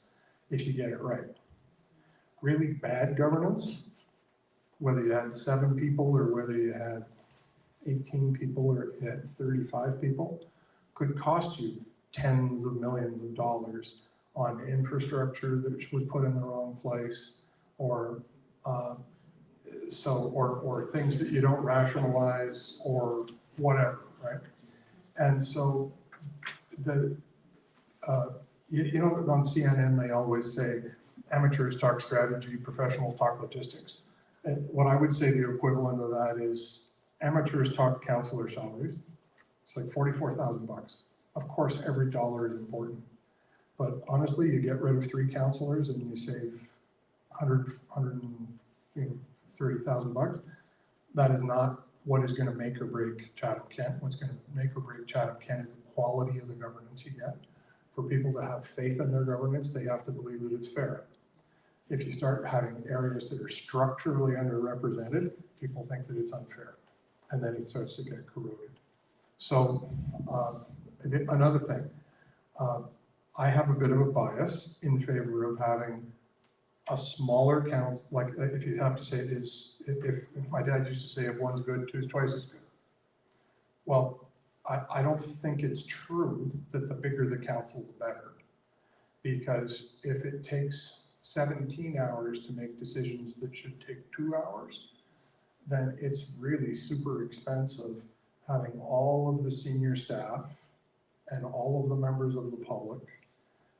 if you get it right. Really bad governance, whether you had 7 people or whether you had 18 people or you had 35 people, could cost you tens of millions of dollars on infrastructure that was put in the wrong place, or or things that you don't rationalize or whatever, right? And so you know, on CNN they always say amateurs talk strategy, professionals talk logistics. And what I would say the equivalent of that is amateurs talk counselor salaries. It's like $44,000. Of course, every dollar is important, but honestly, you get rid of 3 counselors and you save $130,000. That is not what is going to make or break Chatham-Kent. What's going to make or break Chatham-Kent is the quality of the governance you get. For people to have faith in their governance, they have to believe that it's fair. If you start having areas that are structurally underrepresented, people think that it's unfair, and then it starts to get corroded. So another thing, I have a bit of a bias in favor of having a smaller count, like if you have to say it is, if my dad used to say if one's good, 2 is twice as good. Well, I don't think it's true that the bigger the council, the better. Because if it takes 17 hours to make decisions that should take 2 hours, then it's really super expensive having all of the senior staff and all of the members of the public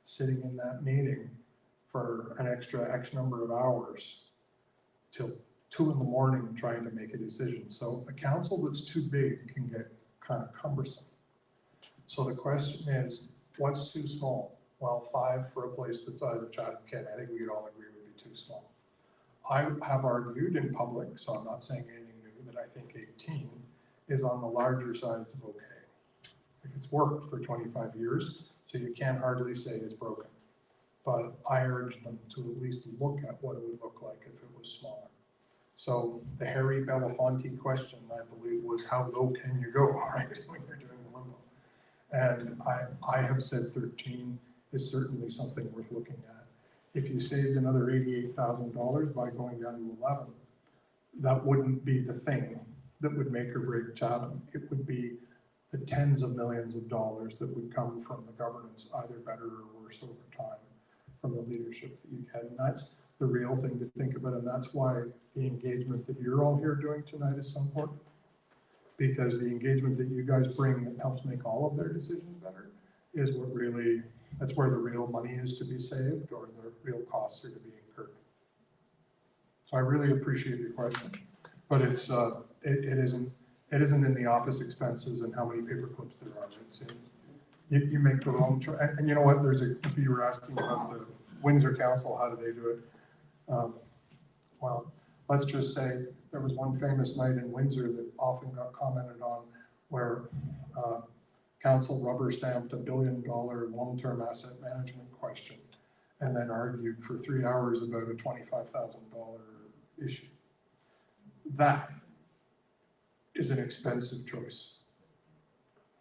sitting in that meeting for an extra X number of hours till 2 a.m. trying to make a decision. So a council that's too big can get kind of cumbersome. So the question is, what's too small? Well, 5 for a place that's out of Chatham-Kent, I think we could all agree would be too small. I have argued in public, so I'm not saying anything new, that I think 18 is on the larger sides of okay. It's worked for 25 years, so you can't hardly say it's broken. But I urge them to at least look at what it would look like if it was smaller. So the 𝗲𝗵𝗴𝗵𝗁𝗃 question, I believe, was how low can you go, right, when you're doing the limbo? And I have said 13 is certainly something worth looking at. If you saved another $88,000 by going down to 11, that wouldn't be the thing that would make or break Chatham. It would be the tens of millions of dollars that would come from the governance, either better or worse over time, from the leadership that you get. And that's the real thing to think about. And that's why the engagement that you're all here doing tonight is so important. Because the engagement that you guys bring that helps make all of their decisions better is what really, that's where the real money is to be saved or the real costs are to be incurred. So I really appreciate your question, but it's it isn't in the office expenses and how many paper clips there are. It's in, you make the wrong choice. And you know what? You were asking about the Windsor Council. How do they do it? Well, let's just say there was one famous night in Windsor that often got commented on where council rubber stamped $1 billion long-term asset management question and then argued for 3 hours about a $25,000 issue. That is an expensive choice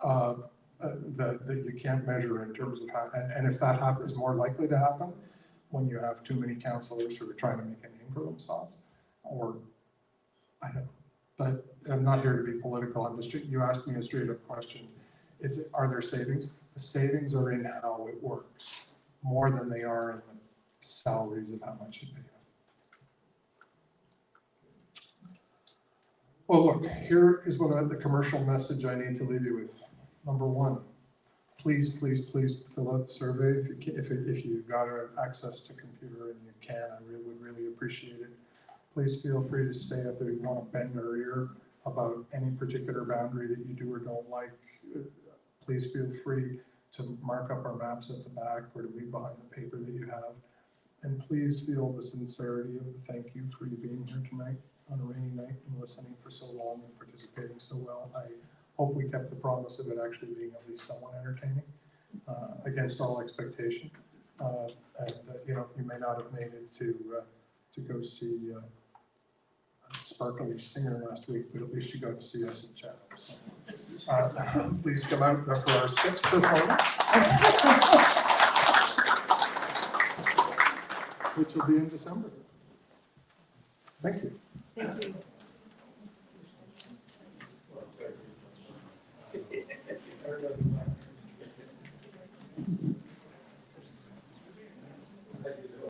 that you can't measure in terms of how, and if that is more likely to happen when you have too many councillors who are trying to make a name for themselves, or I don't know, but I'm not here to be political. I'm just, you asked me a straight up question. Are there savings? The savings are in how it works more than they are in the salaries of how much you pay. Well, look, here is what the commercial message I need to leave you with. Number 1, please, please, please fill out the survey if you got access to computer and you can. I would really appreciate it. Please feel free to stay up if you want to bend your ear about any particular boundary that you do or don't like. Please feel free to mark up our maps at the back or to leave behind the paper that you have. And please feel the sincerity of the thank you for you being here tonight on a rainy night and listening for so long and participating so well. I hope we kept the promise of it actually being at least somewhat entertaining against all expectation. You know, you may not have made it to go see 𝗀𝗏cie singer last week, but at least you got to see us in Chatham. So, please come out for our 6th performance, which will be in December. Thank you. Thank you.